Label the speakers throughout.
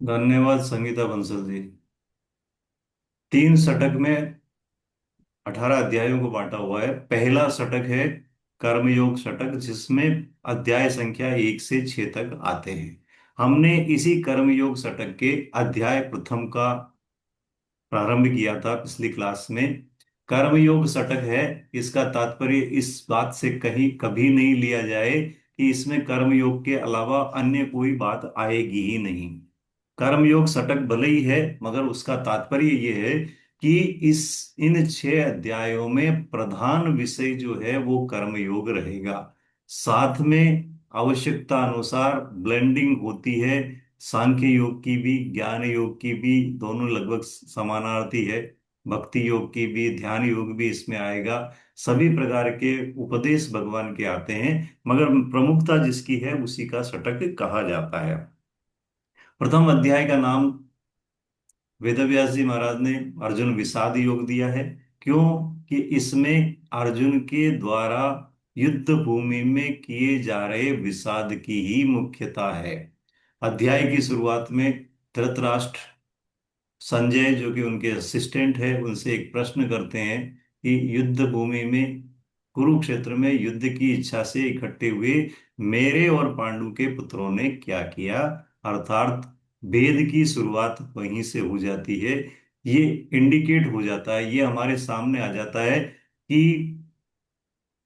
Speaker 1: धन्यवाद संगीता बंसल जी। तीन षटक में 18 अध्यायों को बांटा हुआ है। पहला षटक है कर्मयोग षटक, जिसमें अध्याय संख्या 1 से 6 तक आते हैं। हमने इसी कर्मयोग षटक के अध्याय प्रथम का प्रारंभ किया था पिछली क्लास में। कर्मयोग षटक है, इसका तात्पर्य इस बात से कहीं कभी नहीं लिया जाए कि इसमें कर्मयोग के अलावा अन्य कोई बात आएगी ही नहीं। कर्मयोग षटक भले ही है, मगर उसका तात्पर्य ये है कि इस इन 6 अध्यायों में प्रधान विषय जो है वो कर्मयोग रहेगा। साथ में आवश्यकता अनुसार ब्लेंडिंग होती है। सांख्य योग की भी, ज्ञान योग की भी, दोनों लगभग समानार्थी है। भक्ति योग की भी, ध्यान योग भी इसमें आएगा। सभी प्रकार के उपदेश भगवान के आते हैं, मगर प्रमुखता जिसकी है उसी का षटक कहा जाता है। प्रथम अध्याय का नाम वेदव्यास जी महाराज ने अर्जुन विषाद योग दिया है। क्यों? कि इसमें अर्जुन के द्वारा युद्ध भूमि में किए जा रहे विषाद की ही मुख्यता है। अध्याय की शुरुआत में धृतराष्ट्र संजय, जो कि उनके असिस्टेंट है, उनसे एक प्रश्न करते हैं कि युद्ध भूमि में, कुरुक्षेत्र में युद्ध की इच्छा से इकट्ठे हुए मेरे और पांडु के पुत्रों ने क्या किया। अर्थात भेद की शुरुआत वहीं से हो जाती है। ये इंडिकेट हो जाता है, ये हमारे सामने आ जाता है कि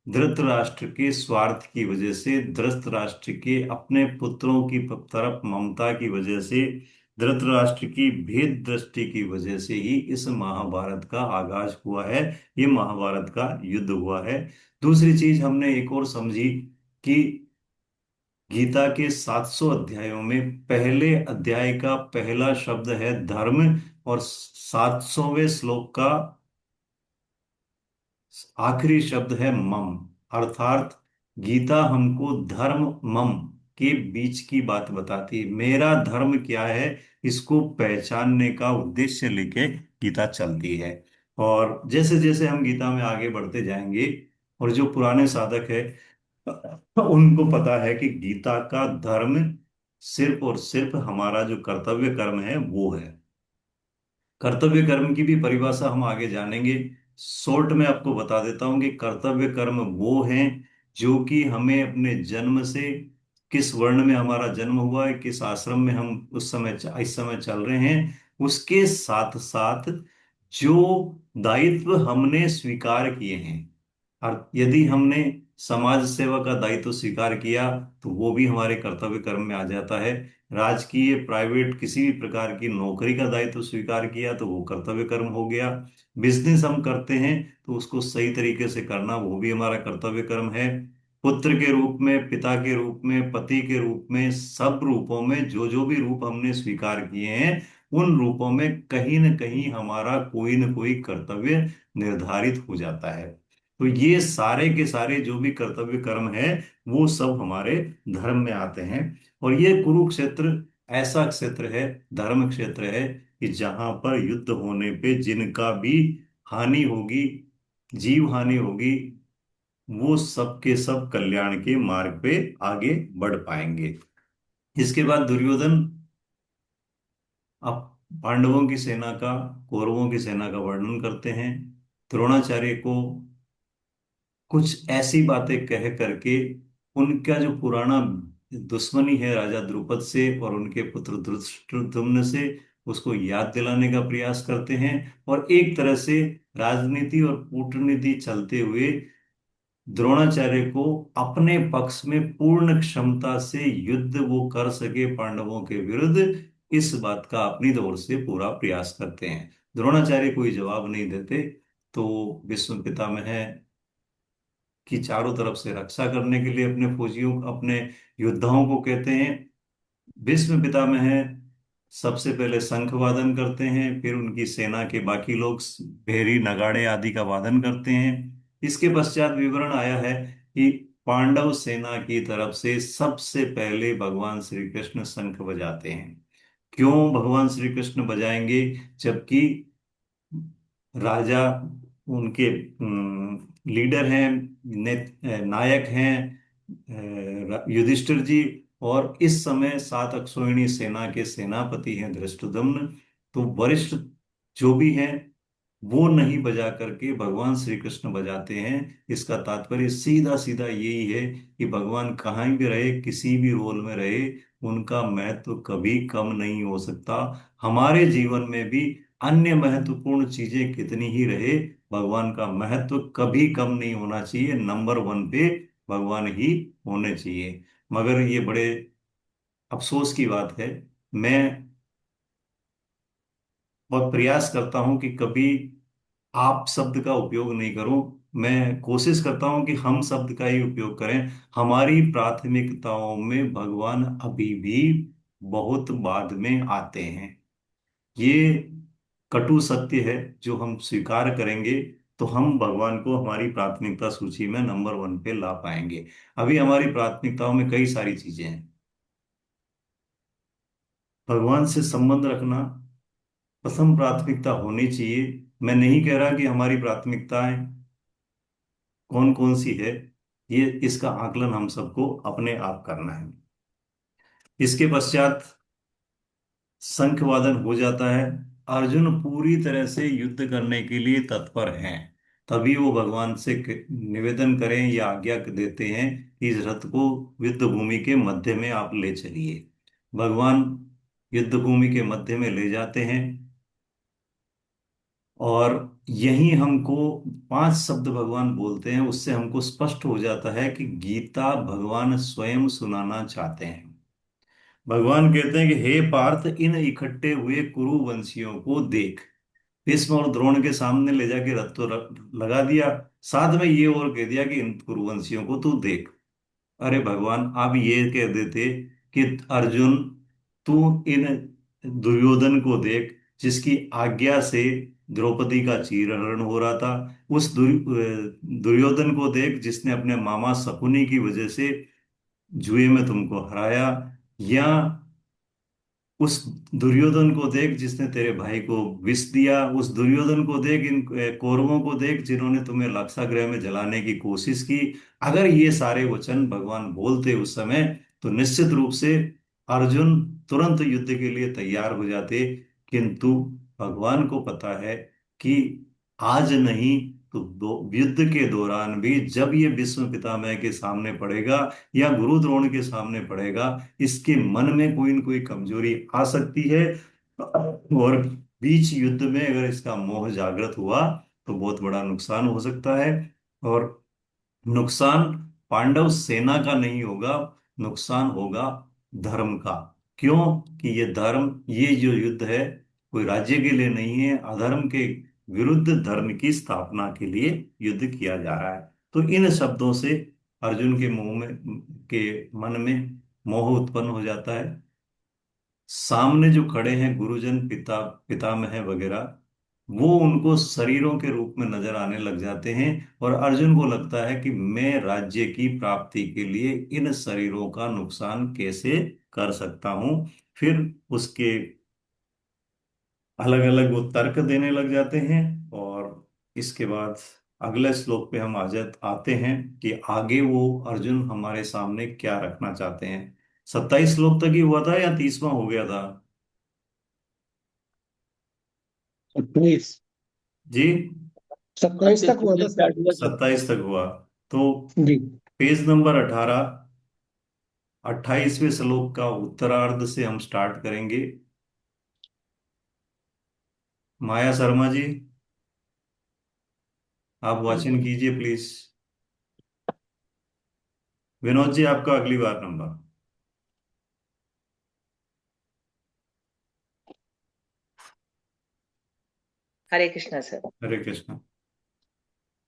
Speaker 1: धृतराष्ट्र के स्वार्थ की वजह से, धृतराष्ट्र के अपने पुत्रों की तरफ ममता की वजह से, धृतराष्ट्र की भेद दृष्टि की वजह से ही इस महाभारत का आगाज हुआ है। ये महाभारत का युद्ध हुआ है। दूसरी चीज हमने एक और समझी कि गीता के 700 अध्यायों में पहले अध्याय का पहला शब्द है धर्म, और 700वें श्लोक का आखिरी शब्द है मम। अर्थात गीता हमको धर्म मम के बीच की बात बताती है। मेरा धर्म क्या है, इसको पहचानने का उद्देश्य लेके गीता चलती है। और जैसे जैसे हम गीता में आगे बढ़ते जाएंगे, और जो पुराने साधक है उनको पता है कि गीता का धर्म सिर्फ और सिर्फ हमारा जो कर्तव्य कर्म है वो है। कर्तव्य कर्म की भी परिभाषा हम आगे जानेंगे। शॉर्ट में आपको बता देता हूं कि कर्तव्य कर्म वो हैं जो कि हमें अपने जन्म से, किस वर्ण में हमारा जन्म हुआ है, किस आश्रम में हम उस समय इस समय चल रहे हैं, उसके साथ साथ जो दायित्व हमने स्वीकार किए हैं। और यदि हमने समाज सेवा का दायित्व स्वीकार किया तो वो भी हमारे कर्तव्य कर्म में आ जाता है। राजकीय, प्राइवेट, किसी भी प्रकार की नौकरी का दायित्व स्वीकार किया तो वो कर्तव्य कर्म हो गया। बिजनेस हम करते हैं तो उसको सही तरीके से करना वो भी हमारा कर्तव्य कर्म है। पुत्र के रूप में, पिता के रूप में, पति के रूप में, सब रूपों में जो जो भी रूप हमने स्वीकार किए हैं, उन रूपों में कहीं न कहीं हमारा कोई न कोई कर्तव्य निर्धारित हो जाता है। तो ये सारे के सारे जो भी कर्तव्य कर्म है वो सब हमारे धर्म में आते हैं। और ये कुरुक्षेत्र ऐसा क्षेत्र है, धर्म क्षेत्र है, कि जहां पर युद्ध होने पे जिनका भी हानि होगी, जीव हानि होगी, वो सब के सब कल्याण के मार्ग पे आगे बढ़ पाएंगे। इसके बाद दुर्योधन अब पांडवों की सेना का, कौरवों की सेना का वर्णन करते हैं। द्रोणाचार्य को कुछ ऐसी बातें कह करके उनका जो पुराना दुश्मनी है राजा द्रुपद से और उनके पुत्र धृष्टद्युम्न से, उसको याद दिलाने का प्रयास करते हैं। और एक तरह से राजनीति और कूटनीति चलते हुए द्रोणाचार्य को अपने पक्ष में पूर्ण क्षमता से युद्ध वो कर सके पांडवों के विरुद्ध, इस बात का अपनी ओर से पूरा प्रयास करते हैं। द्रोणाचार्य कोई जवाब नहीं देते, तो भीष्म पितामह की चारों तरफ से रक्षा करने के लिए अपने फौजियों, अपने योद्धाओं को कहते हैं। भीष्म पितामह सबसे पहले शंख वादन करते हैं, फिर उनकी सेना के बाकी लोग भेरी, नगाड़े आदि का वादन करते हैं। इसके पश्चात विवरण आया है कि पांडव सेना की तरफ से सबसे पहले भगवान श्री कृष्ण शंख बजाते हैं। क्यों भगवान श्री कृष्ण बजाएंगे, जबकि राजा, उनके लीडर हैं, नायक हैं युधिष्ठिर जी, और इस समय सात अक्षौहिणी सेना के सेनापति हैं धृष्टद्युम्न। तो वरिष्ठ जो भी हैं वो नहीं बजा करके भगवान श्री कृष्ण बजाते हैं। इसका तात्पर्य सीधा सीधा यही है कि भगवान कहाँ भी रहे, किसी भी रोल में रहे, उनका महत्व कभी कम नहीं हो सकता। हमारे जीवन में भी अन्य महत्वपूर्ण चीजें कितनी ही रहे, भगवान का महत्व कभी कम नहीं होना चाहिए। नंबर वन पे भगवान ही होने चाहिए। मगर ये बड़े अफसोस की बात है। मैं बहुत प्रयास करता हूं कि कभी आप शब्द का उपयोग नहीं करूं। मैं कोशिश करता हूं कि हम शब्द का ही उपयोग करें। हमारी प्राथमिकताओं में भगवान अभी भी बहुत बाद में आते हैं। ये कटु सत्य है जो हम स्वीकार करेंगे तो हम भगवान को हमारी प्राथमिकता सूची में नंबर वन पे ला पाएंगे। अभी हमारी प्राथमिकताओं में कई सारी चीजें हैं। भगवान से संबंध रखना प्रथम प्राथमिकता होनी चाहिए। मैं नहीं कह रहा कि हमारी प्राथमिकताएं कौन कौन सी है, ये इसका आकलन हम सबको अपने आप करना है। इसके पश्चात शंख वादन हो जाता है। अर्जुन पूरी तरह से युद्ध करने के लिए तत्पर हैं। तभी वो भगवान से निवेदन करें या आज्ञा देते हैं कि इस रथ को युद्ध भूमि के मध्य में आप ले चलिए। भगवान युद्ध भूमि के मध्य में ले जाते हैं और यही हमको पांच शब्द भगवान बोलते हैं, उससे हमको स्पष्ट हो जाता है कि गीता भगवान स्वयं सुनाना चाहते हैं। भगवान कहते हैं कि हे पार्थ, इन इकट्ठे हुए कुरुवंशियों को देख। भीष्म और द्रोण के सामने ले जाके रथ तो लगा दिया, साथ में ये और कह दिया कि इन कुरुवंशियों को तू देख। अरे भगवान, आप ये कह देते कि अर्जुन तू इन दुर्योधन को देख, जिसकी आज्ञा से द्रौपदी का चीरहरण हो रहा था। उस दुर्योधन को देख जिसने अपने मामा शकुनी की वजह से जुए में तुमको हराया। या उस दुर्योधन को देख जिसने तेरे भाई को विष दिया। उस दुर्योधन को देख, इन कौरवों को देख जिन्होंने तुम्हें लाक्षागृह में जलाने की कोशिश की। अगर ये सारे वचन भगवान बोलते उस समय, तो निश्चित रूप से अर्जुन तुरंत युद्ध के लिए तैयार हो जाते। किंतु भगवान को पता है कि आज नहीं तो युद्ध के दौरान भी जब ये भीष्म पितामह के सामने पड़ेगा या गुरु द्रोण के सामने पड़ेगा, इसके मन में कोई न कोई कमजोरी आ सकती है। और बीच युद्ध में अगर इसका मोह जागृत हुआ तो बहुत बड़ा नुकसान हो सकता है। और नुकसान पांडव सेना का नहीं होगा, नुकसान होगा धर्म का। क्यों? कि ये धर्म, ये जो युद्ध है कोई राज्य के लिए नहीं है, अधर्म के विरुद्ध धर्म की स्थापना के लिए युद्ध किया जा रहा है। तो इन शब्दों से अर्जुन के मुंह में, के मन में मोह उत्पन्न हो जाता है। सामने जो खड़े हैं गुरुजन, पितामह वगैरह, वो उनको शरीरों के रूप में नजर आने लग जाते हैं। और अर्जुन को लगता है कि मैं राज्य की प्राप्ति के लिए इन शरीरों का नुकसान कैसे कर सकता हूं। फिर उसके अलग अलग वो तर्क देने लग जाते हैं। और इसके बाद अगले श्लोक पे हम आते हैं कि आगे वो अर्जुन हमारे सामने क्या रखना चाहते हैं। 27 श्लोक तक ही हुआ था या 30वां हो गया था?
Speaker 2: 27।
Speaker 1: जी,
Speaker 2: 27 तक हुआ था
Speaker 3: स्टार्ट हुआ था।
Speaker 1: 27 तक हुआ। तो
Speaker 2: जी।
Speaker 1: पेज नंबर 18, 28वें श्लोक का उत्तरार्ध से हम स्टार्ट करेंगे। माया शर्मा जी, आप वाचन कीजिए प्लीज। विनोद जी, आपका अगली बार नंबर।
Speaker 3: हरे कृष्णा सर।
Speaker 1: हरे कृष्ण।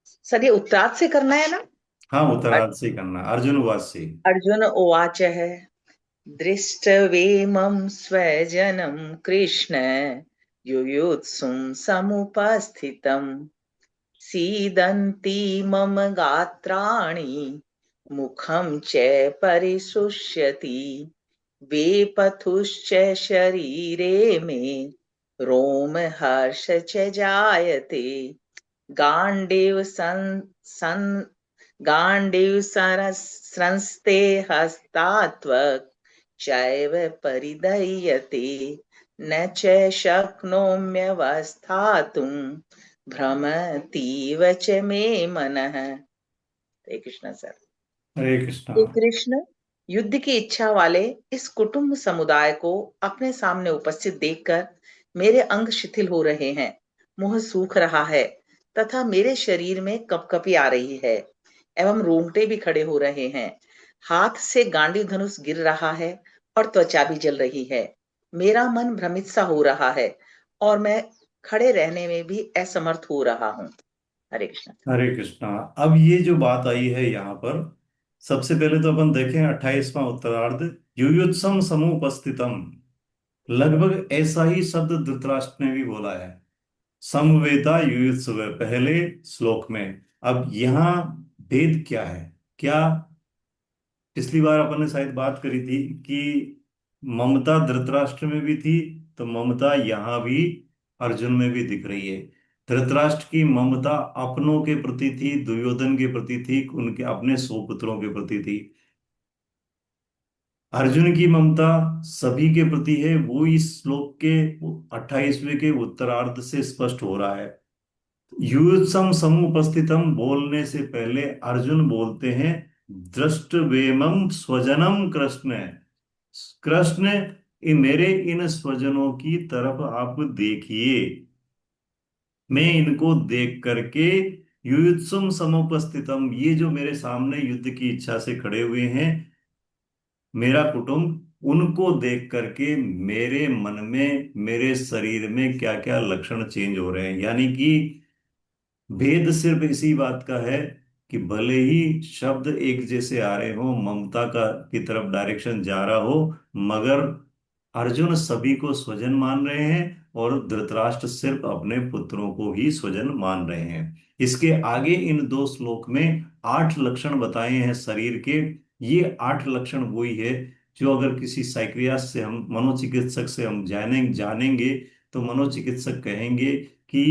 Speaker 3: सर ये उत्तरार्ध से करना है ना?
Speaker 1: हाँ, उत्तरार्ध से ही करना, अर्जुन उवाच से।
Speaker 3: अर्जुन उवाच है, दृष्टवेमं स्वजनं कृष्ण युयुत्सुं समुपस्थितम् सीदन्ति मम गात्राणि मुखं च परिशुष्यति वेपथुश्च शरीरे मे रोमहर्ष च जायते गाण्डीव सन् गाण्डीव संस्ते हस्तात्वक चैव परिदह्यते न च शक्नोम्यवस्थातुं भ्रमतीव च मे मनः। हरे कृष्ण सर।
Speaker 1: हरे कृष्णा।
Speaker 3: श्री कृष्ण युद्ध की इच्छा वाले इस कुटुंब समुदाय को अपने सामने उपस्थित देखकर मेरे अंग शिथिल हो रहे हैं, मुंह सूख रहा है तथा मेरे शरीर में कपकपी आ रही है एवं रोंगटे भी खड़े हो रहे हैं। हाथ से गांडीव धनुष गिर रहा है और त्वचा भी जल रही है। मेरा मन भ्रमित सा हो रहा है और मैं खड़े रहने में भी असमर्थ हो रहा हूँ। हरे कृष्ण।
Speaker 1: हरे कृष्णा। अब ये जो बात आई है यहाँ पर, सबसे पहले तो अपन देखें 28वां उत्तरार्ध, युयुत्सम समुपस्थितम। लगभग ऐसा ही शब्द धृतराष्ट्र ने भी बोला है, समवेता युयुत्सव, पहले श्लोक में। अब यहाँ भेद क्या है? क्या पिछली बार अपन ने शायद बात करी थी कि ममता धृतराष्ट्र में भी थी, तो ममता यहाँ भी अर्जुन में भी दिख रही है। धृतराष्ट्र की ममता अपनों के प्रति थी, दुर्योधन के प्रति थी, उनके अपने सौ पुत्रों के प्रति थी। अर्जुन की ममता सभी के प्रति है, वो इस श्लोक के 28वें के उत्तरार्ध से स्पष्ट हो रहा है। युत्सम समुपस्थितम बोलने से पहले अर्जुन बोलते हैं, दृष्टवेमं स्वजनम कृष्ण। कृष्ण, मेरे इन स्वजनों की तरफ आप देखिए, मैं इनको देख करके, युत्सुम समुपस्थितम, ये जो मेरे सामने युद्ध की इच्छा से खड़े हुए हैं, मेरा कुटुंब, उनको देख करके मेरे मन में, मेरे शरीर में क्या क्या लक्षण चेंज हो रहे हैं। यानी कि भेद सिर्फ इसी बात का है कि भले ही शब्द एक जैसे आ रहे हो, ममता का की तरफ डायरेक्शन जा रहा हो, मगर अर्जुन सभी को स्वजन मान रहे हैं और धृतराष्ट्र सिर्फ अपने पुत्रों को ही स्वजन मान रहे हैं। इसके आगे इन दो श्लोक में 8 लक्षण बताए हैं शरीर के। ये 8 लक्षण वही है जो अगर किसी साइकियाट्रिस्ट से, हम मनोचिकित्सक से हम जानेंगे, तो मनोचिकित्सक कहेंगे कि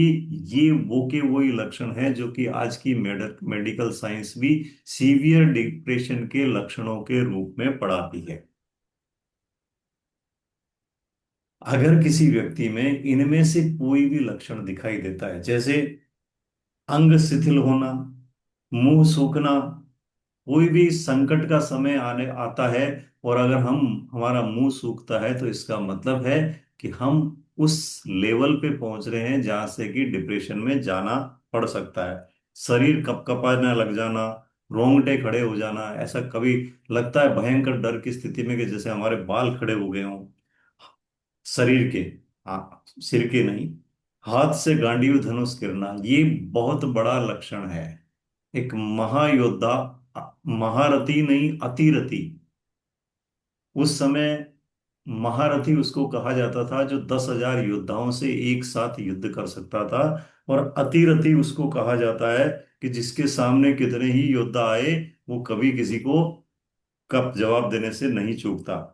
Speaker 1: ये वो के वही लक्षण है जो कि आज की मेडिकल साइंस भी सीवियर डिप्रेशन के लक्षणों के रूप में पढ़ाती है। अगर किसी व्यक्ति में इनमें से कोई भी लक्षण दिखाई देता है, जैसे अंग शिथिल होना, मुंह सूखना, कोई भी संकट का समय आने आता है और अगर हम हमारा मुंह सूखता है, तो इसका मतलब है कि हम उस लेवल पे पहुंच रहे हैं जहां से कि डिप्रेशन में जाना पड़ सकता है। शरीर कपकपाने लग जाना, रोंगटे खड़े हो जाना, ऐसा कभी लगता है भयंकर डर की स्थिति में कि जैसे हमारे बाल खड़े हो गए हों शरीर के, सिर के नहीं। हाथ से गांडीव धनुष गिरना, ये बहुत बड़ा लक्षण है। एक महायोद्धा, महारथी नहीं अतिरथी, उस समय महारथी उसको कहा जाता था जो 10,000 योद्धाओं से एक साथ युद्ध कर सकता था। और अतिरथी उसको कहा जाता है कि जिसके सामने कितने ही योद्धा आए, वो कभी किसी को कप जवाब देने से नहीं चूकता।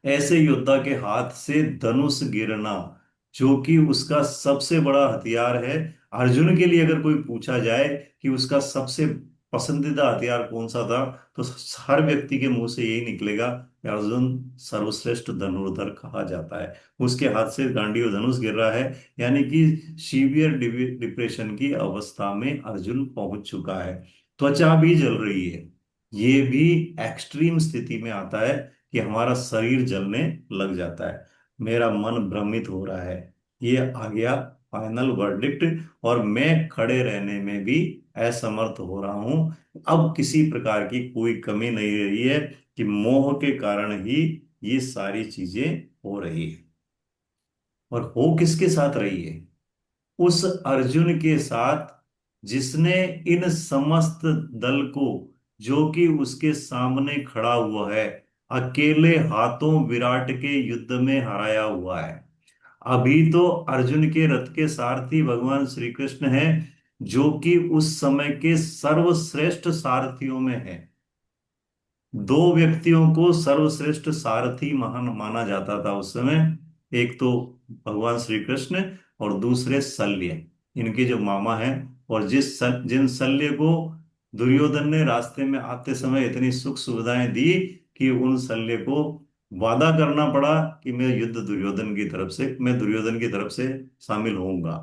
Speaker 1: ऐसे योद्धा के हाथ से धनुष गिरना, जो कि उसका सबसे बड़ा हथियार है। अर्जुन के लिए अगर कोई पूछा जाए कि उसका सबसे पसंदीदा हथियार कौन सा था, तो हर व्यक्ति के मुंह से यही निकलेगा कि अर्जुन सर्वश्रेष्ठ धनुर्धर कहा जाता है। उसके हाथ से गांडीव धनुष गिर रहा है, यानी कि सीवियर डिप्रेशन की अवस्था में अर्जुन पहुंच चुका है। त्वचा भी जल रही है, ये भी एक्सट्रीम स्थिति में आता है कि हमारा शरीर जलने लग जाता है। मेरा मन भ्रमित हो रहा है, ये आ गया फाइनल वर्डिक्ट, और मैं खड़े रहने में भी असमर्थ हो रहा हूं। अब किसी प्रकार की कोई कमी नहीं रही है कि मोह के कारण ही ये सारी चीजें हो रही है। और हो किसके साथ रही है? उस अर्जुन के साथ जिसने इन समस्त दल को, जो कि उसके सामने खड़ा हुआ है, अकेले हाथों विराट के युद्ध में हराया हुआ है। अभी तो अर्जुन के रथ के सारथी भगवान श्री कृष्ण हैं, जो कि उस समय के सर्वश्रेष्ठ सारथियों में है। दो व्यक्तियों को सर्वश्रेष्ठ सारथी महान माना जाता था उस समय, एक तो भगवान श्री कृष्ण और दूसरे शल्य, इनके जो मामा हैं। और जिन शल्य को दुर्योधन ने रास्ते में आते समय इतनी सुख सुविधाएं दी कि उन शल्य को वादा करना पड़ा कि मैं दुर्योधन की तरफ से शामिल होऊंगा।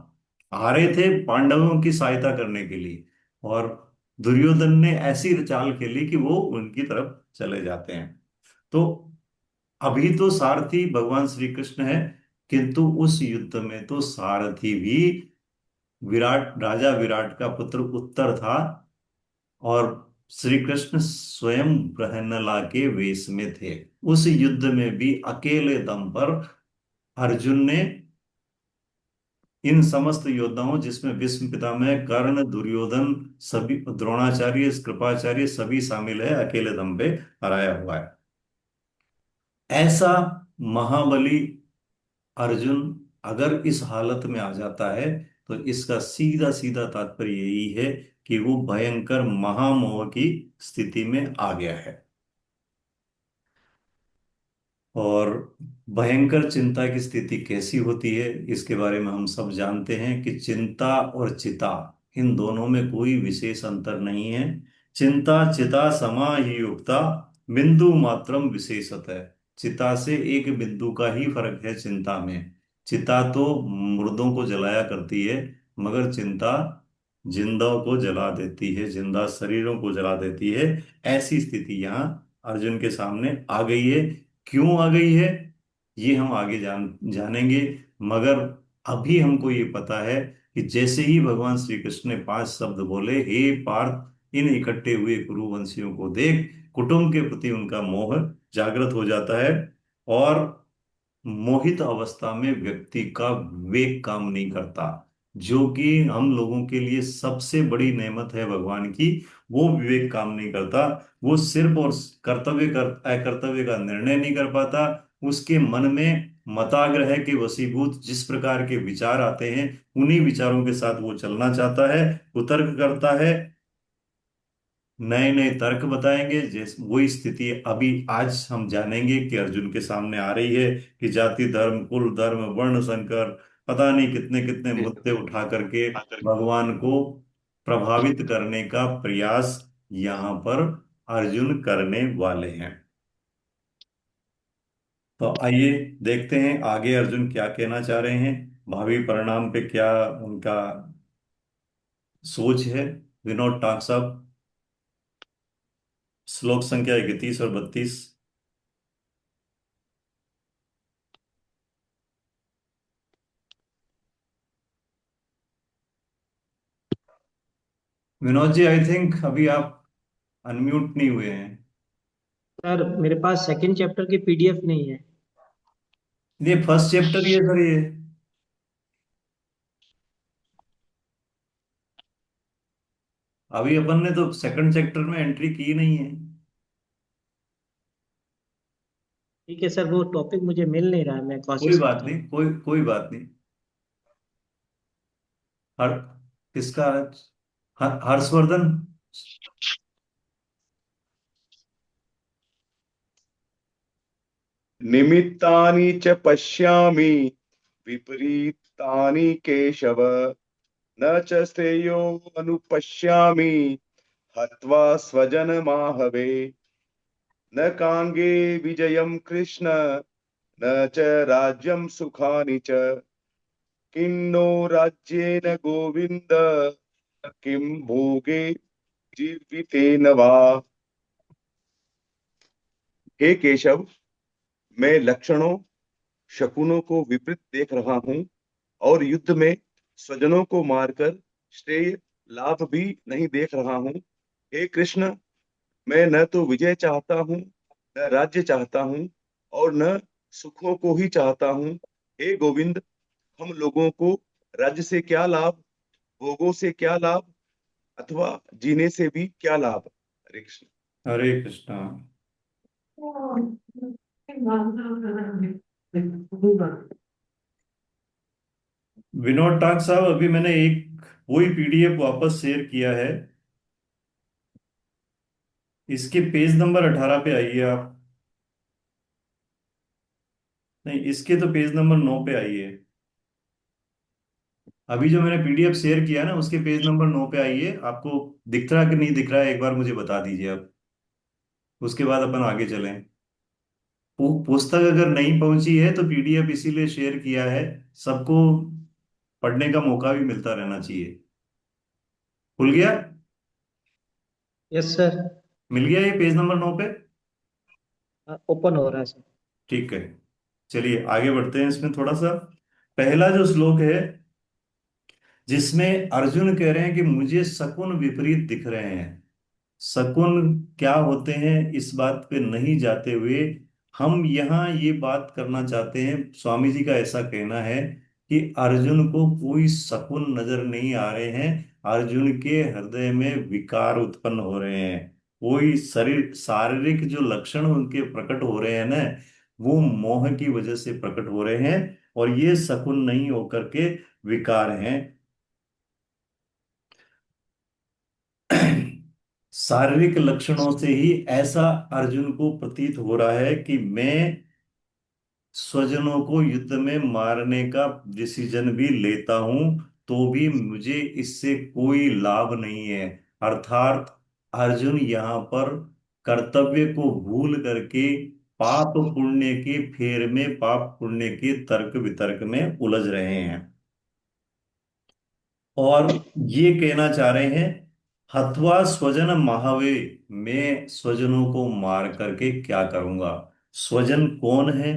Speaker 1: आ रहे थे पांडवों की सहायता करने के लिए, और दुर्योधन ने ऐसी चाल खेली कि वो उनकी तरफ चले जाते हैं। तो अभी तो सारथी भगवान श्री कृष्ण है, किंतु उस युद्ध में तो सारथी भी विराट का पुत्र उत्तर था, और श्री कृष्ण स्वयं बृहन्नला के वेश में थे। उस युद्ध में भी अकेले दम पर अर्जुन ने इन समस्त योद्धाओं, जिसमें भीष्म पितामह, कर्ण, दुर्योधन, सभी, द्रोणाचार्य, कृपाचार्य सभी शामिल है, अकेले दम पे हराया हुआ है। ऐसा महाबली अर्जुन अगर इस हालत में आ जाता है, तो इसका सीधा सीधा तात्पर्य यही है कि वो भयंकर महामोह की स्थिति में आ गया है। और भयंकर चिंता की स्थिति कैसी होती है, इसके बारे में हम सब जानते हैं कि चिंता और चिता, इन दोनों में कोई विशेष अंतर नहीं है। चिंता चिता समा ही युक्ता, बिंदु मात्रम विशेषतः। चिता से एक बिंदु का ही फर्क है चिंता में। चिता तो मुर्दों को जलाया करती है, मगर चिंता जिंदों को जला देती है, जिंदा शरीरों को जला देती है। ऐसी स्थिति यहाँ अर्जुन के सामने आ गई है। क्यों आ गई है, ये हम आगे जानेंगे। मगर अभी हमको ये पता है कि जैसे ही भगवान श्री कृष्ण ने 5 शब्द बोले, हे पार्थ, इन इकट्ठे हुए कुरुवंशियों को देख, कुटुंब के प्रति उनका मोह जागृत हो जाता है। और मोहित अवस्था में व्यक्ति का विवेक काम नहीं करता, जो कि हम लोगों के लिए सबसे बड़ी नेमत है भगवान की। वो विवेक काम नहीं करता। वो सिर्फ और अकर्तव्य का निर्णय नहीं कर पाता। उसके मन में मताग्रह के वशीभूत जिस प्रकार के विचार आते हैं, उन्हीं विचारों के साथ वो चलना चाहता है, कुतर्क करता है, नए नए तर्क बताएंगे। जैसे वही स्थिति अभी आज हम जानेंगे कि अर्जुन के सामने आ रही है, कि जाति धर्म कुल धर्म वर्ण संकर, पता नहीं कितने कितने मुद्दे उठा करके भगवान को प्रभावित करने का प्रयास यहाँ पर अर्जुन करने वाले हैं। तो आइए देखते हैं आगे अर्जुन क्या कहना चाह रहे हैं, भावी परिणाम पे क्या उनका सोच है। विनोद टाक साहब, श्लोक संख्या 31 और 32। विनोद जी, आई थिंक अभी आप अनम्यूट नहीं हुए हैं।
Speaker 4: सर मेरे पास सेकंड चैप्टर की पीडीएफ नहीं है।
Speaker 1: ये फर्स्ट चैप्टर ही है सर ये। अभी अपन ने तो सेकंड चैप्टर में एंट्री की नहीं है।
Speaker 4: ठीक है सर, वो टॉपिक मुझे मिल नहीं रहा है, मैं
Speaker 1: कोई
Speaker 4: कोशिश
Speaker 1: बात
Speaker 4: करता
Speaker 1: नहीं,
Speaker 4: हूँ।
Speaker 1: कोई कोई बात नहीं। हर किसका? हर्षवर्धन।
Speaker 5: निमित्तानि च पश्यामि विपरीतानि केशव, न च श्रेयो अनुपश्यामि हत्वा स्वजनमाहवे। न काङ्गे विजयं कृष्ण, न च राज्यं सुखानि च, किन्नो राज्येन गोविन्द, किं भोगे जीवितेन वा। हे केशव, मैं लक्षणों शकुनों को विपरीत देख रहा हूं, और युद्ध में स्वजनों को मारकर श्रेय लाभ भी नहीं देख रहा हूं। हे कृष्ण, मैं न तो विजय चाहता हूं, न राज्य चाहता हूं, और न सुखों को ही चाहता हूं। हे गोविंद, हम लोगों को राज्य से क्या लाभ, भोगों से क्या लाभ, अथवा जीने से भी क्या लाभ। हरे कृष्ण।
Speaker 1: हरे कृष्णा। विनोद टाक साहब, अभी मैंने एक वही पीडीएफ वापस शेयर किया है। इसके पेज नंबर 18 पे आइए आप। नहीं, इसके तो पेज नंबर 9 पे आइए। अभी जो मैंने पीडीएफ शेयर किया ना, उसके पेज नंबर 9 पे आइए। आपको दिख रहा कि नहीं दिख रहा है, एक बार मुझे बता दीजिए आप, उसके बाद अपन आगे चलें। पुस्तक अगर नहीं पहुंची है तो पीडीएफ इसीलिए शेयर किया है, सबको पढ़ने का मौका भी मिलता रहना चाहिए। खुल गया?
Speaker 4: Yes sir.
Speaker 1: मिल गया ये पेज नंबर 9 पे?
Speaker 4: ओपन हो रहा है सर।
Speaker 1: ठीक है, चलिए आगे बढ़ते हैं इसमें थोड़ा सा। पहला जो श्लोक है जिसमें अर्जुन कह रहे हैं कि मुझे शकुन विपरीत दिख रहे हैं। शकुन क्या होते हैं इस बात पे नहीं जाते हुए हम यहाँ ये बात करना चाहते हैं। स्वामी जी का ऐसा कहना है कि अर्जुन को कोई शकुन नजर नहीं आ रहे हैं। अर्जुन के हृदय में विकार उत्पन्न हो रहे हैं। कोई शरीर शारीरिक जो लक्षण उनके प्रकट हो रहे हैं ना, वो मोह की वजह से प्रकट हो रहे हैं, और ये शकुन नहीं होकर के विकार हैं। शारीरिक लक्षणों से ही ऐसा अर्जुन को प्रतीत हो रहा है कि मैं स्वजनों को युद्ध में मारने का डिसीजन भी लेता हूं तो भी मुझे इससे कोई लाभ नहीं है। अर्थात अर्जुन यहाँ पर कर्तव्य को भूल करके पाप पुण्य के फेर में, पाप पुण्य के तर्क वितर्क में उलझ रहे हैं, और ये कहना चाह रहे हैं हत्वा स्वजन महावे, मैं स्वजनों को मार करके क्या करूंगा। स्वजन कौन है?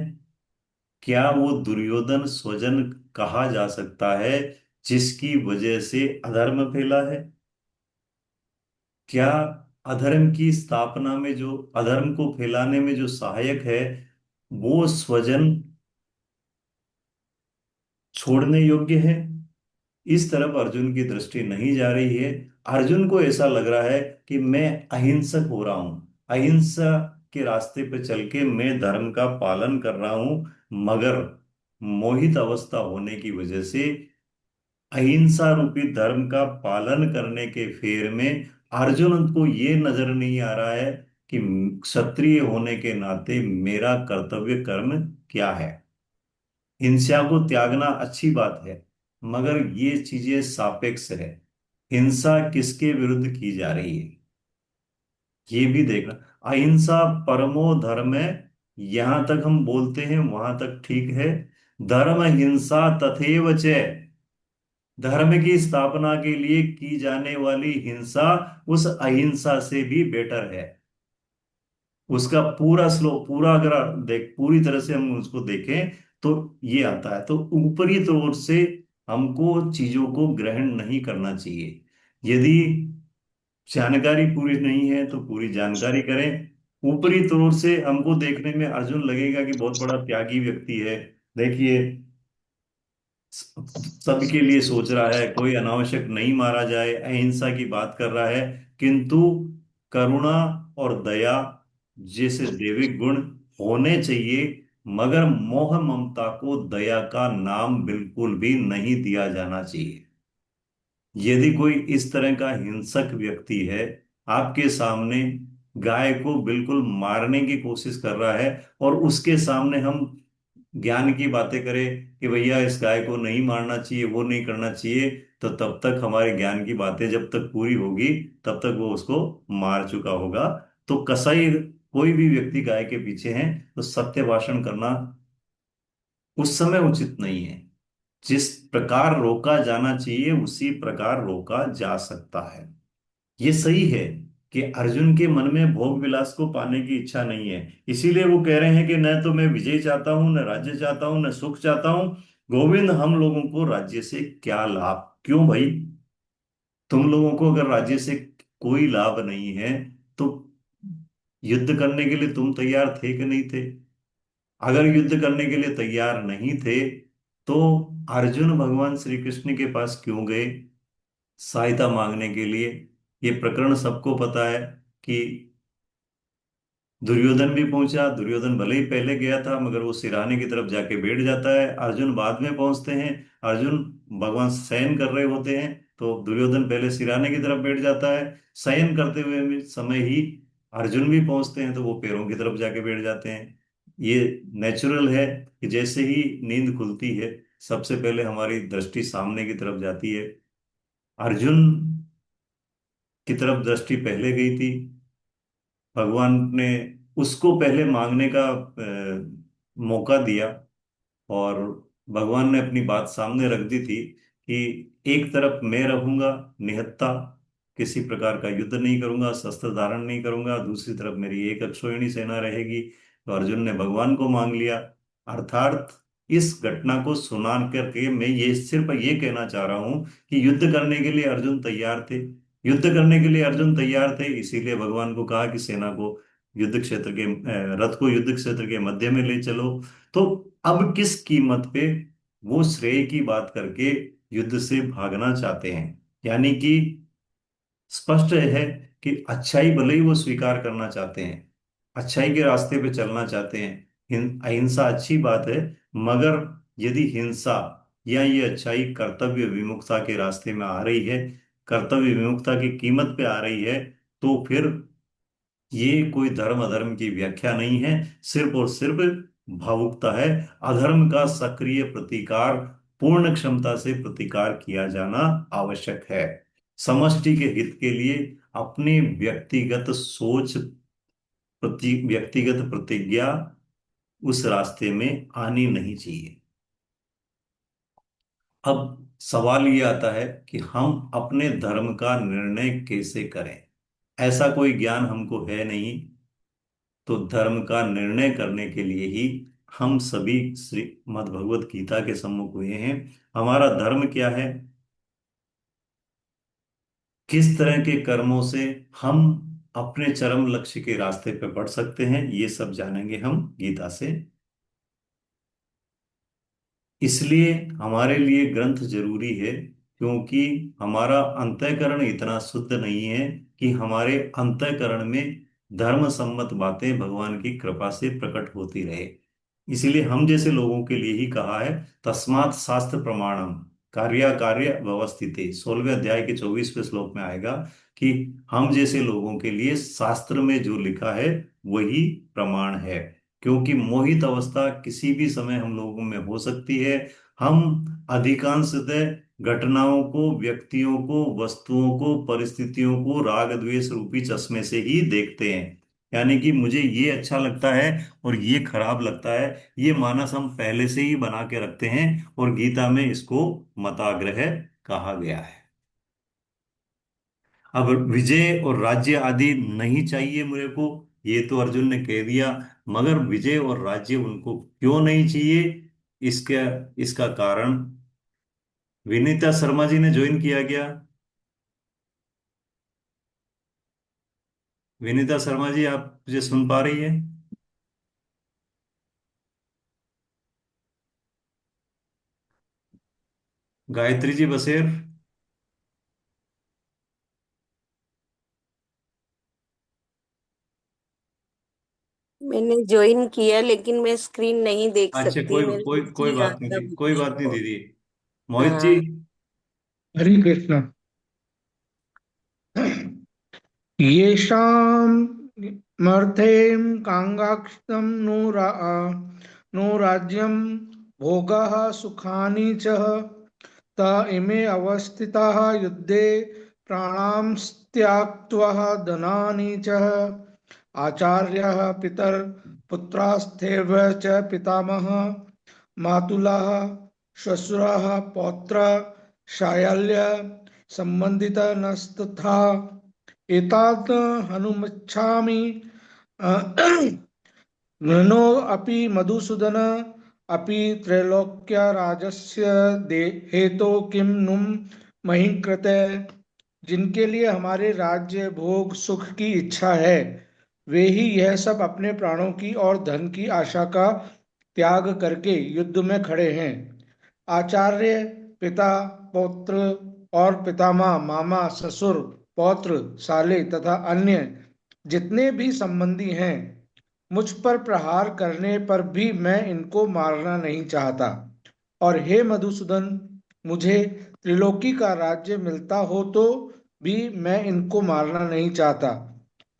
Speaker 1: क्या वो दुर्योधन स्वजन कहा जा सकता है जिसकी वजह से अधर्म फैला है? क्या अधर्म की स्थापना में, जो अधर्म को फैलाने में जो सहायक है, वो स्वजन छोड़ने योग्य है? इस तरफ अर्जुन की दृष्टि नहीं जा रही है। अर्जुन को ऐसा लग रहा है कि मैं अहिंसक हो रहा हूं, अहिंसा के रास्ते पर चल के मैं धर्म का पालन कर रहा हूं, मगर मोहित अवस्था होने की वजह से अहिंसा रूपी धर्म का पालन करने के फेर में अर्जुन को ये नजर नहीं आ रहा है कि क्षत्रिय होने के नाते मेरा कर्तव्य कर्म क्या है। हिंसा को त्यागना अच्छी बात है, मगर ये चीजें सापेक्ष है। हिंसा किसके विरुद्ध की जा रही है ये भी देखना। अहिंसा परमो धर्म है, यहां तक हम बोलते हैं, वहां तक ठीक है। धर्म हिंसा तथैव च, धर्म की स्थापना के लिए की जाने वाली हिंसा उस अहिंसा से भी बेटर है। उसका पूरा श्लोक, पूरा अगर देख पूरी तरह से हम उसको देखें तो ये आता है। तो ऊपरी तौर से हमको चीजों को ग्रहण नहीं करना चाहिए। यदि जानकारी पूरी नहीं है तो पूरी जानकारी करें। ऊपरी तौर से हमको देखने में अर्जुन लगेगा कि बहुत बड़ा त्यागी व्यक्ति है। देखिए, सबके लिए सोच रहा है, कोई अनावश्यक नहीं मारा जाए, अहिंसा की बात कर रहा है, किंतु करुणा और दया जैसे दैविक गुण होने चाहिए, मगर मोह ममता को दया का नाम बिल्कुल भी नहीं दिया जाना चाहिए। यदि कोई इस तरह का हिंसक व्यक्ति है, आपके सामने गाय को बिल्कुल मारने की कोशिश कर रहा है, और उसके सामने हम ज्ञान की बातें करें कि भैया इस गाय को नहीं मारना चाहिए, वो नहीं करना चाहिए, तो तब तक हमारे ज्ञान की बातें जब तक पूरी होगी तब तक वो उसको मार चुका होगा। तो कसाई, कोई भी व्यक्ति गाय के पीछे है तो सत्य भाषण करना उस समय उचित नहीं है। जिस प्रकार रोका जाना चाहिए उसी प्रकार रोका जा सकता है। ये सही है कि अर्जुन के मन में भोग विलास को पाने की इच्छा नहीं है, इसीलिए वो कह रहे हैं कि न तो मैं विजय चाहता हूं, न राज्य चाहता हूं, न सुख चाहता हूं। गोविंद, हम लोगों को राज्य से क्या लाभ? क्यों भाई? तुम लोगों को अगर राज्य से कोई लाभ नहीं है तो युद्ध करने के लिए तुम तैयार थे कि नहीं थे? अगर युद्ध करने के लिए तैयार नहीं थे तो अर्जुन भगवान श्री कृष्ण के पास क्यों गए सहायता मांगने के लिए? ये प्रकरण सबको पता है कि दुर्योधन भी पहुंचा। दुर्योधन भले ही पहले गया था, मगर वो सिराने की तरफ जाके बैठ जाता है। अर्जुन बाद में पहुंचते हैं। अर्जुन भगवान शयन कर रहे होते हैं तो दुर्योधन पहले सिराने की तरफ बैठ जाता है। शयन करते हुए भी समय ही अर्जुन भी पहुंचते हैं तो वो पैरों की तरफ जाके बैठ जाते हैं। ये नेचुरल है कि जैसे ही नींद खुलती है सबसे पहले हमारी दृष्टि सामने की तरफ जाती है। अर्जुन की तरफ दृष्टि पहले गई थी। भगवान ने उसको पहले मांगने का मौका दिया, और भगवान ने अपनी बात सामने रख दी थी कि एक तरफ मैं रहूंगा निहत्था, किसी प्रकार का युद्ध नहीं करूंगा, शस्त्र धारण नहीं करूंगा, दूसरी तरफ मेरी एक अक्षौहिणी सेना रहेगी। तो अर्जुन ने भगवान को मांग लिया। अर्थात इस घटना को सुना करके मैं ये सिर्फ ये कहना चाह रहा हूं कि युद्ध करने के लिए अर्जुन तैयार थे। युद्ध करने के लिए अर्जुन तैयार थे, इसीलिए भगवान को कहा कि सेना को युद्ध क्षेत्र के रथ को युद्ध क्षेत्र के मध्य में ले चलो। तो अब किस कीमत पे वो श्रेय की बात करके युद्ध से भागना चाहते हैं? यानी कि स्पष्ट है कि अच्छाई भले ही वो स्वीकार करना चाहते हैं, अच्छाई के रास्ते पे चलना चाहते हैं, अहिंसा अच्छी बात है, मगर यदि हिंसा या ये अच्छाई कर्तव्य विमुखता के रास्ते में आ रही है, कर्तव्य विमुखता की कीमत पे आ रही है, तो फिर ये कोई धर्म अधर्म की व्याख्या नहीं है, सिर्फ और सिर्फ भावुकता है। अधर्म का सक्रिय प्रतिकार, पूर्ण क्षमता से प्रतिकार किया जाना आवश्यक है। समष्टि के हित के लिए अपनी व्यक्तिगत सोच, व्यक्तिगत प्रतिज्ञा उस रास्ते में आनी नहीं चाहिए। अब सवाल ये आता है कि हम अपने धर्म का निर्णय कैसे करें? ऐसा कोई ज्ञान हमको है नहीं। तो धर्म का निर्णय करने के लिए ही हम सभी श्रीमद् भगवत गीता के सम्मुख हुए हैं। हमारा धर्म क्या है, किस तरह के कर्मों से हम अपने चरम लक्ष्य के रास्ते पर बढ़ सकते हैं, ये सब जानेंगे हम गीता से। इसलिए हमारे लिए ग्रंथ जरूरी है, क्योंकि हमारा अंतःकरण इतना शुद्ध नहीं है कि हमारे अंतःकरण में धर्म सम्मत बातें भगवान की कृपा से प्रकट होती रहे। इसीलिए हम जैसे लोगों के लिए ही कहा है, तस्मात् शास्त्र प्रमाणम कार्य कार्य व्यवस्थिते, 16वें अध्याय के 24वें श्लोक में आएगा कि हम जैसे लोगों के लिए शास्त्र में जो लिखा है वही प्रमाण है। क्योंकि मोहित अवस्था किसी भी समय हम लोगों में हो सकती है। हम अधिकांशतः घटनाओं को, व्यक्तियों को, वस्तुओं को, परिस्थितियों को राग द्वेष रूपी चश्मे से ही देखते हैं। यानी कि मुझे ये अच्छा लगता है और ये खराब लगता है, ये मानस हम पहले से ही बना के रखते हैं, और गीता में इसको मताग्रह कहा गया है। अब विजय और राज्य आदि नहीं चाहिए मेरे को, ये तो अर्जुन ने कह दिया। मगर विजय और राज्य उनको क्यों नहीं चाहिए, इसका इसका कारण विनीता शर्मा जी ने ज्वाइन किया गया। विनीता शर्मा जी, आप मुझे सुन पा रही है? गायत्री जी बसेर।
Speaker 6: मैंने ज्वाइन किया लेकिन मैं स्क्रीन नहीं देख
Speaker 1: अच्छा,
Speaker 6: सकती,
Speaker 1: कोई
Speaker 6: मेरे
Speaker 1: कोई
Speaker 6: को
Speaker 1: कोई
Speaker 6: इसलिए
Speaker 1: बात नहीं
Speaker 6: आता
Speaker 1: दीदी, कोई
Speaker 6: भी
Speaker 1: बात नहीं
Speaker 6: है।
Speaker 1: दीदी। मोहित जी।
Speaker 6: हाँ।
Speaker 2: हरे कृष्ण। येषाम् मर्थें काङ्गाक्षितं नो राज्यं भोगः सुखानि च त इमे अवस्थिताः युद्धे प्राणां त्याक्त्वा धनानि च आचार्यः पुत्रास्तेव च पितामहः मातुलः श्वशुरः पौत्र शायल्य संबंधितनस्तथा एतात् हनुमिच्छामि ननो अपि मधुसूदन अपि त्रैलोक्यराजस्य हेतो किम नुम महि कृते। जिनके लिए हमारे राज्य भोग सुख की इच्छा है, वे ही यह सब अपने प्राणों की और धन की आशा का त्याग करके युद्ध में खड़े हैं। आचार्य, पिता, पौत्र और पितामह, मामा, ससुर, पौत्र, साले तथा अन्य जितने भी संबंधी हैं, मुझ पर प्रहार करने पर भी मैं इनको मारना नहीं चाहता। और हे मधुसूदन, मुझे त्रिलोकी का राज्य मिलता हो तो भी मैं इनको मारना नहीं चाहता।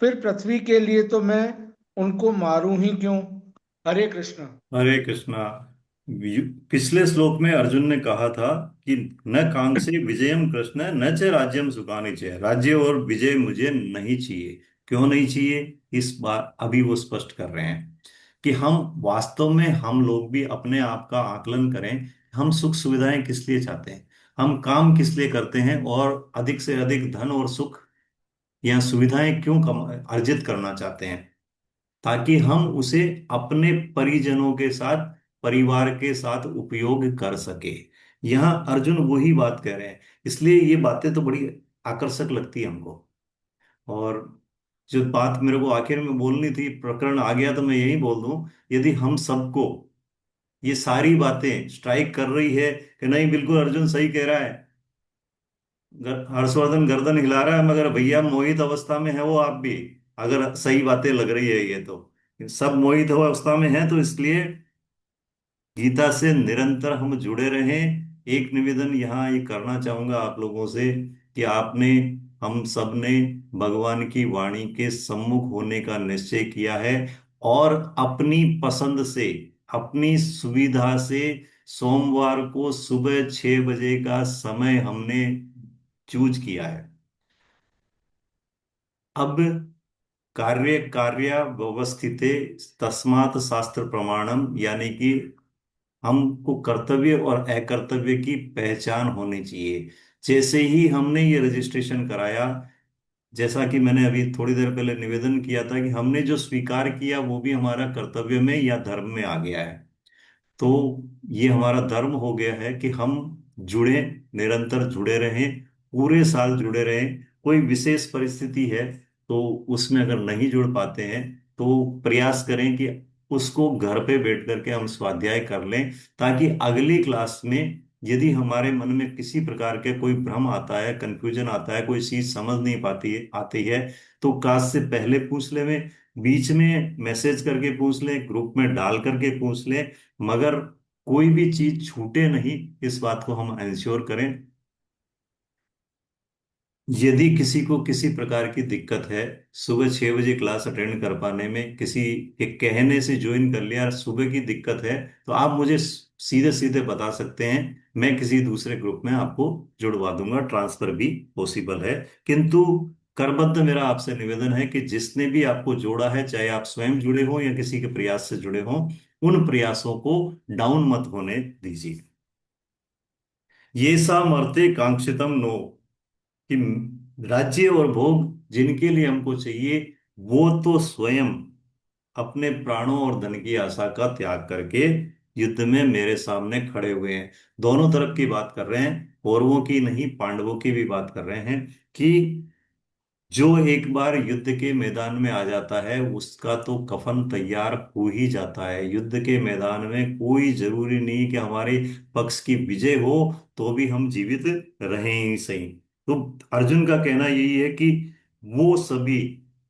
Speaker 2: फिर पृथ्वी के लिए तो मैं उनको मारूं ही क्यों। हरे कृष्ण।
Speaker 1: हरे कृष्णा। पिछले श्लोक में अर्जुन ने कहा था कि न कांक्षे विजयम कृष्ण न च राज्यम सुखानि च, राज्य और विजय मुझे नहीं चाहिए। क्यों नहीं चाहिए? इस बार अभी वो स्पष्ट कर रहे हैं कि हम वास्तव में, हम लोग भी अपने आप का आकलन करें। हम सुख सुविधाएं किस लिए चाहते हैं, हम काम किस लिए करते हैं, और अधिक से अधिक धन और सुख या सुविधाएं क्यों कम अर्जित करना चाहते हैं, ताकि हम उसे अपने परिजनों के साथ, परिवार के साथ उपयोग कर सके। यहाँ अर्जुन वही बात कह रहे हैं। इसलिए ये बातें तो बड़ी आकर्षक लगती है हमको। और जो बात मेरे को आखिर में बोलनी थी, प्रकरण आ गया तो मैं यही बोल दूं, यदि हम सबको ये सारी बातें स्ट्राइक कर रही है कि नहीं बिल्कुल अर्जुन सही कह रहा है, हर्षवर्धन गर्दन हिला रहा है, मगर भैया मोहित अवस्था में है वो, आप भी अगर सही बातें लग रही है ये तो, सब मोहित अवस्था में है, तो इसलिए गीता से निरंतर हम जुड़े रहें। एक निवेदन यहाँ ये करना चाहूंगा आप लोगों से कि आपने, हम सब ने भगवान की वाणी के सम्मुख होने का निश्चय किया है, और अपनी पसंद से, अपनी सुविधा से सोमवार को सुबह 6 बजे का समय हमने चूज किया है। अब कार्य कार्य व्यवस्थिते तस्मात् शास्त्र प्रमाणम, यानी कि हमको कर्तव्य और अकर्तव्य की पहचान होनी चाहिए। जैसे ही हमने ये रजिस्ट्रेशन कराया, जैसा कि मैंने अभी थोड़ी देर पहले निवेदन किया था कि हमने जो स्वीकार किया वो भी हमारा कर्तव्य में या धर्म में आ गया है। तो ये हमारा धर्म हो गया है कि हम जुड़े, निरंतर जुड़े रहें, पूरे साल जुड़े रहें। कोई विशेष परिस्थिति है तो उसमें अगर नहीं जुड़ पाते हैं तो प्रयास करें कि उसको घर पे बैठ करके हम स्वाध्याय कर लें, ताकि अगली क्लास में यदि हमारे मन में किसी प्रकार के कोई भ्रम आता है, कंफ्यूजन आता है, कोई चीज समझ नहीं पाती है, आती है, तो क्लास से पहले पूछ लें, बीच में मैसेज करके पूछ लें, ग्रुप में डाल करके पूछ लें, मगर कोई भी चीज छूटे नहीं, इस बात को हम इंश्योर करें। यदि किसी को किसी प्रकार की दिक्कत है, सुबह 6 बजे क्लास अटेंड कर पाने में, किसी के कहने से ज्वाइन कर लिया, सुबह की दिक्कत है, तो आप मुझे सीधे सीधे बता सकते हैं, मैं किसी दूसरे ग्रुप में आपको जुड़वा दूंगा, ट्रांसफर भी पॉसिबल है। किंतु करबद्ध मेरा आपसे निवेदन है कि जिसने भी आपको जोड़ा है, चाहे आप स्वयं जुड़े हो या किसी के प्रयास से जुड़े हो, उन प्रयासों को डाउन मत होने दीजिए। ये सा मर्ते कांक्षितम नो, कि राज्य और भोग जिनके लिए हमको चाहिए, वो तो स्वयं अपने प्राणों और धन की आशा का त्याग करके युद्ध में मेरे सामने खड़े हुए हैं। दोनों तरफ की बात कर रहे हैं, कौरवों की नहीं, पांडवों की भी बात कर रहे हैं, कि जो एक बार युद्ध के मैदान में आ जाता है उसका तो कफन तैयार हो ही जाता है। युद्ध के मैदान में कोई जरूरी नहीं कि हमारे पक्ष की विजय हो तो भी हम जीवित रहें ही सही। तो अर्जुन का कहना यही है कि वो सभी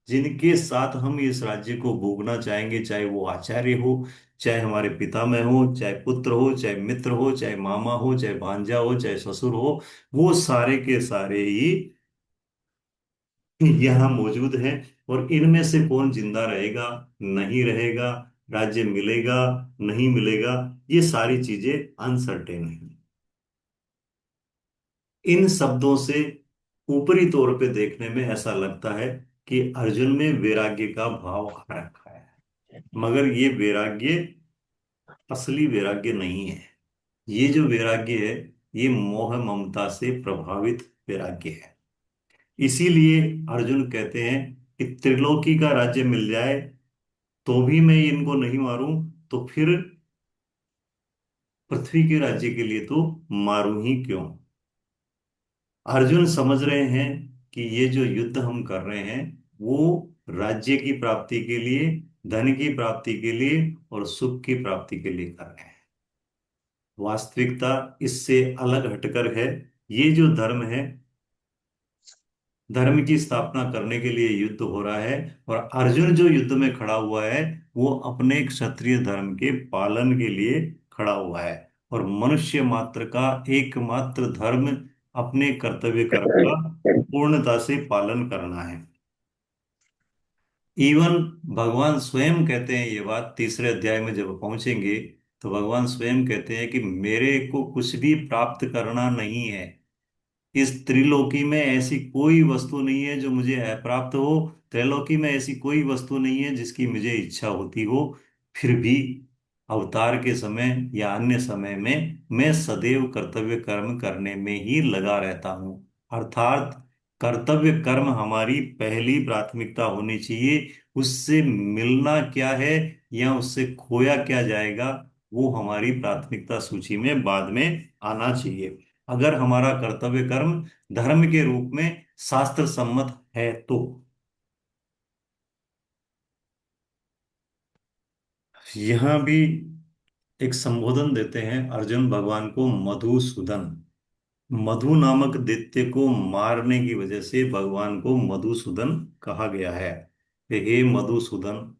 Speaker 1: जिनके साथ हम इस राज्य को भोगना चाहेंगे, चाहे वो आचार्य हो, चाहे हमारे पितामह हो, चाहे पुत्र हो, चाहे मित्र हो, चाहे मामा हो, चाहे भांजा हो, चाहे ससुर हो, वो सारे के सारे ही यहाँ मौजूद हैं। और इनमें से कौन जिंदा रहेगा, नहीं रहेगा, राज्य मिलेगा, नहीं मिलेगा, ये सारी चीजें अनसर्टेन है। इन शब्दों से ऊपरी तौर पे देखने में ऐसा लगता है कि अर्जुन में वैराग्य का भाव आ रखा है, मगर ये वैराग्य असली वैराग्य नहीं है। ये जो वैराग्य है, ये मोह ममता से प्रभावित वैराग्य है। इसीलिए अर्जुन कहते हैं कि त्रिलोकी का राज्य मिल जाए तो भी मैं इनको नहीं मारूं, तो फिर पृथ्वी के राज्य के लिए तो मारूं ही क्यों। अर्जुन समझ रहे हैं कि ये जो युद्ध हम कर रहे हैं वो राज्य की प्राप्ति के लिए, धन की प्राप्ति के लिए और सुख की प्राप्ति के लिए कर रहे हैं। वास्तविकता इससे अलग हटकर है। ये जो धर्म है, धर्म की स्थापना करने के लिए युद्ध हो रहा है, और अर्जुन जो युद्ध में खड़ा हुआ है वो अपने क्षत्रिय धर्म के पालन के लिए खड़ा हुआ है। और मनुष्य मात्र का एकमात्र धर्म अपने कर्तव्य कर्म का पूर्णता से पालन करना है। इवन भगवान स्वयं कहते हैं ये बात, तीसरे अध्याय में जब पहुंचेंगे तो भगवान स्वयं कहते हैं कि मेरे को कुछ भी प्राप्त करना नहीं है। इस त्रिलोकी में ऐसी कोई वस्तु नहीं है जो मुझे अप्राप्त हो। त्रैलोकी में ऐसी कोई वस्तु नहीं है जिसकी मुझे इच्छा होती हो, फिर भी अवतार के समय या अन्य समय में मैं सदैव कर्तव्य कर्म करने में ही लगा रहता हूँ। अर्थात कर्तव्य कर्म हमारी पहली प्राथमिकता होनी चाहिए। उससे मिलना क्या है या उससे खोया क्या जाएगा, वो हमारी प्राथमिकता सूची में बाद में आना चाहिए। अगर हमारा कर्तव्य कर्म धर्म के रूप में शास्त्र सम्मत है तो। यहां भी एक संबोधन देते हैं अर्जुन भगवान को, मधुसूदन। मधु नामक दैत्य को मारने की वजह से भगवान को मधुसूदन कहा गया है। कि हे मधुसूदन,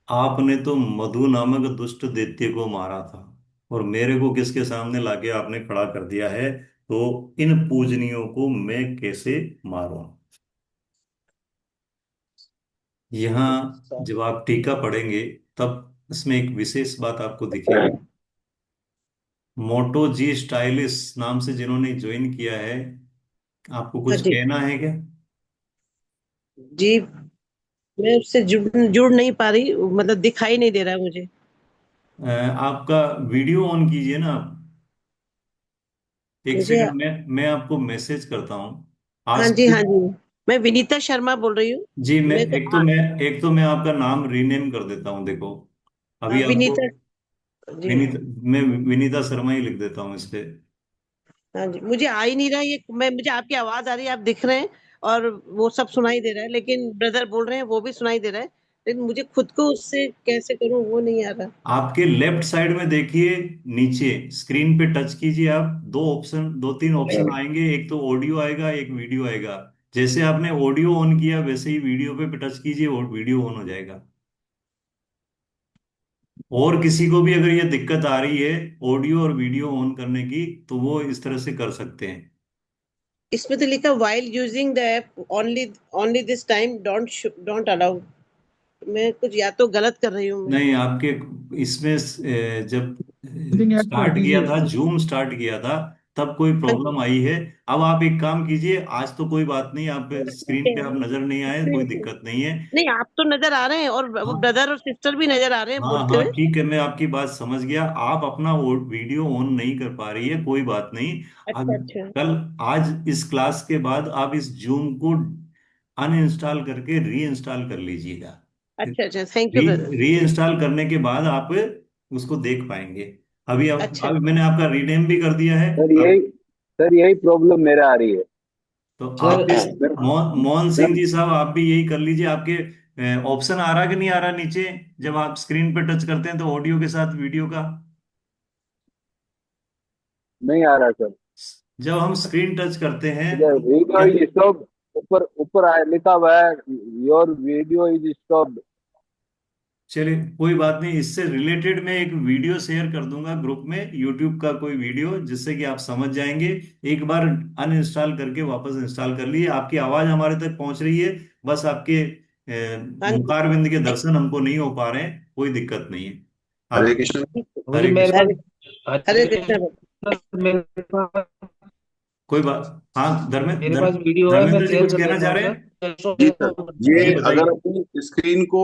Speaker 1: आपने तो मधु नामक दुष्ट दैत्य को मारा था और मेरे को किसके सामने लाके आपने खड़ा कर दिया है, तो इन पूजनियों को मैं कैसे मारूं। यहाँ जब आप टीका पढ़ेंगे तब इसमें एक विशेष बात आपको दिखेगी। मोटो जी स्टाइलिश नाम से जिन्होंने ज्वाइन किया है, आपको
Speaker 7: हाँ
Speaker 1: कुछ
Speaker 7: जी
Speaker 1: कहना है क्या?
Speaker 7: जी। मैं उससे जुड़ नहीं पा रही, मतलब दिखाई नहीं दे रहा है मुझे।
Speaker 1: आपका वीडियो ऑन कीजिए ना आप। एक
Speaker 7: मुझे
Speaker 1: सेकंड में मैं आपको मैसेज करता हूँ।
Speaker 7: हाँ
Speaker 1: आज
Speaker 7: जी हाँ जी। मैं विनीता शर्मा बोल रही हूँ।
Speaker 1: जी, मैं
Speaker 7: मेरे को
Speaker 1: एक तो मैं आपका नाम रीनेम कर देता हूँ, देखो अभी आपको
Speaker 7: विनीता जी।
Speaker 1: विनीत मैं विनीता शर्मा ही लिख देता हूँ इस पे।
Speaker 7: हाँ जी, मुझे आ ही नहीं रहा ये। मुझे आपकी आवाज आ रही है, आप दिख रहे हैं और वो सब सुनाई दे रहा है, लेकिन ब्रदर बोल रहे हैं वो भी सुनाई दे रहा है, लेकिन मुझे खुद को उससे कैसे करूं वो नहीं आ रहा।
Speaker 1: आपके लेफ्ट साइड में देखिए, नीचे स्क्रीन पे टच कीजिए आप, दो तीन ऑप्शन आएंगे, एक तो ऑडियो आएगा, एक वीडियो आएगा। जैसे आपने ऑडियो ऑन किया वैसे ही वीडियो पे टच कीजिए और वीडियो ऑन हो जाएगा। और किसी को भी अगर ये दिक्कत आ रही है ऑडियो और वीडियो ऑन करने की, तो वो इस तरह से कर सकते हैं।
Speaker 7: इसमें तो लिखा while using the app only, only this time don't allow. मैं कुछ या तो गलत कर रही हूँ मैं।
Speaker 1: नहीं, आपके इसमें जब
Speaker 2: मीटिंग ऐप कर
Speaker 1: स्टार्ट किया
Speaker 2: दीजिए।
Speaker 1: था, जूम स्टार्ट किया था, तब कोई
Speaker 7: हाँ जी।
Speaker 1: प्रॉब्लम आई है। अब आप एक काम कीजिए, आज तो कोई बात नहीं, आप
Speaker 7: ठीक
Speaker 1: स्क्रीन
Speaker 7: है।
Speaker 1: पे आप नजर नहीं आए, कोई
Speaker 7: स्क्रीन पे
Speaker 1: दिक्कत नहीं है।
Speaker 7: नहीं, आप तो नजर आ रहे हैं और वो
Speaker 1: हाँ
Speaker 7: ब्रदर और सिस्टर भी नजर आ रहे हैं
Speaker 1: हाँ
Speaker 7: बोलते
Speaker 1: हाँ,
Speaker 7: हुए।
Speaker 1: ठीक है, मैं आपकी बात समझ गया। आप अपना वीडियो ऑन नहीं कर पा रही है, कोई बात नहीं। अब
Speaker 7: अच्छा अच्छा।
Speaker 1: कल, आज इस क्लास के बाद आप इस जूम को अनइंस्टॉल करके री इंस्टॉल कर लीजिएगा।
Speaker 7: अच्छा अच्छा, थैंक यू
Speaker 1: री
Speaker 7: ब्रदर।
Speaker 1: री इंस्टॉल करने के बाद आप उसको देख पाएंगे।
Speaker 7: अच्छा
Speaker 1: अभी मैंने आपका रीनेम भी कर दिया है।
Speaker 5: सर
Speaker 1: अब
Speaker 5: यही सर यही प्रॉब्लम मेरा आ रही है।
Speaker 1: तो आप
Speaker 4: सर
Speaker 1: भी,
Speaker 5: मेरे
Speaker 1: मोहन सिंह
Speaker 5: सर
Speaker 1: जी साहब, आप भी यही कर लीजिए। आपके ऑप्शन आ रहा कि नहीं आ रहा नीचे, जब आप स्क्रीन पे टच करते हैं तो ऑडियो के साथ वीडियो का?
Speaker 5: नहीं आ रहा सर।
Speaker 1: जब हम स्क्रीन टच करते हैं
Speaker 5: इधर
Speaker 1: तो
Speaker 5: वीडियो
Speaker 1: क्या?
Speaker 5: इज स्टॉप, ऊपर ऊपर लिखा हुआ है योर वीडियो इज स्टॉप।
Speaker 1: चलिए कोई बात नहीं, इससे रिलेटेड मैं एक वीडियो शेयर कर दूंगा ग्रुप में, यूट्यूब का कोई वीडियो, जिससे कि आप समझ जाएंगे। एक बार अनइंस्टॉल करके वापस इंस्टॉल कर लिए, आपकी आवाज हमारे तक पहुंच रही है। बस आपके
Speaker 7: हाँ जी।
Speaker 1: मुखारविंद के दर्शन हमको नहीं हो पा रहे हैं, कोई दिक्कत नहीं है।
Speaker 5: हरे
Speaker 1: आप,
Speaker 5: कृष्ण।
Speaker 4: मुझे
Speaker 1: हरे
Speaker 4: मेरे
Speaker 1: कृष्ण।
Speaker 7: हरे
Speaker 4: पास
Speaker 7: हरे
Speaker 4: हरे
Speaker 7: कृष्णा brother।
Speaker 4: कृष्ण, मेरे पास
Speaker 1: कोई बात, हाँ,
Speaker 4: मेरे पास वीडियो है, मैं
Speaker 1: धर्मेंद्र जी
Speaker 4: शेयर
Speaker 1: कुछ
Speaker 4: कर
Speaker 1: कहना
Speaker 4: देता
Speaker 1: चाह
Speaker 4: हूँ
Speaker 1: रहे
Speaker 4: सर।
Speaker 1: हैं?
Speaker 5: जी सर,
Speaker 1: जी
Speaker 5: ये अगर
Speaker 1: बताइए।
Speaker 5: अपनी स्क्रीन को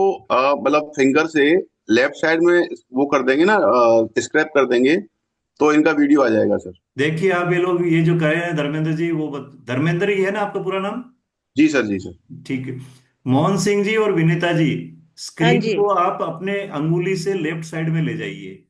Speaker 5: मतलब फिंगर से लेफ्ट साइड में वो कर देंगे ना, स्क्रैप कर देंगे, तो इनका वीडियो आ जाएगा सर।
Speaker 1: देखिए आप, ये लोग ये जो कह रहे हैं धर्मेंद्र जी, धर्मेंद्र ही है ना आपका पूरा नाम?
Speaker 5: जी सर, जी सर।
Speaker 1: ठीक है। मोहन सिंह जी और विनीता जी,
Speaker 7: हाँ
Speaker 1: स्क्रीन
Speaker 7: जी।
Speaker 1: को आप अपने अंगुली से लेफ्ट साइड में ले जाइए।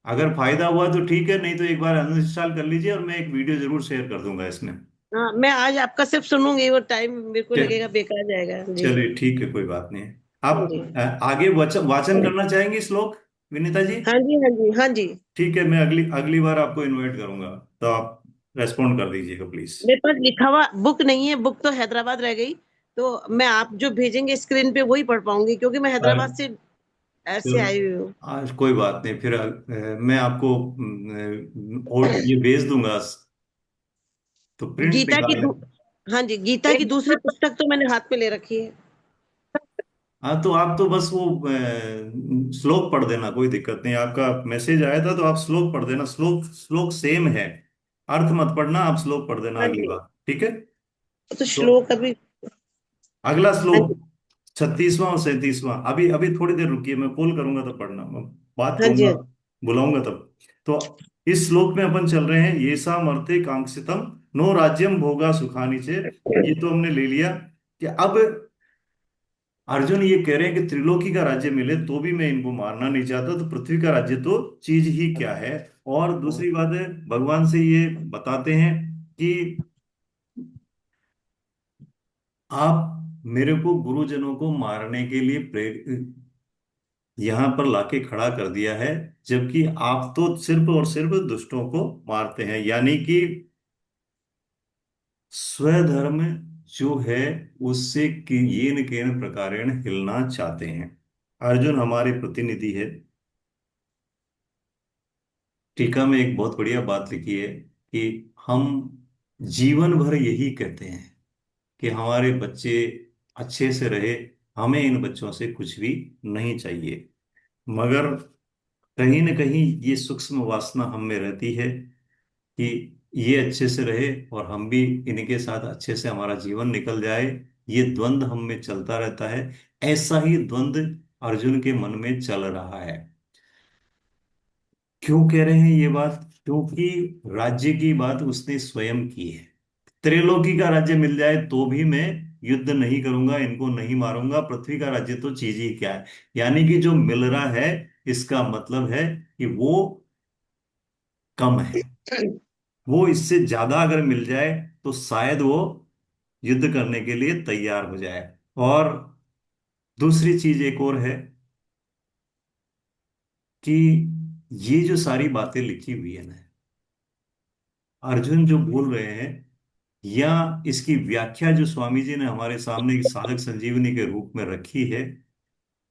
Speaker 1: अगर फायदा हुआ तो ठीक है, नहीं तो एक बार अनइंस्टॉल कर लीजिए, और मैं एक वीडियो जरूर शेयर कर दूंगा इसमें।
Speaker 7: हाँ, मैं आज आपका सिर्फ सुनूंगी, वो टाइम मेरे को
Speaker 1: चल
Speaker 7: लगेगा बेकार जाएगा जी।
Speaker 1: चलिए ठीक है, कोई बात नहीं है।
Speaker 7: हाँ
Speaker 1: आप
Speaker 7: जी
Speaker 1: आगे वाचन वाचन करना चाहेंगे श्लोक, विनीता जी?
Speaker 7: हाँ जी हाँ जी हाँ जी।
Speaker 1: ठीक है, मैं अगली अगली बार आपको इनवाइट करूंगा, तो आप रेस्पॉन्ड कर दीजिएगा प्लीज।
Speaker 7: मेरे पास लिखा हुआ बुक नहीं है, बुक तो हैदराबाद रह गई। तो मैं आप जो भेजेंगे स्क्रीन पे वही पढ़ पाऊंगी, क्योंकि मैं हैदराबाद से ऐसे
Speaker 1: चलो,
Speaker 7: आई हुई हूँ।
Speaker 1: आज कोई बात नहीं, फिर मैं आपको और ये भेज दूंगा, तो प्रिंट
Speaker 7: गीता की
Speaker 1: निकाल
Speaker 7: दू...
Speaker 1: लें।
Speaker 7: हाँ जी, गीता की दूसरी पुस्तक तो मैंने हाथ में ले रखी है।
Speaker 1: हाँ, तो आप तो बस वो श्लोक पढ़ देना, कोई दिक्कत नहीं। आपका मैसेज आया था तो आप श्लोक पढ़ देना, श्लोक श्लोक सेम है। अर्थ मत पढ़ना, आप श्लोक पढ़ देना
Speaker 7: हाँ
Speaker 1: अगली
Speaker 7: जी,
Speaker 1: बार, ठीक है?
Speaker 7: तो
Speaker 1: तो
Speaker 7: श्लोक अभी।
Speaker 1: अगला
Speaker 7: हाँ
Speaker 1: श्लोक
Speaker 7: जी।
Speaker 1: 36वां और 37वां, अभी अभी थोड़ी देर रुकिए, मैं कॉल करूंगा तब पढ़ना, मैं बात
Speaker 7: हाँ जी।
Speaker 1: कहूंगा,
Speaker 7: हाँ जी।
Speaker 1: बुलाऊंगा तब। तो इस श्लोक में अपन चल रहे हैं, ये सा मर्ते कांक्षितम नो राज्यम भोगा सुखानी चे। ये तो हमने ले लिया कि अब अर्जुन ये कह रहे हैं कि त्रिलोकी का राज्य मिले तो भी मैं इनको मारना नहीं चाहता, तो पृथ्वी का राज्य तो चीज ही क्या है। और दूसरी बात है, भगवान से ये बताते हैं कि आप मेरे को गुरुजनों को मारने के लिए प्रेर यहां पर लाके खड़ा कर दिया है, जबकि आप तो सिर्फ और सिर्फ दुष्टों को मारते हैं, यानी कि स्वधर्म जो है उससे येन केन प्रकारेण हिलना चाहते हैं। अर्जुन हमारे प्रतिनिधि है। टीका में एक बहुत बढ़िया बात लिखी है कि हम जीवन भर यही कहते हैं कि हमारे बच्चे अच्छे से रहे, हमें इन बच्चों से कुछ भी नहीं चाहिए, मगर कहीं न कहीं ये सूक्ष्म वासना हम में रहती है कि ये अच्छे से रहे और हम भी इनके साथ अच्छे से हमारा जीवन निकल जाए। ये द्वंद्व हम में चलता रहता है। ऐसा ही द्वंद्व अर्जुन के मन में चल रहा है। क्यों कह रहे हैं ये बात? क्योंकि राज्य की बात उसने स्वयं की है। त्रिलोकी का राज्य मिल जाए तो भी मैं युद्ध नहीं करूंगा, इनको नहीं मारूंगा, पृथ्वी का राज्य तो चीज ही क्या है। यानी कि जो मिल रहा है, इसका मतलब है कि वो कम है। वो इससे ज्यादा अगर मिल जाए तो शायद वो युद्ध करने के लिए तैयार हो जाए। और दूसरी चीज एक और है कि ये जो सारी बातें लिखी हुई है ना, अर्जुन जो बोल रहे हैं, या इसकी व्याख्या जो स्वामी जी ने हमारे सामने एक साधक संजीवनी के रूप में रखी है,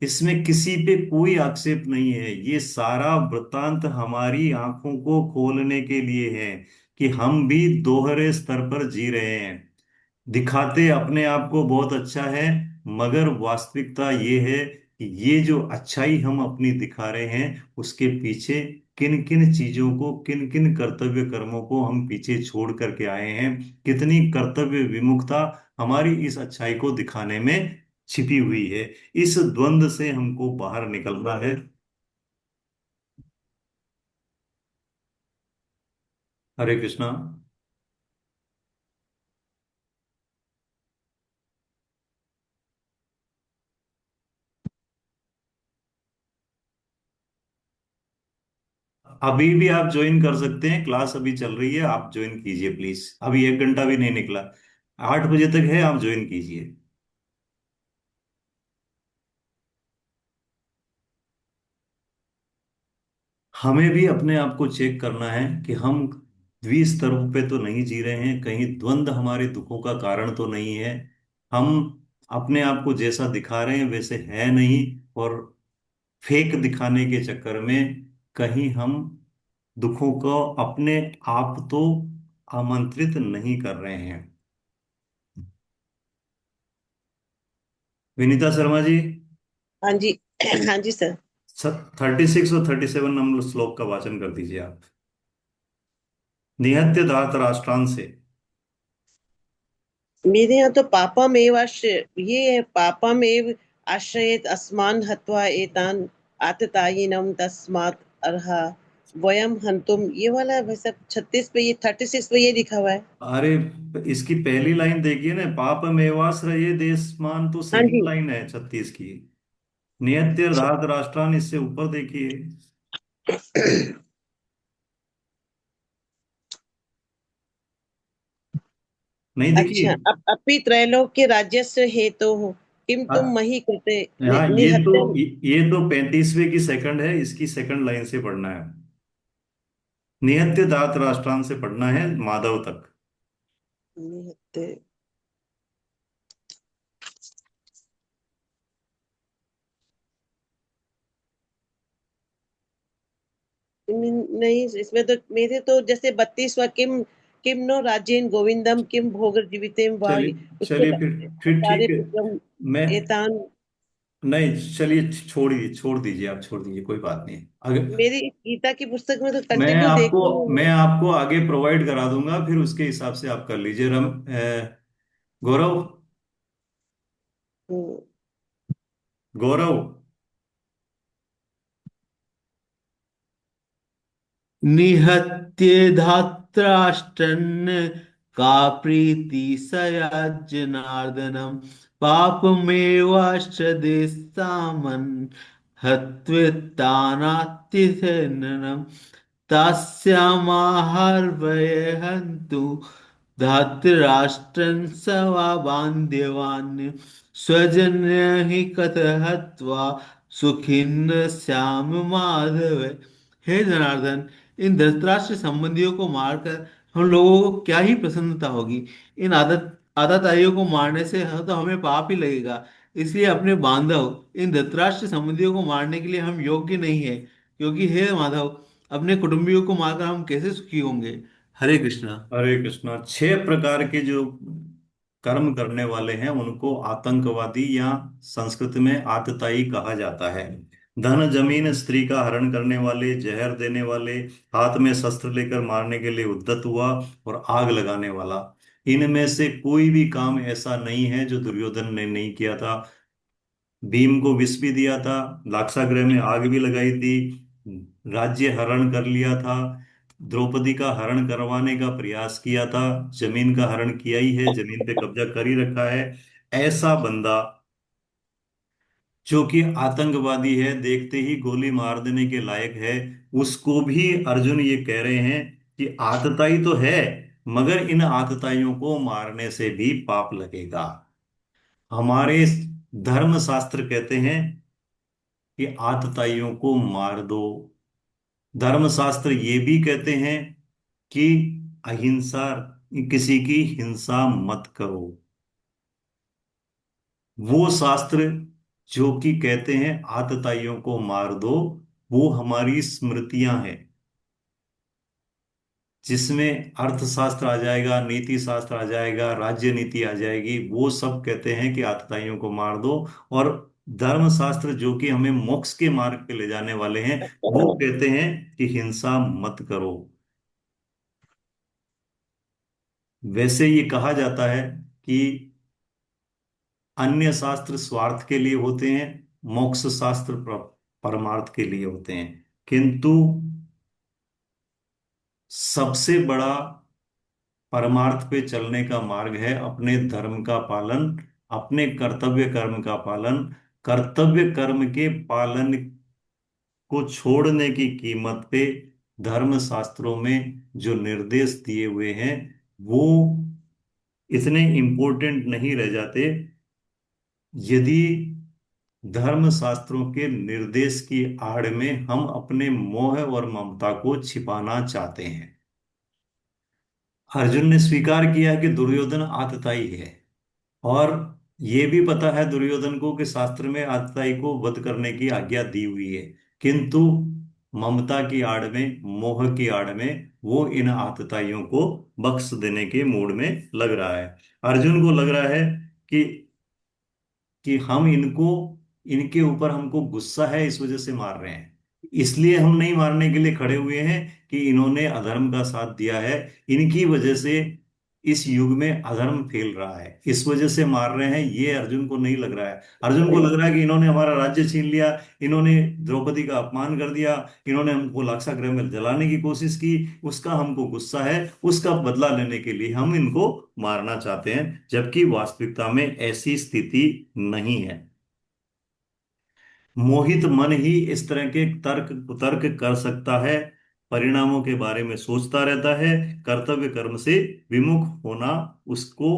Speaker 1: इसमें किसी पे कोई आक्षेप नहीं है। ये सारा वृत्तांत हमारी आंखों को खोलने के लिए है कि हम भी दोहरे स्तर पर जी रहे हैं। दिखाते अपने आप को बहुत अच्छा है, मगर वास्तविकता ये है कि ये जो अच्छाई हम अपनी दिखा रहे हैं, उसके पीछे किन किन चीजों को, किन किन कर्तव्य कर्मों को हम पीछे छोड़ करके आए हैं, कितनी कर्तव्य विमुखता हमारी इस अच्छाई को दिखाने में छिपी हुई है। इस द्वंद से हमको बाहर निकलना है। हरे कृष्णा। अभी भी आप ज्वाइन कर सकते हैं, क्लास अभी चल रही है, आप ज्वाइन कीजिए प्लीज, अभी 1 घंटा भी नहीं निकला, 8 बजे तक है, आप ज्वाइन कीजिए। हमें भी अपने आप को चेक करना है कि हम द्विस्तरों पे तो नहीं जी रहे हैं, कहीं द्वंद्व हमारे दुखों का कारण तो नहीं है। हम अपने आप को जैसा दिखा रहे हैं वैसे है नहीं, और फेक दिखाने के चक्कर में कहीं हम दुखों को अपने आप तो आमंत्रित नहीं कर रहे हैं। विनीता शर्मा जी,
Speaker 7: हाँ जी। हाँ जी सर।
Speaker 1: 36 और 37 नंबर श्लोक का वाचन कर दीजिए आप। निहत्य धात राष्ट्रांत से।
Speaker 7: मेरे यहाँ तो पापमेव आश्रय, ये है पापमेव आश्रयेत अस्मान् हत्वा एतान् आततायिनं तस्मात् अर्हा वयम हंतुम, ये वाला है भाई साहब। 36 पे, ये 36 पे ये लिखा हुआ है।
Speaker 1: अरे, इसकी पहली लाइन देखिए ना, पाप मेवाश्रये देशमान, तो
Speaker 7: हाँ
Speaker 1: सेकंड
Speaker 7: जी।
Speaker 1: लाइन है 36 की। नियत्य धात राष्ट्रान, इससे ऊपर देखिए। नहीं
Speaker 7: अच्छा,
Speaker 1: देखिए।
Speaker 7: अब अपि त्रैलोक्य राज्यस्य हेतोः किम तुम
Speaker 1: हाँ,
Speaker 7: मही कृते
Speaker 1: हाँ,
Speaker 7: निहत्य।
Speaker 1: ये तो 35वें की सेकंड है, इसकी सेकंड लाइन से पढ़ना है। नियत्य धात राष्ट्रान से पढ़ना है माधव तक।
Speaker 7: निहत्य। नहीं, इसमें तो मेरे तो जैसे 32वां किम किम नो राजेन गोविंदम किम भोग जीवितेम वाही,
Speaker 1: चलिए
Speaker 7: उसके
Speaker 1: चलिए, फिर
Speaker 7: सारे
Speaker 1: ठीक है।
Speaker 7: पुत्रम
Speaker 1: मैं
Speaker 7: एतान।
Speaker 1: नहीं चलिए, छोड़ दीजिए, आप छोड़ दीजिए, कोई बात नहीं। अगर
Speaker 7: मेरी गीता की पुस्तक में तो कंटिन्यू देख रही हूँ
Speaker 1: मैं
Speaker 7: मैं।
Speaker 1: आपको आगे प्रोवाइड करा दूंगा, फिर उसके हिसाब से आप कर लीजिए। गौरव,
Speaker 7: हम्म,
Speaker 1: गौरव,
Speaker 8: निहत्य धात्राष्ट्रन् का प्रीति सया जनार्दनम पापमेवाश्च देस्तामन् हत्वितानातिथेननम तास्यामाहार्भये हन्तु धातराष्ट्रन् सवाबान्ध्यवान् स्वजन्य हि कथः हत्वा सुखिन्न श्याम माधव। हे जनार्दन, इन धृतराष्ट्र संबंधियों को मारकर हम लोगों को क्या ही प्रसन्नता होगी। इन आदताइयों को मारने से तो हमें पाप ही लगेगा। इसलिए अपने बांधव इन धृतराष्ट्र संबंधियों को मारने के लिए हम योग्य नहीं है, क्योंकि हे माधव, अपने कुटुंबियों को मारकर हम कैसे सुखी होंगे। हरे कृष्णा।
Speaker 1: हरे कृष्णा। 6 प्रकार के जो कर्म करने वाले हैं उनको आतंकवादी या संस्कृत में आतताई कहा जाता है। धन जमीन स्त्री का हरण करने वाले, जहर देने वाले, हाथ में शस्त्र लेकर मारने के लिए उद्यत हुआ, और आग लगाने वाला। इनमें से कोई भी काम ऐसा नहीं है जो दुर्योधन ने नहीं किया था। भीम को विष भी दिया था, लाक्षागृह में आग भी लगाई थी, राज्य हरण कर लिया था, द्रौपदी का हरण करवाने का प्रयास किया था, जमीन का हरण किया ही है, जमीन पे कब्जा कर ही रखा है। ऐसा बंदा जो कि आतंकवादी है, देखते ही गोली मार देने के लायक है, उसको भी अर्जुन ये कह रहे हैं कि आतताई तो है, मगर इन आतताइयों को मारने से भी पाप लगेगा। हमारे धर्म शास्त्र कहते हैं कि आतताइयों को मार दो। धर्मशास्त्र ये भी कहते हैं कि अहिंसा, किसी की हिंसा मत करो। वो शास्त्र जो कि कहते हैं आतताइयों को मार दो, वो हमारी स्मृतियां हैं, जिसमें अर्थशास्त्र आ जाएगा, नीति शास्त्र आ जाएगा, राज्य नीति आ जाएगी। वो सब कहते हैं कि आतताइयों को मार दो। और धर्मशास्त्र जो कि हमें मोक्ष के मार्ग पे ले जाने वाले हैं, वो कहते हैं कि हिंसा मत करो। वैसे ये कहा जाता है कि अन्य शास्त्र स्वार्थ के लिए होते हैं, मोक्ष शास्त्र परमार्थ के लिए होते हैं। किंतु सबसे बड़ा परमार्थ पे चलने का मार्ग है अपने धर्म का पालन, अपने कर्तव्य कर्म का पालन। कर्तव्य कर्म के पालन को छोड़ने की कीमत पे धर्म शास्त्रों में जो निर्देश दिए हुए हैं, वो इतने इम्पोर्टेंट नहीं रह जाते यदि धर्म शास्त्रों के निर्देश की आड़ में हम अपने मोह और ममता को छिपाना चाहते हैं। अर्जुन ने स्वीकार किया कि दुर्योधन आतताई है, और ये भी पता है दुर्योधन को कि शास्त्र में आतताई को वध करने की आज्ञा दी हुई है। किंतु ममता की आड़ में, मोह की आड़ में वो इन आतताइयों को बख्श देने के मूड में लग रहा है। अर्जुन को लग रहा है कि हम इनको, इनके ऊपर हमको गुस्सा है, इस वजह से मार रहे हैं। इसलिए हम नहीं मारने के लिए खड़े हुए हैं कि इन्होंने अधर्म का साथ दिया है, इनकी वजह से इस युग में अधर्म फैल रहा है, इस वजह से मार रहे हैं। ये अर्जुन को नहीं लग रहा है। अर्जुन को लग रहा है कि इन्होंने हमारा राज्य छीन लिया, इन्होंने द्रौपदी का अपमान कर दिया, इन्होंने हमको लाक्षागृह में जलाने की कोशिश की, उसका हमको गुस्सा है, उसका बदला लेने के लिए हम इनको मारना चाहते हैं, जबकि वास्तविकता में ऐसी स्थिति नहीं है। मोहित मन ही इस तरह के तर्क कुतर्क कर सकता है, परिणामों के बारे में सोचता रहता है। कर्तव्य कर्म से विमुख होना उसको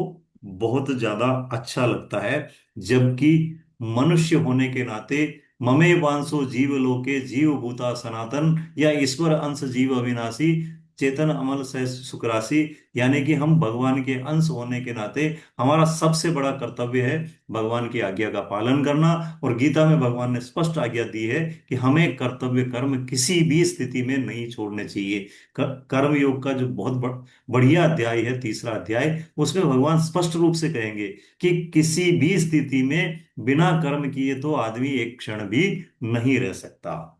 Speaker 1: बहुत ज्यादा अच्छा लगता है। जबकि मनुष्य होने के नाते ममे वांसो जीव लोके जीव भूता सनातन, या ईश्वर अंश जीव अविनाशी, चेतन अमल सह सुख राशि, यानी कि हम भगवान के अंश होने के नाते हमारा सबसे बड़ा कर्तव्य है भगवान की आज्ञा का पालन करना। और गीता में भगवान ने स्पष्ट आज्ञा दी है कि हमें कर्तव्य कर्म किसी भी स्थिति में नहीं छोड़ने चाहिए। कर्म योग का जो बहुत बढ़िया अध्याय है, तीसरा अध्याय, उसमें भगवान स्पष्ट रूप से कहेंगे कि किसी भी स्थिति में बिना कर्म किए तो आदमी एक क्षण भी नहीं रह सकता।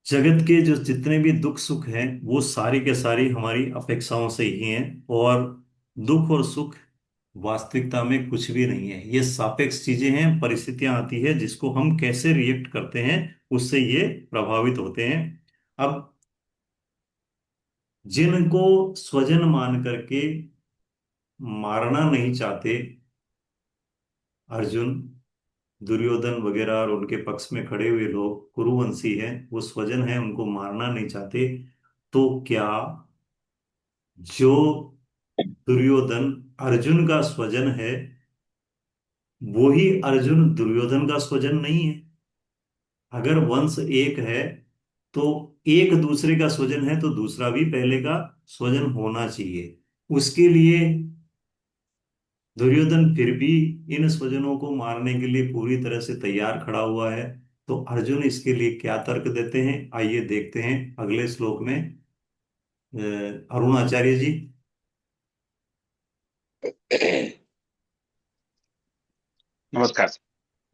Speaker 1: जगत के जो जितने भी दुख सुख हैं वो सारी के सारी हमारी अपेक्षाओं से ही हैं। और दुख और सुख वास्तविकता में कुछ भी नहीं है, ये सापेक्ष चीजें हैं। परिस्थितियां आती है, जिसको हम कैसे रिएक्ट करते हैं उससे ये प्रभावित होते हैं। अब जिनको स्वजन मान करके मारना नहीं चाहते अर्जुन, दुर्योधन वगैरह और उनके पक्ष में खड़े हुए लोग कुरुवंशी हैं, वो स्वजन हैं, उनको मारना नहीं चाहते, तो क्या जो दुर्योधन अर्जुन का स्वजन है वो ही अर्जुन दुर्योधन का स्वजन नहीं है? अगर वंश एक है तो एक दूसरे का स्वजन है तो दूसरा भी पहले का स्वजन होना चाहिए। उसके लिए दुर्योधन फिर भी इन स्वजनों को मारने के लिए पूरी तरह से तैयार खड़ा हुआ है। तो अर्जुन इसके लिए क्या तर्क देते हैं, आइए देखते हैं अगले श्लोक में। अरुण आचार्य जी।
Speaker 9: नमस्कार।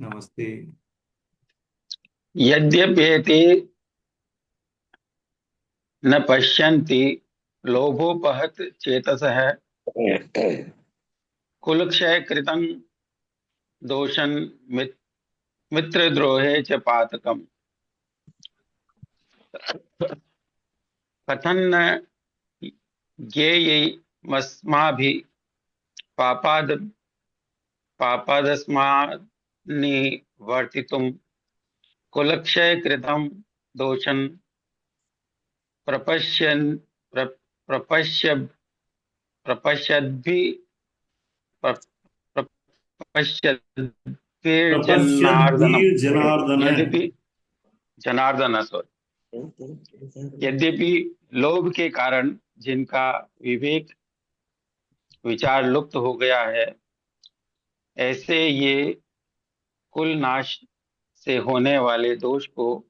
Speaker 1: नमस्ते।
Speaker 9: यद्यप्येते न पश्यन्ति लोभोपहत चेतसः कुलक्षय कृतं दोषं मित्रद्रोहे च पातकम् कथन्न ज्ञेयमस्माभिः पापाद पापादस्मान्निवर्तितुं कुलक्षय कृतं दोषं प्रपश्यन् प्र- प्रपश्य प्रपश्यद्भिः प्रपश्यद्भिर्जनार्दनम्
Speaker 1: प्रपश्यद्भिर् जनार्दन।
Speaker 9: यद्यपि जनार्दन सॉरी यद्यपि लोभ के कारण जिनका विवेक विचार लुप्त हो गया है, ऐसे ये कुल नाश से होने वाले दोष को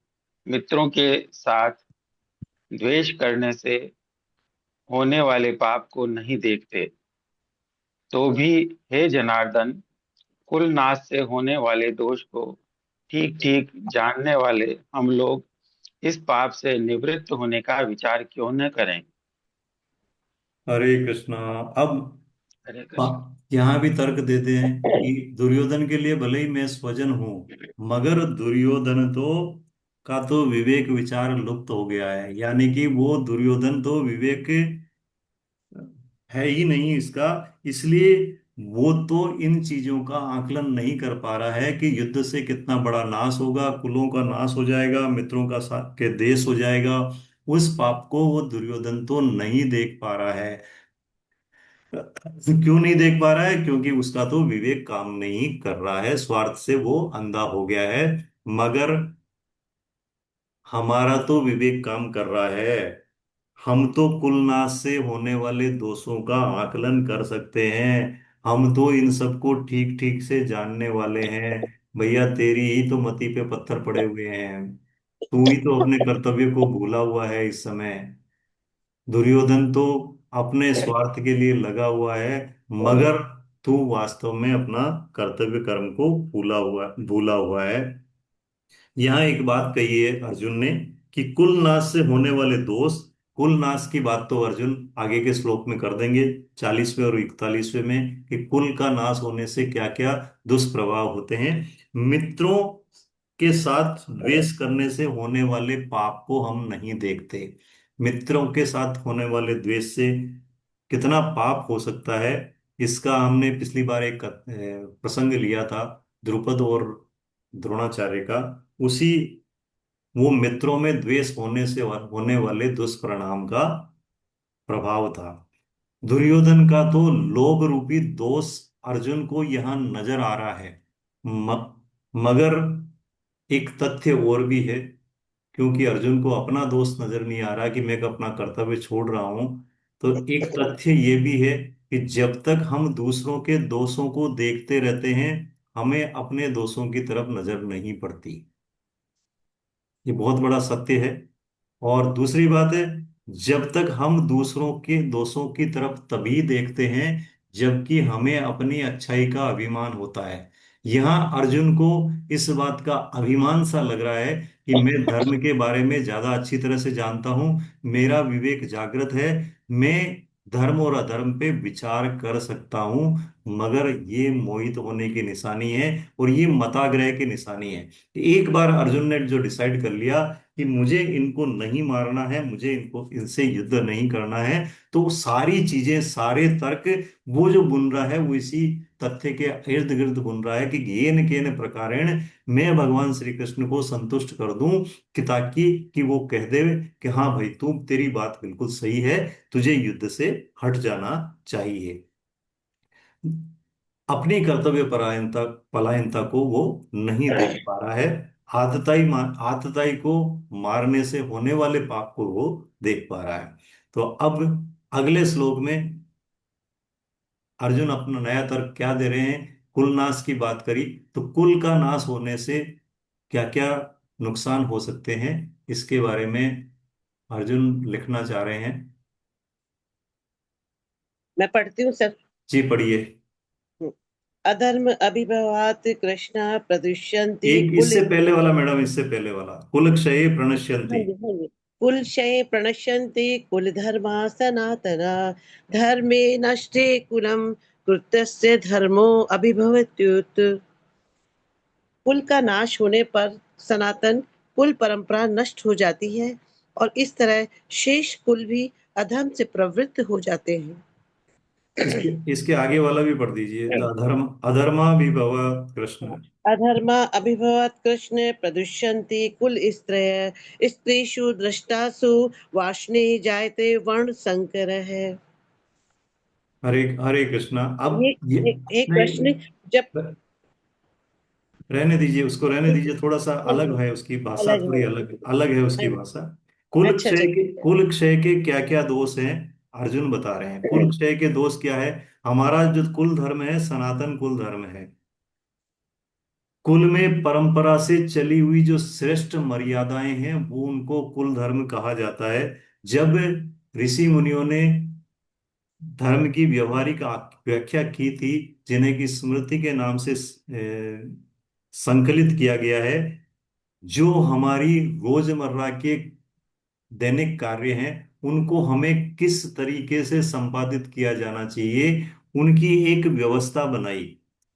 Speaker 9: मित्रों के साथ द्वेष करने से होने वाले पाप को नहीं देखते। तो भी हे जनार्दन, कुल नाश से होने वाले दोष को ठीक ठीक जानने वाले हम लोग इस पाप से निवृत्त होने का विचार क्यों न करें।
Speaker 1: हरे कृष्णा। अब
Speaker 9: हरे कृष्ण।
Speaker 1: यहाँ भी तर्क देते हैं कि दुर्योधन के लिए भले ही मैं स्वजन हूं, मगर दुर्योधन तो का तो विवेक विचार लुप्त हो गया है, यानी कि वो दुर्योधन तो विवेक है ही नहीं इसका। इसलिए वो तो इन चीजों का आकलन नहीं कर पा रहा है कि युद्ध से कितना बड़ा नाश होगा, कुलों का नाश हो जाएगा, मित्रों का साथ के देश हो जाएगा। उस पाप को वो दुर्योधन तो नहीं देख पा रहा है। क्यों नहीं देख पा रहा है? क्योंकि उसका तो विवेक काम नहीं कर रहा है, स्वार्थ से वो अंधा हो गया है। मगर हमारा तो विवेक काम कर रहा है। हम तो कुलनाश से होने वाले दोषों का आकलन कर सकते हैं। हम तो इन सबको ठीक ठीक से जानने वाले हैं। भैया तेरी ही तो मति पे पत्थर पड़े हुए हैं, तू ही तो अपने कर्तव्य को भूला हुआ है इस समय। दुर्योधन तो अपने स्वार्थ के लिए लगा हुआ है, मगर तू वास्तव में अपना कर्तव्य कर्म को भूला हुआ है। यहाँ एक बात कही है अर्जुन ने कि कुल नाश से होने वाले दोष, कुल नाश की बात तो अर्जुन आगे के श्लोक में कर देंगे 40वें और 41वें में, कि कुल का नाश होने से क्या क्या दुष्प्रभाव होते हैं। मित्रों के साथ द्वेष करने से होने वाले पाप को हम नहीं देखते। मित्रों के साथ होने वाले द्वेष से कितना पाप हो सकता है, इसका हमने पिछली बार एक प्रसंग लिया था, द्रुपद और द्रोणाचार्य का। उसी वो मित्रों में द्वेष होने से होने वाले दुष्परिणाम का प्रभाव था। दुर्योधन का तो लोभ रूपी दोष अर्जुन को यहाँ नजर आ रहा है। मगर एक तथ्य और भी है क्योंकि अर्जुन को अपना दोष नजर नहीं आ रहा कि मैं अपना कर्तव्य छोड़ रहा हूं। तो एक तथ्य ये भी है कि जब तक हम दूसरों के दोषों को देखते रहते हैं, हमें अपने दोषों की तरफ नजर नहीं पड़ती। ये बहुत बड़ा सत्य है। और दूसरी बात है, जब तक हम दूसरों के दोषों की तरफ तभी देखते हैं जबकि हमें अपनी अच्छाई का अभिमान होता है। यहाँ अर्जुन को इस बात का अभिमान सा लग रहा है कि मैं धर्म के बारे में ज्यादा अच्छी तरह से जानता हूँ, मेरा विवेक जागृत है, मैं धर्म और अधर्म पे विचार कर सकता हूँ। मगर ये मोहित होने की निशानी है और ये मताग्रह की निशानी है। एक बार अर्जुन ने जो डिसाइड कर लिया कि मुझे इनको नहीं मारना है, मुझे इनको इनसे युद्ध नहीं करना है, तो सारी चीजें, सारे तर्क वो जो बुन रहा है वो इसी तथ्य के इर्द गिर्द बुन रहा है कि येन केन प्रकारेण मैं भगवान श्री कृष्ण को संतुष्ट कर दूं, कि ताकि कि वो कह दे कि हाँ भाई, तू तेरी बात बिल्कुल सही है, तुझे युद्ध से हट जाना चाहिए। अपनी कर्तव्य परायणता पलायनता को वो नहीं देख पा रहा है। आतताई को मारने से होने वाले पाप को वो देख पा रहा है। तो अब अगले श्लोक में अर्जुन अपना नया तर्क क्या दे रहे हैं। कुल नाश की बात करी, तो कुल का नाश होने से क्या क्या नुकसान हो सकते हैं, इसके बारे में अर्जुन लिखना चाह रहे हैं।
Speaker 7: मैं पढ़ती हूँ सर।
Speaker 1: जी पढ़िए।
Speaker 7: अधर्म अभिभवात कृष्णा प्रदुष्यन्ति
Speaker 1: एक
Speaker 7: कुल।
Speaker 1: इससे पहले वाला मैडम, इससे पहले वाला, कुल क्षये
Speaker 7: हाँ
Speaker 1: प्रणश्यन्ति।
Speaker 7: जी, हाँ जी। कुल क्षये प्रणश्यन्ति कुल धर्मा सनातना धर्मे नष्टे कुलम कृतस्य धर्मो अभिभवत्युत। कुल का नाश होने पर सनातन कुल परंपरा नष्ट हो जाती है और इस तरह शेष कुल भी अधर्म से प्रवृत्त हो जाते हैं।
Speaker 1: इसके आगे वाला भी पढ़ दीजिए। अधर्म अधर्मा विभव कृष्ण।
Speaker 7: अधर्मा अभिभवत् कृष्ण प्रदुष्यन्ति कुल स्त्रय स्त्रीषु दृष्टासु वार्ष्णे जायते वर्ण संकर है।
Speaker 1: हरे हरे कृष्णा। अब ये
Speaker 7: ये कृष्ण
Speaker 1: नहीं,
Speaker 7: जब
Speaker 1: रहने दीजिए, उसको रहने दीजिए, थोड़ा सा अलग है उसकी भाषा,
Speaker 7: अलग
Speaker 1: थोड़ी
Speaker 7: है।
Speaker 1: अलग अलग है उसकी
Speaker 7: हाँ,
Speaker 1: भाषा।
Speaker 7: अच्छा अच्छा।
Speaker 1: कुल क्षय के क्या क्या दोष हैं, अर्जुन बता रहे हैं। कुल क्षय के दोष क्या है। हमारा जो कुल धर्म है, सनातन कुल धर्म है। कुल में परंपरा से चली हुई जो श्रेष्ठ मर्यादाएं हैं, वो उनको कुल धर्म कहा जाता है। जब ऋषि मुनियों ने धर्म की व्यवहारिक व्याख्या की थी, जिन्हें की स्मृति के नाम से संकलित किया गया है, जो हमारी रोजमर्रा के दैनिक कार्य हैं, उनको हमें किस तरीके से संपादित किया जाना चाहिए, उनकी एक व्यवस्था बनाई,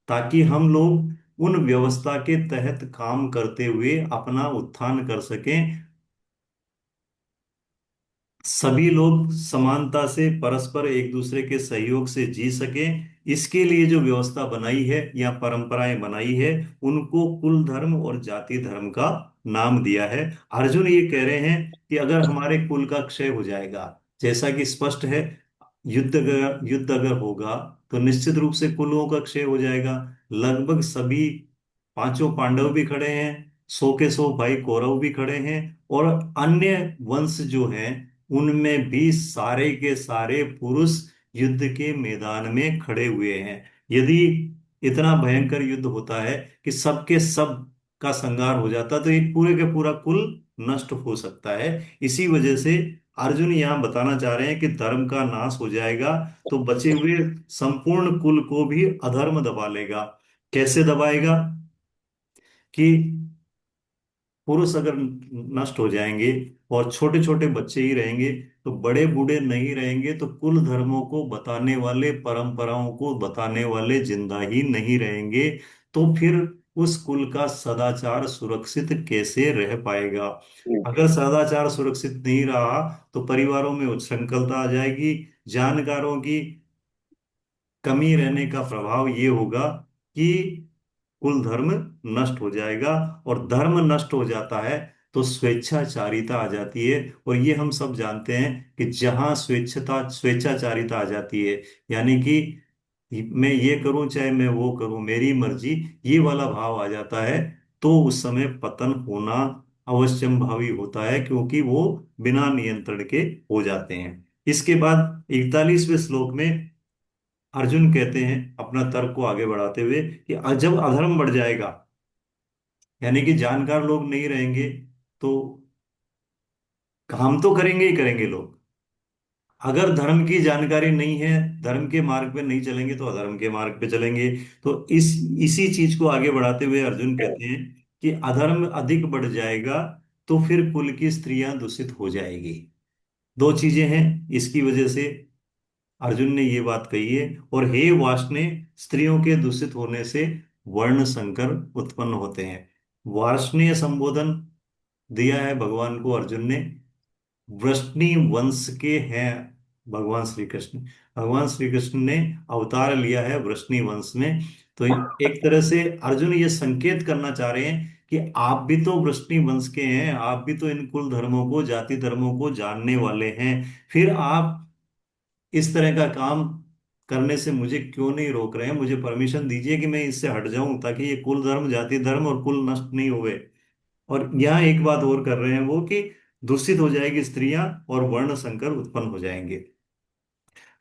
Speaker 1: ताकि हम लोग उन व्यवस्था के तहत काम करते हुए अपना उत्थान कर सकें, सभी लोग समानता से परस्पर एक दूसरे के सहयोग से जी सकें। इसके लिए जो व्यवस्था बनाई है या परंपराएं बनाई है, उनको कुल धर्म और जाति धर्म का नाम दिया है। अर्जुन ये कह रहे हैं कि अगर हमारे कुल का क्षय हो जाएगा, जैसा कि स्पष्ट है, युद्ध अगर होगा तो निश्चित रूप से कुलों का क्षय हो जाएगा। लगभग सभी पांचों पांडव भी खड़े हैं, 100 के 100 भाई कौरव भी खड़े हैं, और अन्य वंश जो हैं उनमें भी सारे के सारे पुरुष युद्ध के मैदान में खड़े हुए हैं। यदि इतना भयंकर युद्ध होता है कि सबके सब का संहार हो जाता, तो एक पूरे के पूरा कुल नष्ट हो सकता है। इसी वजह से अर्जुन यहाँ बताना चाह रहे हैं कि धर्म का नाश हो जाएगा तो बचे हुए संपूर्ण कुल को भी अधर्म दबा लेगा। कैसे दबाएगा कि पुरुष अगर नष्ट हो जाएंगे और छोटे छोटे बच्चे ही रहेंगे, तो बड़े बूढ़े नहीं रहेंगे, तो कुल धर्मों को बताने वाले, परंपराओं को बताने वाले जिंदा ही नहीं रहेंगे। तो फिर उस कुल का सदाचार सुरक्षित कैसे रह पाएगा। अगर सदाचार सुरक्षित नहीं रहा तो परिवारों में उच्छृंखलता आ जाएगी, जानकारों की कमी रहने का प्रभाव ये होगा कि कुल धर्म नष्ट हो जाएगा। और धर्म नष्ट हो जाता है तो स्वेच्छाचारिता आ जाती है, और ये हम सब जानते हैं कि जहां स्वेच्छाचारिता आ जाती है, यानी कि मैं ये करूं चाहे मैं वो करूं, मेरी मर्जी, ये वाला भाव आ जाता है, तो उस समय पतन होना अवश्यम भावी होता है, क्योंकि वो बिना नियंत्रण के हो जाते हैं। इसके बाद 41वें श्लोक में अर्जुन कहते हैं अपना तर्क को आगे बढ़ाते हुए कि जब अधर्म बढ़ जाएगा, यानी कि जानकार लोग नहीं रहेंगे, तो काम तो करेंगे ही करेंगे लोग। अगर धर्म की जानकारी नहीं है, धर्म के मार्ग पे नहीं चलेंगे, तो अधर्म के मार्ग पे चलेंगे। तो इसी चीज को आगे बढ़ाते हुए अर्जुन कहते हैं कि अधर्म अधिक बढ़ जाएगा तो फिर कुल की स्त्रियां दूषित हो जाएगी। दो चीजें हैं इसकी वजह से अर्जुन ने ये बात कही है। और हे वार्ष्णेय, स्त्रियों के दूषित होने से वर्ण संकर उत्पन्न होते हैं। वार्ष्णेय संबोधन दिया है भगवान को अर्जुन ने। वृष्णि वंश के हैं भगवान श्री कृष्ण। भगवान श्री कृष्ण ने अवतार लिया है वृष्णि वंश में। तो एक तरह से अर्जुन ये संकेत करना चाह रहे हैं कि आप भी तो वृष्णि वंश के हैं, आप भी तो इन कुल धर्मों को, जाति धर्मों को जानने वाले हैं। फिर आप इस तरह का काम करने से मुझे क्यों नहीं रोक रहे हैं? मुझे परमिशन दीजिए कि मैं इससे हट जाऊं, ताकि ये कुल धर्म, जाति धर्म और कुल नष्ट नहीं हुए। और यहाँ एक बात और कर रहे हैं वो, कि दूषित हो जाएगी स्त्रियां और वर्ण संकर उत्पन्न हो जाएंगे।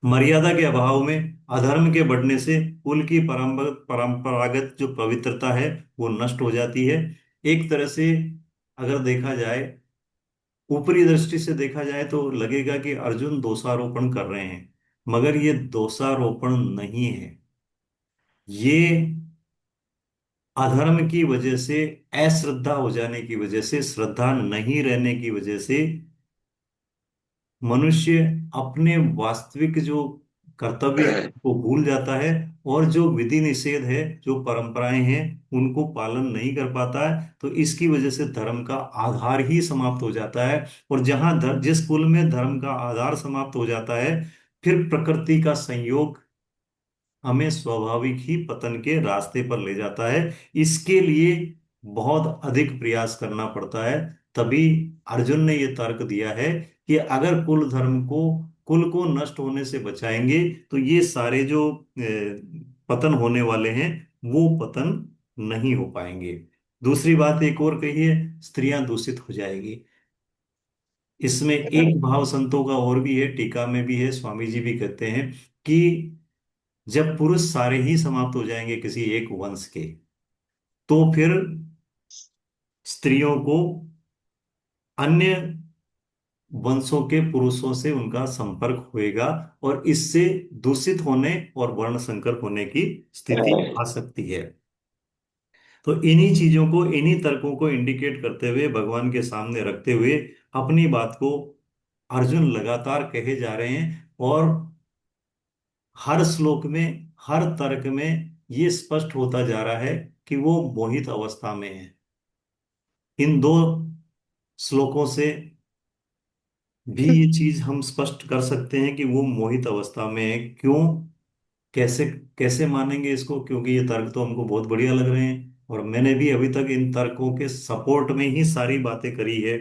Speaker 1: मर्यादा के अभाव में, अधर्म के बढ़ने से कुल की परंपरागत जो पवित्रता है वो नष्ट हो जाती है। एक तरह से अगर देखा जाए, ऊपरी दृष्टि से देखा जाए, तो लगेगा कि अर्जुन दोषारोपण कर रहे हैं, मगर ये दोषारोपण नहीं है। ये अधर्म की वजह से, अश्रद्धा हो जाने की वजह से, श्रद्धा नहीं रहने की वजह से मनुष्य अपने वास्तविक जो कर्तव्य है वो भूल जाता है, और जो विधि निषेध है, जो परंपराएं हैं, उनको पालन नहीं कर पाता है। तो इसकी वजह से धर्म का आधार ही समाप्त हो जाता है। और जहां जिस कुल में धर्म का आधार समाप्त हो जाता है, फिर प्रकृति का संयोग हमें स्वाभाविक ही पतन के रास्ते पर ले जाता है। इसके लिए बहुत अधिक प्रयास करना पड़ता है। तभी अर्जुन ने यह तर्क दिया है कि अगर कुल को नष्ट होने से बचाएंगे, तो ये सारे जो पतन होने वाले हैं वो पतन नहीं हो पाएंगे। दूसरी बात एक और कही है, स्त्रियां दूषित हो जाएगी। इसमें एक भाव संतों का और भी है, टीका में भी है, स्वामी जी भी कहते हैं कि जब पुरुष सारे ही समाप्त हो जाएंगे किसी एक वंश के, तो फिर स्त्रियों को अन्य वंशों के पुरुषों से उनका संपर्क होएगा, और इससे दूषित होने और वर्ण संकर होने की स्थिति आ सकती है। तो इन्हीं चीजों को, इन्हीं तर्कों को इंडिकेट करते हुए, भगवान के सामने रखते हुए अपनी बात को अर्जुन लगातार कहे जा रहे हैं। और हर श्लोक में, हर तर्क में ये स्पष्ट होता जा रहा है कि वो मोहित अवस्था में है। इन दो श्लोकों से भी ये चीज हम स्पष्ट कर सकते हैं कि वो मोहित अवस्था में है। क्यों? कैसे कैसे मानेंगे इसको? क्योंकि ये तर्क तो हमको बहुत बढ़िया लग रहे हैं, और मैंने भी अभी तक इन तर्कों के सपोर्ट में ही सारी बातें करी है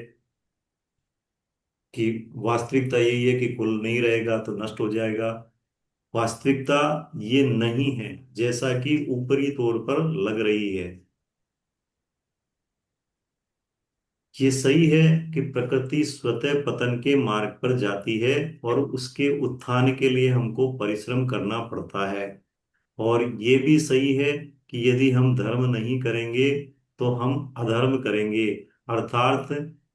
Speaker 1: कि वास्तविकता यही है कि कुल नहीं रहेगा तो नष्ट हो जाएगा। वास्तविकता ये नहीं है जैसा कि ऊपरी तौर पर लग रही है। ये सही है कि प्रकृति स्वतः पतन के मार्ग पर जाती है, और उसके उत्थान के लिए हमको परिश्रम करना पड़ता है। और ये भी सही है कि यदि हम धर्म नहीं करेंगे तो हम अधर्म करेंगे, अर्थात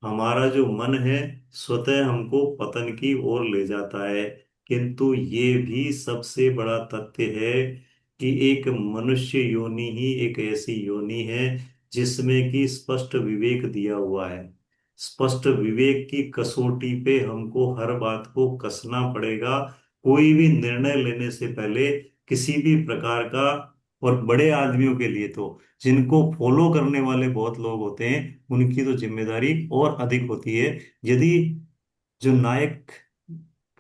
Speaker 1: हमारा जो मन है स्वतः हमको पतन की ओर ले जाता है। किंतु ये भी सबसे बड़ा तथ्य है कि एक मनुष्य योनि ही एक ऐसी योनि है जिसमें कि स्पष्ट विवेक दिया हुआ है। स्पष्ट विवेक की कसौटी पे हमको हर बात को कसना पड़ेगा। कोई भी निर्णय लेने से पहले किसी भी प्रकार का, और बड़े आदमियों के लिए तो, जिनको फॉलो करने वाले बहुत लोग होते हैं, उनकी तो जिम्मेदारी और अधिक होती है। यदि जो नायक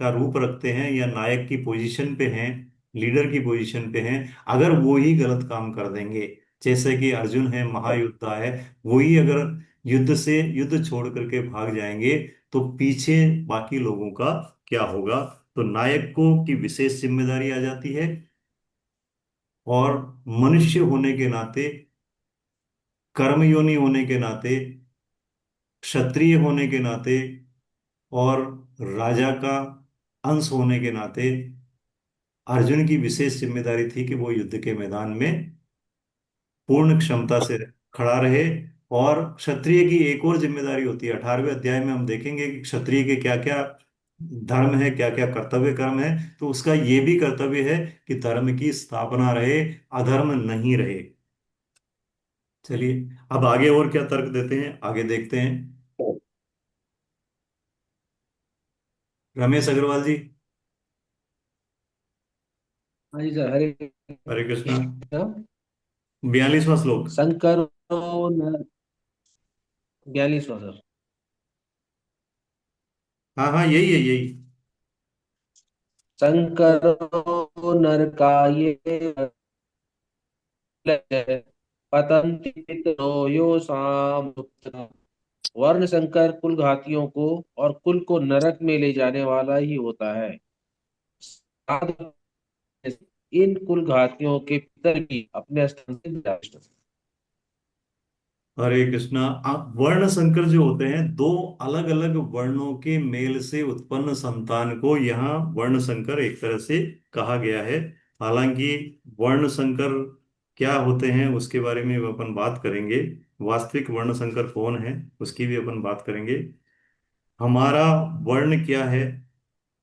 Speaker 1: का रूप रखते हैं या नायक की पोजीशन पे हैं, लीडर की पोजीशन पे हैं, अगर वो ही गलत काम कर देंगे, जैसे कि अर्जुन है, महायोद्धा है, वो ही अगर युद्ध छोड़ करके भाग जाएंगे, तो पीछे बाकी लोगों का क्या होगा? तो नायक को की विशेष जिम्मेदारी आ जाती है। और मनुष्य होने के नाते, कर्मयोनि होने के नाते, क्षत्रिय होने के नाते और राजा का अंश होने के नाते अर्जुन की विशेष जिम्मेदारी थी कि वो युद्ध के मैदान में पूर्ण क्षमता से खड़ा रहे। और क्षत्रिय की एक और जिम्मेदारी होती है, 18वें अध्याय में हम देखेंगे कि क्षत्रिय के क्या क्या धर्म है, क्या क्या कर्तव्य कर्म है। तो उसका ये भी कर्तव्य है कि धर्म की स्थापना रहे, अधर्म नहीं रहे। चलिए अब आगे और क्या तर्क देते हैं, आगे देखते हैं। रमेश अग्रवाल जी।
Speaker 10: हाँ जी सर, हरे
Speaker 1: हरे कृष्णा।
Speaker 10: कृष्णा।
Speaker 1: 42वां श्लोक।
Speaker 10: शंकर 42वां सर।
Speaker 1: हाँ हाँ, यही है यही।
Speaker 10: शंकरो नरकाये पतन्ति पितरो योषाम उत्तरम। वर्ण संकर कुल घातियों को और कुल को नरक में ले जाने वाला ही होता है। साधु इन कुल घातियों के पितर भी अपने स्थान से विनष्ट।
Speaker 1: हरे कृष्णा। वर्ण संकर जो होते हैं, दो अलग अलग वर्णों के मेल से उत्पन्न संतान को यहाँ वर्ण संकर एक तरह से कहा गया है। हालांकि वर्ण संकर क्या होते हैं उसके बारे में भी अपन बात करेंगे, वास्तविक वर्ण संकर कौन है उसकी भी अपन बात करेंगे। हमारा वर्ण क्या है,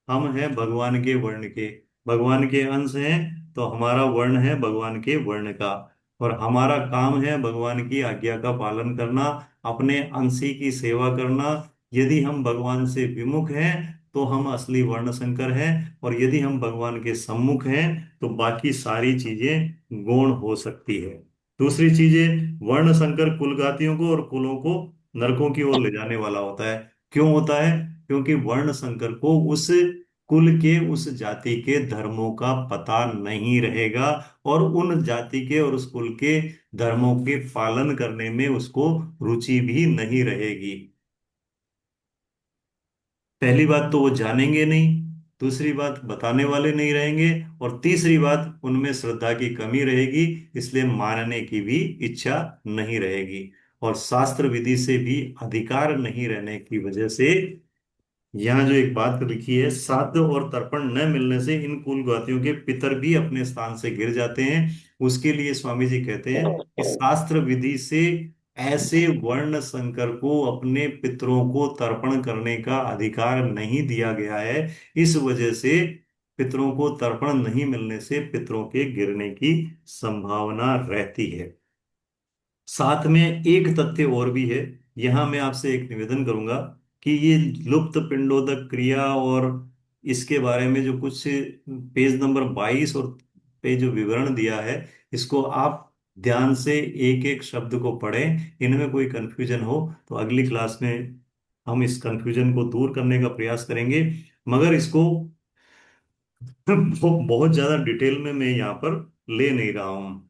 Speaker 1: हम हैं भगवान के वर्ण के, भगवान के अंश हैं, तो हमारा वर्ण है भगवान के वर्ण का। और हमारा काम है भगवान की आज्ञा का पालन करना, अपने अंशी की सेवा करना। यदि हम भगवान से विमुख हैं तो हम असली वर्ण संकर हैं, और यदि हम भगवान के सम्मुख हैं तो बाकी सारी चीजें गौण हो सकती है। दूसरी चीजें, वर्ण संकर कुलघातियों को और कुलों को नरकों की ओर ले जाने वाला होता है। क्यों होता है? क्योंकि वर्ण संकर को उस कुल के, उस जाति के धर्मों का पता नहीं रहेगा, और उन जाति के और उस कुल के धर्मों के पालन करने में उसको रुचि भी नहीं रहेगी। पहली बात तो वो जानेंगे नहीं, दूसरी बात बताने वाले नहीं रहेंगे, और तीसरी बात उनमें श्रद्धा की कमी रहेगी, इसलिए मानने की भी इच्छा नहीं रहेगी। और शास्त्र विधि से भी अधिकार नहीं रहने की वजह से यहाँ जो एक बात लिखी है, श्राद्ध और तर्पण न मिलने से इन कुलघातियों के पितर भी अपने स्थान से गिर जाते हैं। उसके लिए स्वामी जी कहते हैं कि शास्त्र विधि से ऐसे वर्ण संकर को अपने पितरों को तर्पण करने का अधिकार नहीं दिया गया है। इस वजह से पितरों को तर्पण नहीं मिलने से पितरों के गिरने की संभावना रहती है। साथ में एक तथ्य और भी है, यहां मैं आपसे एक निवेदन करूंगा कि ये लुप्त पिंडोदक क्रिया और इसके बारे में जो कुछ पेज नंबर 22 और पे जो विवरण दिया है, इसको आप ध्यान से एक एक शब्द को पढ़ें। इनमें कोई कंफ्यूजन हो तो अगली क्लास में हम इस कंफ्यूजन को दूर करने का प्रयास करेंगे, मगर इसको बहुत ज्यादा डिटेल में मैं यहाँ पर ले नहीं रहा हूं।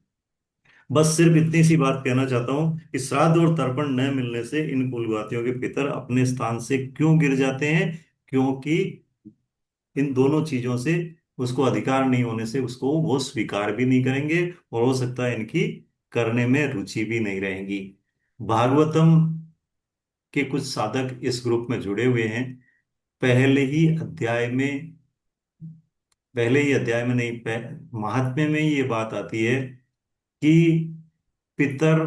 Speaker 1: बस सिर्फ इतनी सी बात कहना चाहता हूं कि श्राद्ध और तर्पण न मिलने से इन कुलवातियों के पितर अपने स्थान से क्यों गिर जाते हैं, क्योंकि इन दोनों चीजों से उसको अधिकार नहीं होने से उसको वो स्वीकार भी नहीं करेंगे, और हो सकता है इनकी करने में रुचि भी नहीं रहेगी। भागवतम के कुछ साधक इस ग्रुप में जुड़े हुए हैं। पहले ही अध्याय में, पहले ही अध्याय में नहीं, महात्म्य में ये बात आती है कि पितर,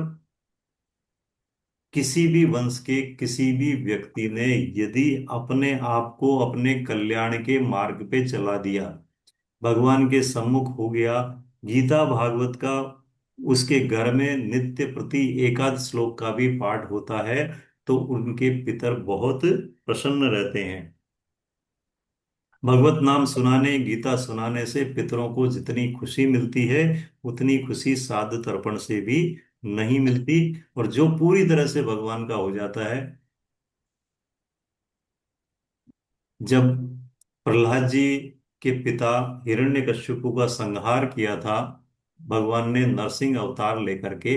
Speaker 1: किसी भी वंश के किसी भी व्यक्ति ने यदि अपने आप को अपने कल्याण के मार्ग पे चला दिया, भगवान के सम्मुख हो गया, गीता भागवत का उसके घर में नित्य प्रति एकाद श्लोक का भी पाठ होता है, तो उनके पितर बहुत प्रसन्न रहते हैं। भगवत नाम सुनाने, गीता सुनाने से पितरों को जितनी खुशी मिलती है उतनी खुशी श्राद्ध तर्पण से भी नहीं मिलती। और जो पूरी तरह से भगवान का हो जाता है, जब प्रहलाद जी के पिता हिरण्यकश्यपु का संहार किया था भगवान ने नरसिंह अवतार लेकर के,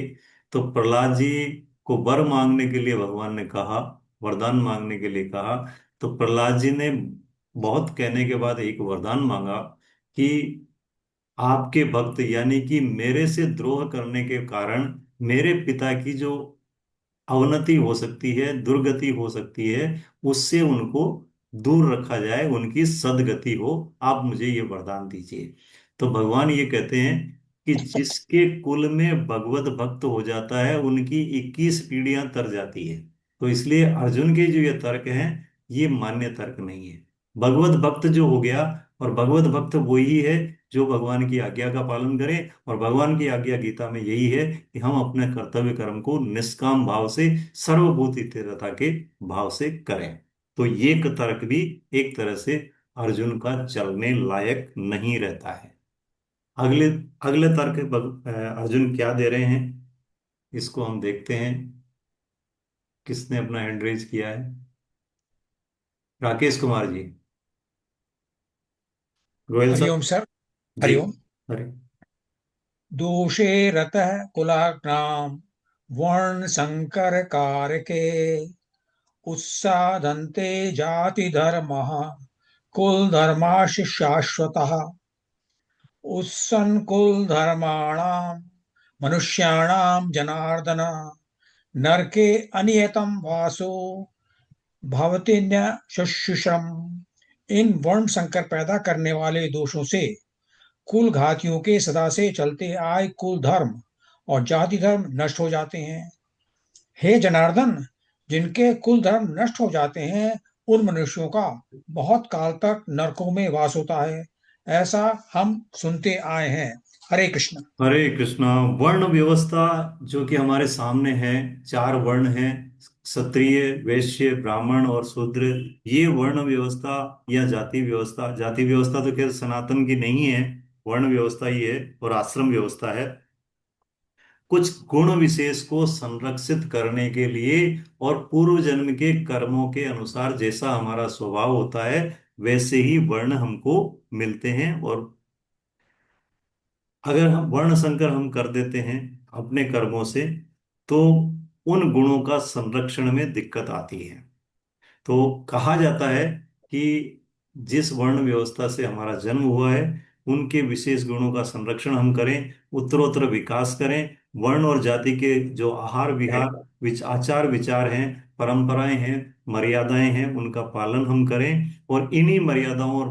Speaker 1: तो प्रहलाद जी को वर मांगने के लिए भगवान ने कहा, वरदान मांगने के लिए कहा। तो प्रहलाद जी ने बहुत कहने के बाद एक वरदान मांगा कि आपके भक्त यानी कि मेरे से द्रोह करने के कारण मेरे पिता की जो अवनति हो सकती है, दुर्गति हो सकती है, उससे उनको दूर रखा जाए, उनकी सदगति हो, आप मुझे ये वरदान दीजिए। तो भगवान ये कहते हैं कि जिसके कुल में भगवत भक्त हो जाता है उनकी 21 पीढ़ियां तर जाती है। तो इसलिए अर्जुन के जो ये तर्क हैं, ये मान्य तर्क नहीं है। भगवत भक्त जो हो गया, और भगवत भक्त वही है जो भगवान की आज्ञा का पालन करे, और भगवान की आज्ञा गीता में यही है कि हम अपने कर्तव्य कर्म को निष्काम भाव से, सर्वभूत स्थिरता के भाव से करें। तो ये तर्क भी एक तरह से अर्जुन का चलने लायक नहीं रहता है। अगले अगले तर्क अर्जुन क्या दे रहे हैं, इसको हम देखते हैं। किसने अपना हैंड रेज किया है? राकेश कुमार जी, गोयल साहब।
Speaker 11: हरिओम सर।
Speaker 1: जी।
Speaker 11: हरिओम।
Speaker 1: अरे,
Speaker 11: दोषे रतः कुलाग्नाम वर्ण संकर कारके उत्सादन्ते जाति धर्मः कुल धर्माश शाश्वतः उत्सन्कुल धर्माणाम मनुष्याणाम जनार्दन नरके अनियतम वासो भवतिन्य शुश्रूषम। इन वर्ण संकर पैदा करने वाले दोषों से कुल घातियों के सदा से चलते आए कुल धर्म और जाति धर्म नष्ट हो जाते हैं। हे जनार्दन, जिनके कुल धर्म नष्ट हो जाते हैं उन मनुष्यों का बहुत काल तक नरकों में वास होता है, ऐसा हम सुनते आए हैं। हरे कृष्ण।
Speaker 1: हरे कृष्णा। वर्ण व्यवस्था जो कि हमारे सामने है, 4 वर्ण हैं, क्षत्रिय, वैश्य, ब्राह्मण और शूद्र। ये वर्ण व्यवस्था या जाति व्यवस्था, जाति व्यवस्था तो खैर सनातन की नहीं है, वर्ण व्यवस्था ही है और आश्रम व्यवस्था है। कुछ गुण विशेष को संरक्षित करने के लिए और पूर्व जन्म के कर्मों के अनुसार जैसा हमारा स्वभाव होता है, वैसे ही वर्ण हमको मिलते हैं। और अगर हम वर्ण संकर हम कर देते हैं अपने कर्मों से, तो उन गुणों का संरक्षण में दिक्कत आती है। तो कहा जाता है कि जिस वर्ण व्यवस्था से हमारा जन्म हुआ है, उनके विशेष गुणों का संरक्षण हम करें, उत्तरोत्तर विकास करें। वर्ण और जाति के जो आहार विहार, आचार विचार हैं, परंपराएं हैं, मर्यादाएं हैं, उनका पालन हम करें, और इन्हीं मर्यादाओं और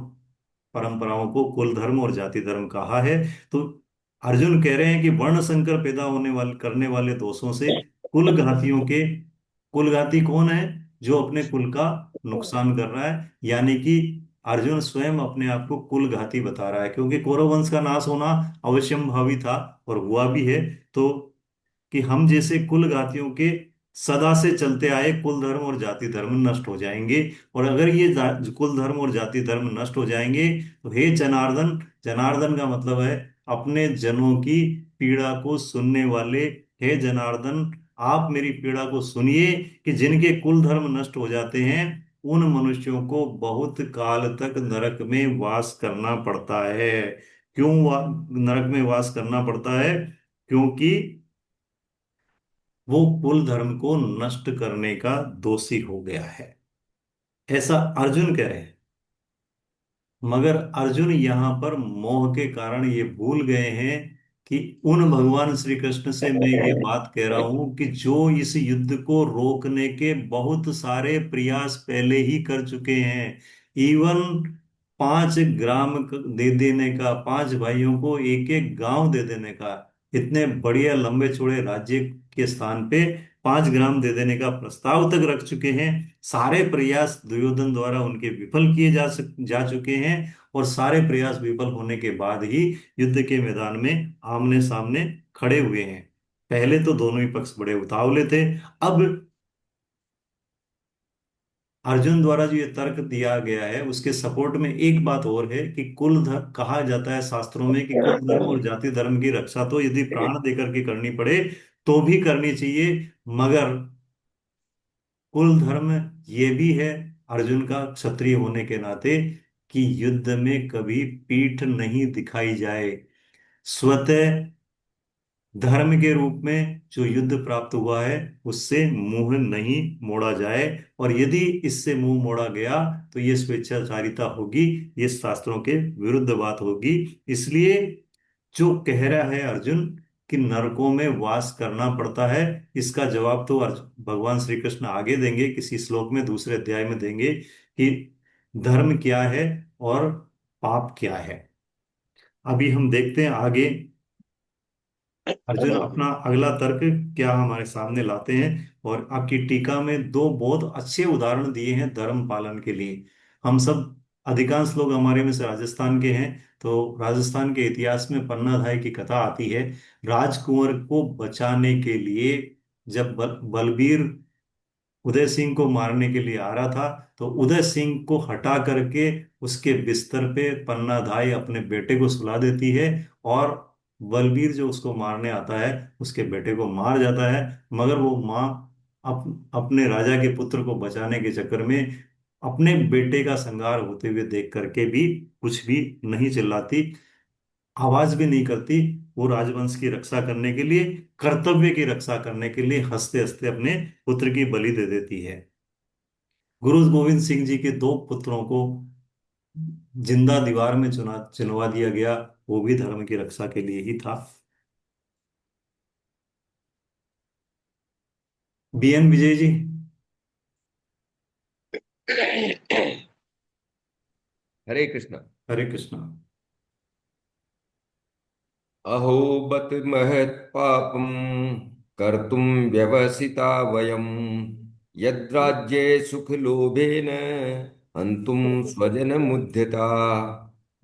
Speaker 1: परंपराओं को कुल धर्म और जाति धर्म कहा है। तो अर्जुन कह रहे हैं कि वर्ण संकर पैदा होने वाले करने वाले दोषों से कुल घातियों के, कुल घाती कौन है? जो अपने कुल का नुकसान कर रहा है, यानी कि अर्जुन स्वयं अपने आप को कुल घाती बता रहा है, क्योंकि कौरव वंश का नाश होना अवश्यंभावी था और हुआ भी है। तो कि हम जैसे कुल घातियों के सदा से चलते आए कुल धर्म और जाति धर्म नष्ट हो जाएंगे। और अगर ये कुल धर्म और जाति धर्म नष्ट हो जाएंगे, तो हे जनार्दन, जनार्दन का मतलब है अपने जनों की पीड़ा को सुनने वाले, हे जनार्दन, आप मेरी पीड़ा को सुनिए कि जिनके कुल धर्म नष्ट हो जाते हैं, उन मनुष्यों को बहुत काल तक नरक में वास करना पड़ता है। क्यों नरक में वास करना पड़ता है? क्योंकि वो कुल धर्म को नष्ट करने का दोषी हो गया है, ऐसा अर्जुन कह रहे हैं। मगर अर्जुन यहाँ पर मोह के कारण ये भूल गए हैं कि उन भगवान श्री कृष्ण से मैं ये बात कह रहा हूं कि जो इस युद्ध को रोकने के बहुत सारे प्रयास पहले ही कर चुके हैं। इवन 5 ग्राम दे देने का, 5 भाइयों को एक एक गांव दे देने का, इतने बढ़िया लंबे चौड़े राज्य के स्थान पे 5 ग्राम दे देने का प्रस्ताव तक रख चुके हैं। सारे प्रयास दुर्योधन द्वारा उनके विफल किए जा चुके हैं, और सारे प्रयास विफल होने के बाद ही युद्ध के मैदान में आमने सामने खड़े हुए हैं। पहले तो दोनों ही पक्ष बड़े उतावले थे। अब अर्जुन द्वारा जो ये तर्क दिया गया है, उसके सपोर्ट में एक बात और है कि कुल धर्म कहा जाता है शास्त्रों में कि कुल धर्म और जाति धर्म की रक्षा तो यदि प्राण देकर के करनी पड़े तो भी करनी चाहिए। मगर कुल धर्म ये भी है अर्जुन का क्षत्रिय होने के नाते कि युद्ध में कभी पीठ नहीं दिखाई जाए। स्वतः धर्म के रूप में जो युद्ध प्राप्त हुआ है, उससे मुंह नहीं मोड़ा जाए। और यदि इससे मुंह मोड़ा गया तो ये स्वेच्छाचारिता होगी, ये शास्त्रों के विरुद्ध बात होगी। इसलिए जो कह रहा है अर्जुन कि नरकों में वास करना पड़ता है? इसका जवाब तो भगवान श्री कृष्ण आगे देंगे, किसी श्लोक में, दूसरे अध्याय में देंगे कि धर्म क्या है और पाप क्या है। अभी हम देखते हैं आगे अर्जुन अपना अगला तर्क क्या हमारे सामने लाते हैं। और आपकी टीका में दो बहुत अच्छे उदाहरण दिए हैं धर्म पालन के लिए। हम सब, अधिकांश लोग हमारे में से राजस्थान के हैं, तो राजस्थान के इतिहास में पन्नाधाय की कथा आती है। राजकुंवर को बचाने के लिए जब बलबीर उदय सिंह को मारने के लिए आ रहा था, तो उदय सिंह को हटा करके उसके बिस्तर पे पन्नाधाय अपने बेटे को सुला देती है, और बलबीर जो उसको मारने आता है उसके बेटे को मार जाता है। मगर वो माँ अपने राजा के पुत्र को बचाने के चक्कर में अपने बेटे का संहार होते हुए देख करके भी कुछ भी नहीं चिल्लाती, आवाज भी नहीं करती। वो राजवंश की रक्षा करने के लिए, कर्तव्य की रक्षा करने के लिए हंसते हंसते अपने पुत्र की बलि दे देती है। गुरु गोविंद सिंह जी के दो पुत्रों को जिंदा दीवार में चुनवा दिया गया, वो भी धर्म की रक्षा के लिए ही था। बीएन विजय जी।
Speaker 12: हरे कृष्णा।
Speaker 1: हरे कृष्णा।
Speaker 12: अहो बत महत् पापम कर्तुम व्यवसिता वयम यद्राज्ये सुख लोभेन हन्तुम स्वजन मुद्यता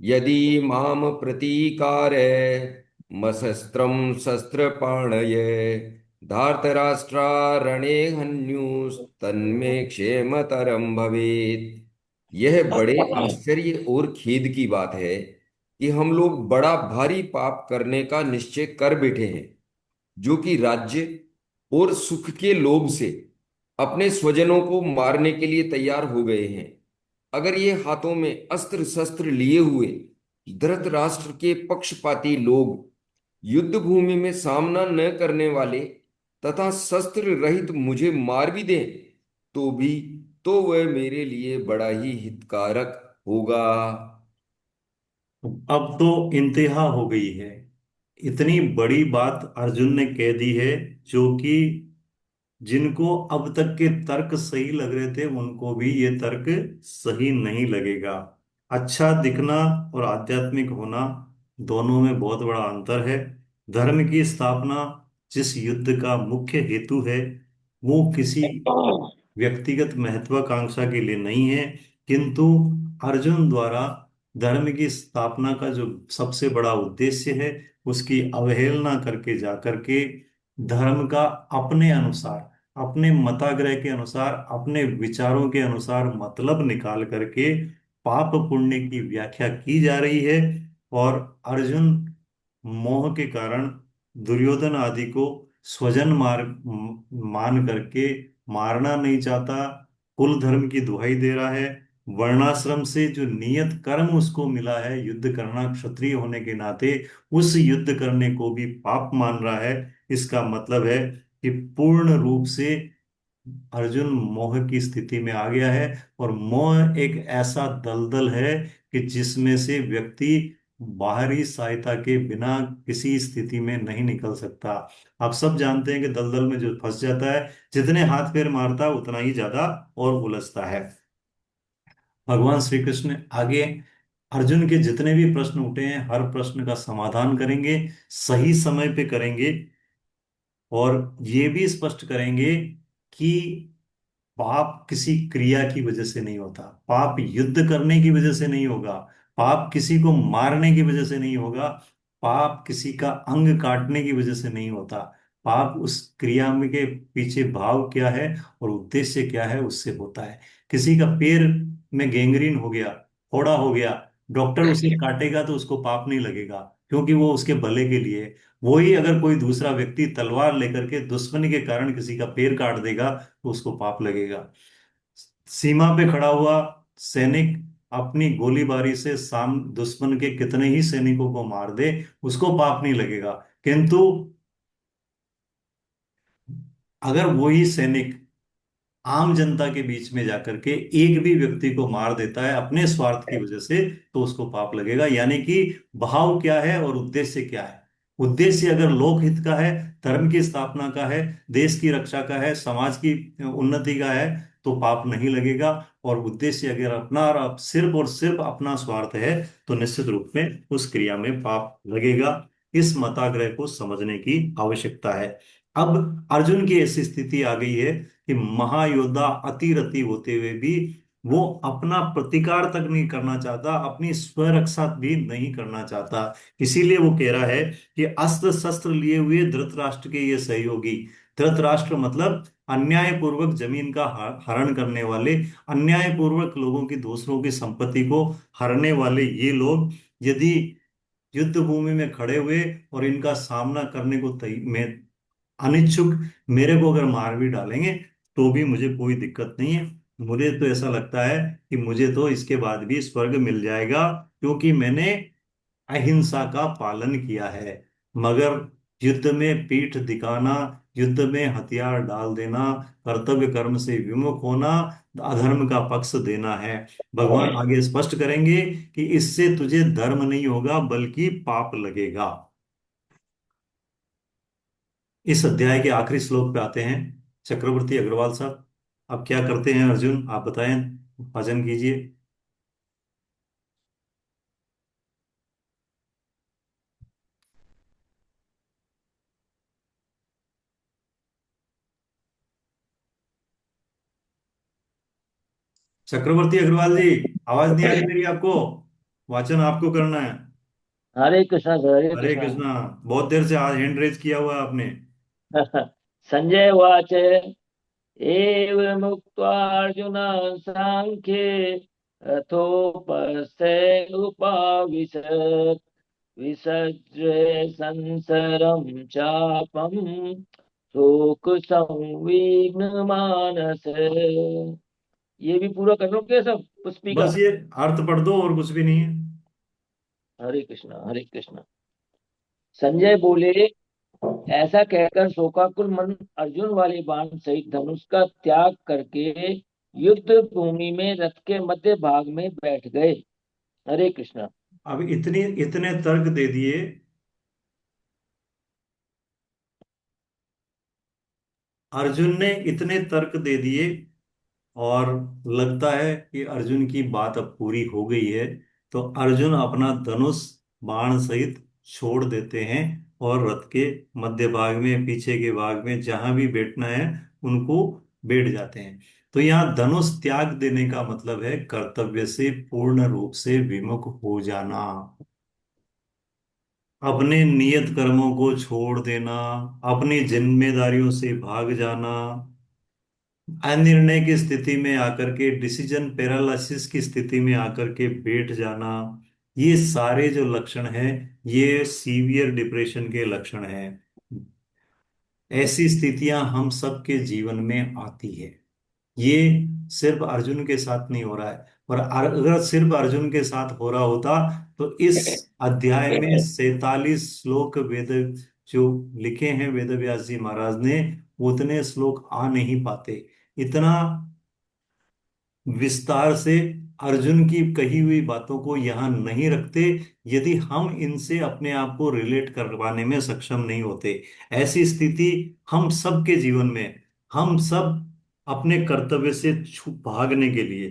Speaker 12: यदि माम प्रतीकारे मशस्त्रम शस्त्रपाणये धार्तराष्ट्रारणे हन्युस्तन्मे क्षेमतरम भवेत्। यह बड़े आश्चर्य और खेद की बात है कि हम लोग बड़ा भारी पाप करने का निश्चय कर बैठे हैं, जो कि राज्य और सुख के लोभ से अपने स्वजनों को मारने के लिए तैयार हो गए हैं। अगर ये हाथों में अस्त्र शस्त्र लिए हुए धृतराष्ट्र के पक्षपाती लोग युद्ध भूमि में सामना न करने वाले तथा शस्त्र रहित मुझे मार भी दें तो वह मेरे लिए बड़ा ही हितकारक होगा।
Speaker 1: अब तो इंतहा हो गई है। इतनी बड़ी बात अर्जुन ने कह दी है, जो कि जिनको अब तक के तर्क सही लग रहे थे उनको भी ये तर्क सही नहीं लगेगा। अच्छा दिखना और आध्यात्मिक होना, दोनों में बहुत बड़ा अंतर है। धर्म की स्थापना जिस युद्ध का मुख्य हेतु है, वो किसी व्यक्तिगत महत्वाकांक्षा के लिए नहीं है, किंतु अर्जुन द्वारा धर्म की स्थापना का जो सबसे बड़ा उद्देश्य है, उसकी अवहेलना करके जाकर के धर्म का अपने अनुसार, अपने मताग्रह के अनुसार, अपने विचारों के अनुसार मतलब निकाल करके पाप पुण्य की व्याख्या की जा रही है। और अर्जुन मोह के कारण दुर्योधन आदि को स्वजन मान करके मारना नहीं चाहता, कुल धर्म की दुहाई दे रहा है। वर्णाश्रम से जो नियत कर्म उसको मिला है युद्ध करना क्षत्रिय होने के नाते, उस युद्ध करने को भी पाप मान रहा है। इसका मतलब है कि पूर्ण रूप से अर्जुन मोह की स्थिति में आ गया है। और मोह एक ऐसा दलदल है कि जिसमें से व्यक्ति बाहरी सहायता के बिना किसी स्थिति में नहीं निकल सकता। आप सब जानते हैं कि दलदल में जो फंस जाता है, जितने हाथ पैर मारता है उतना ही ज्यादा और उलझता है। भगवान श्री कृष्ण आगे अर्जुन के जितने भी प्रश्न उठे हैं, हर प्रश्न का समाधान करेंगे, सही समय पे करेंगे, और ये भी स्पष्ट करेंगे कि पाप किसी क्रिया की वजह से नहीं होता, पाप युद्ध करने की वजह से नहीं होगा, पाप किसी को मारने की वजह से नहीं होगा, पाप किसी का अंग काटने की वजह से नहीं होता। पाप उस क्रिया में के पीछे भाव क्या है और उद्देश्य क्या है उससे होता है। किसी का पैर में गैंग्रीन हो गया, फोड़ा हो गया, डॉक्टर उसे काटेगा तो उसको पाप नहीं लगेगा, क्योंकि वो उसके भले के लिए है। वही अगर कोई दूसरा व्यक्ति तलवार लेकर के दुश्मनी के कारण किसी का पैर काट देगा तो उसको पाप लगेगा। सीमा पे खड़ा हुआ सैनिक अपनी गोलीबारी से साम दुश्मन के कितने ही सैनिकों को मार दे, उसको पाप नहीं लगेगा। किंतु अगर वही सैनिक आम जनता के बीच में जाकर के एक भी व्यक्ति को मार देता है अपने स्वार्थ की वजह से, तो उसको पाप लगेगा। यानी कि भाव क्या है और उद्देश्य क्या है, उद्देश्य अगर लोक हित का है, धर्म की स्थापना का है, देश की रक्षा का है, समाज की उन्नति का है, तो पाप नहीं लगेगा। और उद्देश्य अगर अपना और सिर्फ अपना स्वार्थ है, तो निश्चित रूप में उस क्रिया में पाप लगेगा। इस मताग्रह को समझने की आवश्यकता है। अब अर्जुन की ऐसी स्थिति आ गई है कि महायोद्धा अतिरथी होते हुए भी वो अपना प्रतिकार तक नहीं करना चाहता, अपनी स्वरक्षा भी नहीं करना चाहता। इसीलिए वो कह रहा है कि अस्त्र शस्त्र लिए हुए धृतराष्ट्र के ये सहयोगी, धृतराष्ट्र मतलब अन्यायपूर्वक जमीन का हरण करने वाले, अन्यायपूर्वक लोगों की, दूसरों की संपत्ति को हरने वाले ये लोग यदि युद्ध भूमि में खड़े हुए और इनका सामना करने को मैं अनिच्छुक, मेरे को अगर मार भी डालेंगे तो भी मुझे कोई दिक्कत नहीं है। मुझे तो ऐसा लगता है कि मुझे तो इसके बाद भी स्वर्ग मिल जाएगा, क्योंकि मैंने अहिंसा का पालन किया है। मगर युद्ध में पीठ दिखाना, युद्ध में हथियार डाल देना, कर्तव्य कर्म से विमुख होना, अधर्म का पक्ष देना है। भगवान आगे स्पष्ट करेंगे कि इससे तुझे धर्म नहीं होगा बल्कि पाप लगेगा। इस अध्याय के आखिरी श्लोक पे आते हैं। चक्रवर्ती अग्रवाल साहब, अब क्या करते हैं अर्जुन, आप बताएं, भजन कीजिए। चक्रवर्ती अग्रवाल जी, आवाज नहीं आ रही मेरी आपको? वाचन आपको करना है।
Speaker 13: हरे कृष्णा सर, हरे
Speaker 1: हरे
Speaker 13: कृष्णा।
Speaker 1: कृष्णा। बहुत देर से आज हैंड रेज किया हुआ है आपने।
Speaker 13: संजय उवाच एवमुक्त्वा अर्जुन सांख्ये रथोपस्थे उपाविशत् विसज्य संसरं चापं शोक संविघ्न मानस। ये भी पूरा कर लो क्या सब पुष्पी का?
Speaker 1: बस ये अर्थ पढ़ दो और कुछ भी नहीं है।
Speaker 13: हरे कृष्णा, हरे कृष्णा। संजय बोले, ऐसा कहकर शोकाकुल मन अर्जुन वाले बाण सहित धनुष का त्याग करके युद्ध भूमि में रथ के मध्य भाग में बैठ गए। हरे कृष्णा।
Speaker 1: अब इतने इतने तर्क दे दिए, अर्जुन ने इतने तर्क दे दिए, और लगता है कि अर्जुन की बात अब पूरी हो गई है। तो अर्जुन अपना धनुष बाण सहित छोड़ देते हैं और रथ के मध्य भाग में, पीछे के भाग में जहां भी बैठना है उनको बैठ जाते हैं। तो यहाँ धनुष त्याग देने का मतलब है कर्तव्य से पूर्ण रूप से विमुख हो जाना, अपने नियत कर्मों को छोड़ देना, अपनी जिम्मेदारियों से भाग जाना, अनिर्णय की स्थिति में आकर के, डिसीजन पैरालिसिस की स्थिति में आकर के बैठ जाना, ये सारे जो लक्षण हैं, ये सीवियर डिप्रेशन के लक्षण हैं। ऐसी स्थितियां हम सबके जीवन में आती है। ये सिर्फ अर्जुन के साथ नहीं हो रहा है। और अगर सिर्फ अर्जुन के साथ हो रहा होता तो इस अध्याय में 47 श्लोक वेद जो लिखे हैं वेद व्यास जी महाराज ने, उतने श्लोक आ नहीं पाते। इतना विस्तार से अर्जुन की कही हुई बातों को यहाँ नहीं रखते, यदि हम इनसे अपने आप को रिलेट करवाने में सक्षम नहीं होते। ऐसी स्थिति हम सबके जीवन में, हम सब अपने कर्तव्य से भागने के लिए,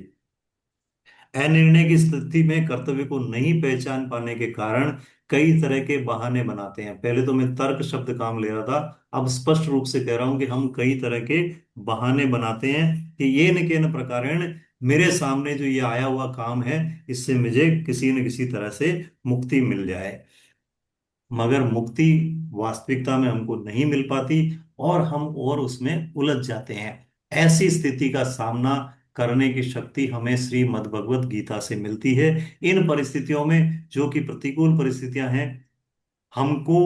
Speaker 1: अनिर्णय की स्थिति में कर्तव्य को नहीं पहचान पाने के कारण कई तरह के बहाने बनाते हैं। पहले तो मैं तर्क शब्द काम ले रहा था, अब स्पष्ट रूप से कह रहा हूं कि हम कई तरह के बहाने बनाते हैं कि ये न के न प्रकारेण मेरे सामने जो ये आया हुआ काम है, इससे मुझे किसी न किसी तरह से मुक्ति मिल जाए। मगर मुक्ति वास्तविकता में हमको नहीं मिल पाती और हम और उसमें उलझ जाते हैं। ऐसी स्थिति का सामना करने की शक्ति हमें श्री मद् भगवत गीता से मिलती है। इन परिस्थितियों में, जो कि प्रतिकूल परिस्थितियां हैं, हमको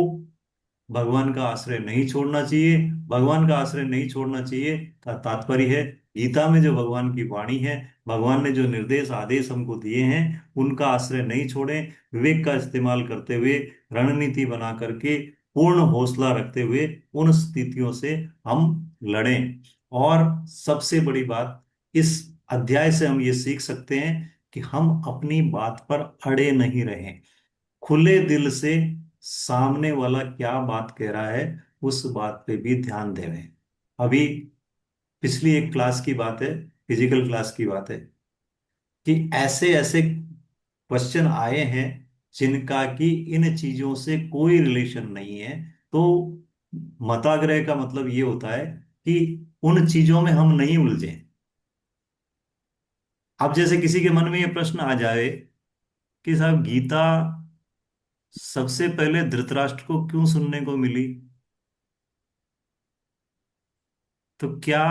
Speaker 1: भगवान का आश्रय नहीं छोड़ना चाहिए। भगवान का आश्रय नहीं छोड़ना चाहिए का तात्पर्य है, गीता में जो भगवान की वाणी है, भगवान ने जो निर्देश आदेश हमको दिए हैं, उनका आश्रय नहीं छोड़ें। विवेक का इस्तेमाल करते हुए, रणनीति बना करके, पूर्ण हौसला रखते हुए उन स्थितियों से हम लड़ें। और सबसे बड़ी बात, इस अध्याय से हम ये सीख सकते हैं कि हम अपनी बात पर अड़े नहीं रहें। खुले दिल से सामने वाला क्या बात कह रहा है उस बात पे भी ध्यान देवें। अभी पिछली एक क्लास की बात है, फिजिकल क्लास की बात है, कि ऐसे ऐसे क्वेश्चन आए हैं जिनका कि इन चीजों से कोई रिलेशन नहीं है। तो मताग्रह का मतलब ये होता है कि उन चीजों में हम नहीं उलझे। अब जैसे किसी के मन में ये प्रश्न आ जाए कि साहब गीता सबसे पहले धृतराष्ट्र को क्यों सुनने को मिली, तो क्या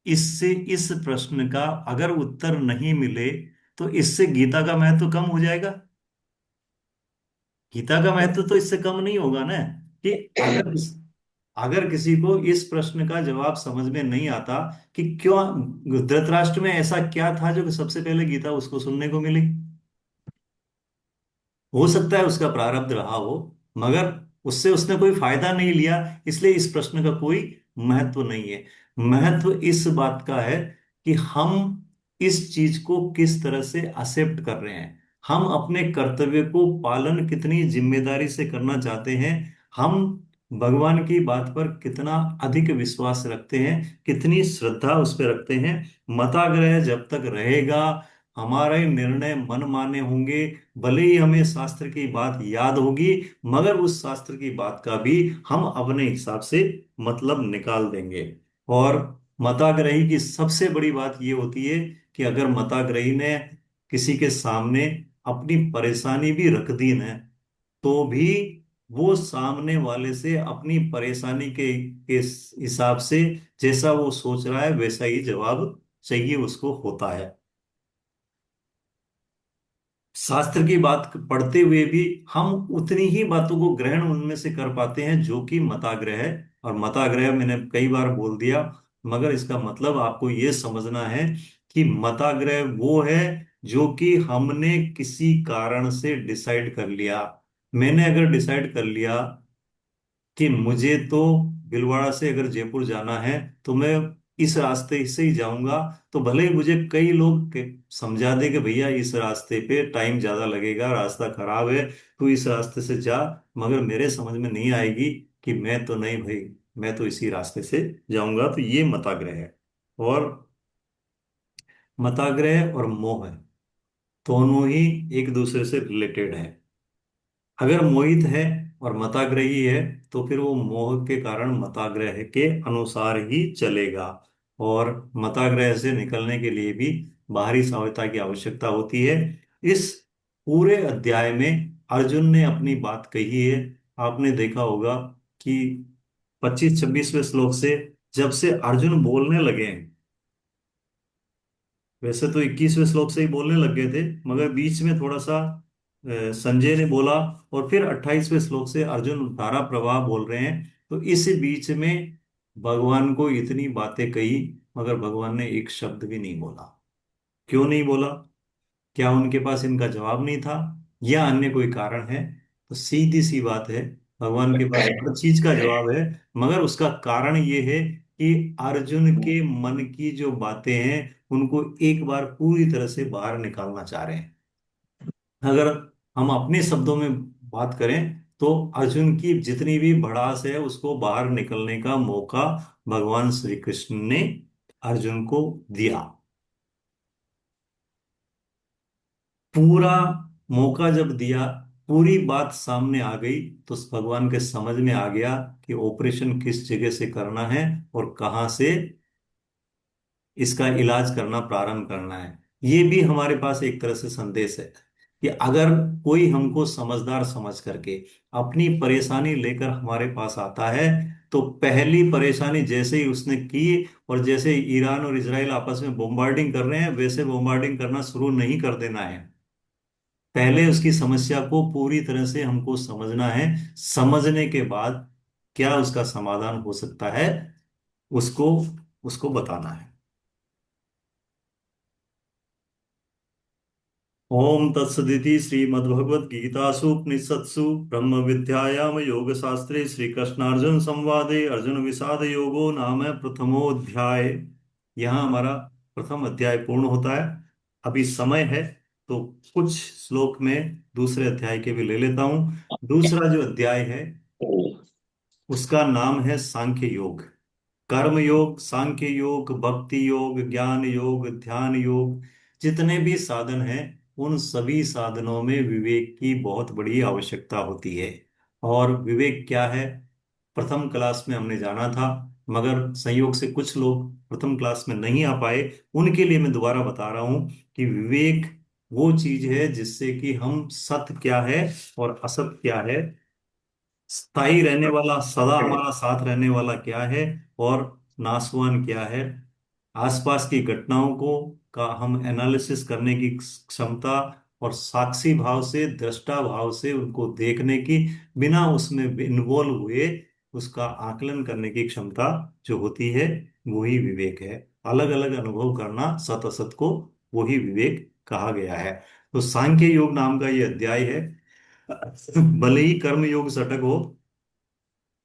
Speaker 1: इससे इस प्रश्न का अगर उत्तर नहीं मिले तो इससे गीता का महत्व कम हो जाएगा? गीता का महत्व तो इससे कम नहीं होगा ना। कि अगर किसी को इस प्रश्न का जवाब समझ में नहीं आता कि क्यों धृतराष्ट्र में ऐसा क्या था जो सबसे पहले गीता उसको सुनने को मिली, हो सकता है उसका प्रारब्ध रहा हो, मगर उससे उसने कोई फायदा नहीं लिया, इसलिए इस प्रश्न का कोई महत्व नहीं है। महत्व इस बात का है कि हम इस चीज को किस तरह से एक्सेप्ट कर रहे हैं, हम अपने कर्तव्य को पालन कितनी जिम्मेदारी से करना चाहते हैं, हम भगवान की बात पर कितना अधिक विश्वास रखते हैं, कितनी श्रद्धा उस पर रखते हैं। मताग्रह जब तक रहेगा, हमारे निर्णय मन माने होंगे, भले ही हमें शास्त्र की बात याद होगी, मगर उस शास्त्र की बात का भी हम अपने हिसाब से मतलब निकाल देंगे। और मताग्रही की सबसे बड़ी बात ये होती है कि अगर मताग्रही ने किसी के सामने अपनी परेशानी भी रख दी ना, तो भी वो सामने वाले से अपनी परेशानी के हिसाब से जैसा वो सोच रहा है वैसा ही जवाब चाहिए उसको होता है। शास्त्र की बात पढ़ते हुए भी हम उतनी ही बातों को ग्रहण उनमें से कर पाते हैं जो कि मताग्रह है। और मताग्रह मैंने कई बार बोल दिया, मगर इसका मतलब आपको ये समझना है कि मताग्रह वो है जो कि हमने किसी कारण से डिसाइड कर लिया। मैंने अगर डिसाइड कर लिया कि मुझे तो भीलवाड़ा से अगर जयपुर जाना है तो मैं इस रास्ते से ही जाऊंगा, तो भले ही मुझे कई लोग समझा दे कि भैया इस रास्ते पे टाइम ज्यादा लगेगा, रास्ता खराब है, तू इस रास्ते से जा, मगर मेरे समझ में नहीं आएगी कि मैं तो नहीं भाई, मैं तो इसी रास्ते से जाऊंगा। तो ये मताग्रह है। और मताग्रह और मोह है, दोनों ही एक दूसरे से रिलेटेड है। अगर मोहित है और मताग्रही है तो फिर वो मोह के कारण मताग्रह के अनुसार ही चलेगा। और मताग्रह से निकलने के लिए भी बाहरी सहायता की आवश्यकता होती है। इस पूरे अध्याय में अर्जुन ने अपनी बात कही है। आपने देखा होगा कि 25-26वें श्लोक से जब से अर्जुन बोलने लगे हैं, वैसे तो 21वें श्लोक से ही बोलने लग गए थे, मगर बीच में थोड़ा सा संजय ने बोला, और फिर 28वें श्लोक से अर्जुन धारा प्रवाह बोल रहे हैं। तो इस बीच में भगवान को इतनी बातें कही, मगर भगवान ने एक शब्द भी नहीं बोला। क्यों नहीं बोला? क्या उनके पास इनका जवाब नहीं था या अन्य कोई कारण है? तो सीधी सी बात है, भगवान के पास हर चीज का जवाब है, मगर उसका कारण ये है कि अर्जुन के मन की जो बातें हैं उनको एक बार पूरी तरह से बाहर निकालना चाह रहे हैं। अगर हम अपने शब्दों में बात करें तो अर्जुन की जितनी भी भड़ास है उसको बाहर निकलने का मौका भगवान श्री कृष्ण ने अर्जुन को दिया। पूरा मौका जब दिया, पूरी बात सामने आ गई, तो भगवान के समझ में आ गया कि ऑपरेशन किस जगह से करना है और कहां से इसका इलाज करना प्रारंभ करना है। ये भी हमारे पास एक तरह से संदेश है कि अगर कोई हमको समझदार समझ करके अपनी परेशानी लेकर हमारे पास आता है, तो पहली परेशानी जैसे ही उसने की, और जैसे ईरान और इजराइल आपस में बॉम्बार्डिंग कर रहे हैं वैसे बॉम्बार्डिंग करना शुरू नहीं कर देना है। पहले उसकी समस्या को पूरी तरह से हमको समझना है, समझने के बाद क्या उसका समाधान हो सकता है उसको उसको बताना है। ओम तत्सदिति श्रीमद्भगवद गीतासु उपनिषत्सु ब्रह्म विद्यायाम योग शास्त्रे श्री कृष्णार्जुन संवादे अर्जुन विषाद योगो नाम प्रथमोध्याय। यहाँ हमारा प्रथम अध्याय पूर्ण होता है। अभी समय है तो कुछ श्लोक में दूसरे अध्याय के भी ले लेता हूं। दूसरा जो अध्याय है उसका नाम है सांख्य योग। कर्म योग, सांख्य योग, भक्ति योग, ज्ञान योग, ध्यान योग, जितने भी साधन हैं उन सभी साधनों में विवेक की बहुत बड़ी आवश्यकता होती है। और विवेक क्या है, प्रथम क्लास में हमने जाना था, मगर संयोग से कुछ लोग प्रथम क्लास में नहीं आ पाए। उनके लिए मैं दोबारा बता रहा हूं कि विवेक वो चीज है जिससे कि हम सत्य क्या है और असत्य क्या है, स्थायी रहने वाला, सदा हमारा साथ रहने वाला क्या है और नाशवान क्या है, आसपास की घटनाओं को का हम एनालिसिस करने की क्षमता और साक्षी भाव से, दृष्टा भाव से उनको देखने की, बिना उसमें इन्वॉल्व हुए उसका आकलन करने की क्षमता जो होती है, वही विवेक है। अलग अलग अनुभव करना सत असत को, वही विवेक कहा गया है। तो सांख्य योग नाम का ये अध्याय है। भले ही कर्म योग सटक हो,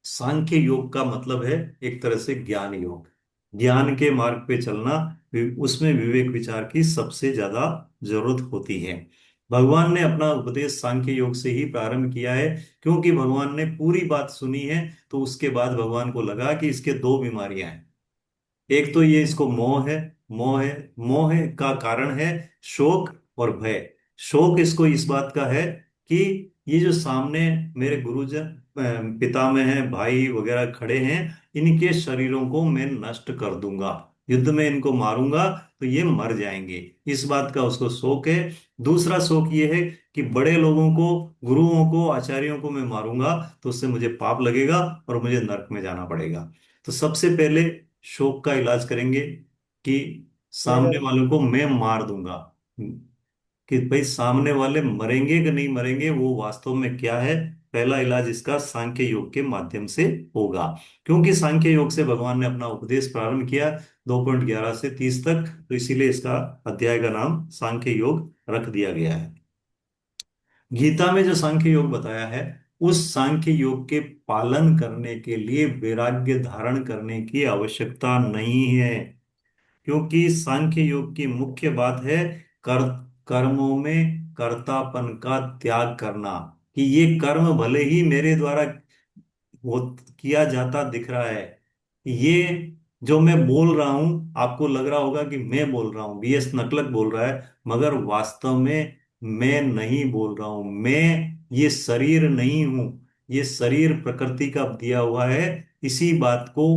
Speaker 1: सांख्य योग का मतलब है एक तरह से ज्ञान योग, ज्ञान के मार्ग पे चलना। उसमें विवेक विचार की सबसे ज्यादा जरूरत होती है। भगवान ने अपना उपदेश सांख्य योग से ही प्रारंभ किया है, क्योंकि भगवान ने पूरी बात सुनी है। तो उसके बाद भगवान को लगा कि इसके दो बीमारियां हैं। एक तो ये इसको मोह है, मोह का कारण है शोक और भय। शोक इसको इस बात का है कि ये जो सामने मेरे गुरुजन, पितामह हैं, भाई वगैरह खड़े हैं, इनके शरीरों को मैं नष्ट कर दूंगा, युद्ध में इनको मारूंगा तो ये मर जाएंगे, इस बात का उसको शोक है। दूसरा शोक ये है कि बड़े लोगों को, गुरुओं को, आचार्यों को मैं मारूंगा तो उससे मुझे पाप लगेगा और मुझे नरक में जाना पड़ेगा। तो सबसे पहले शोक का इलाज करेंगे कि सामने वालों को मैं मार दूंगा। कि भाई सामने वाले मरेंगे कि नहीं मरेंगे वो वास्तव में क्या है, पहला इलाज इसका सांख्य योग के माध्यम से होगा। क्योंकि सांख्य योग से भगवान ने अपना उपदेश प्रारंभ किया 2.11 से 30 तक, तो इसीलिए इसका अध्याय का नाम सांख्य योग रख दिया गया है। गीता में जो सांख्य योग बताया है, उस सांख्य योग के पालन करने के लिए वैराग्य धारण करने की आवश्यकता नहीं है। क्योंकि सांख्य योग की मुख्य बात है कर कर्मों में कर्तापन का त्याग करना। कि ये कर्म भले ही मेरे द्वारा वो किया जाता दिख रहा है, ये जो मैं बोल रहा हूं आपको लग रहा होगा कि मैं बोल रहा हूं, बीएस नकलक बोल रहा है, मगर वास्तव में मैं नहीं बोल रहा हूं। मैं ये शरीर नहीं हूं, ये शरीर प्रकृति का दिया हुआ है। इसी बात को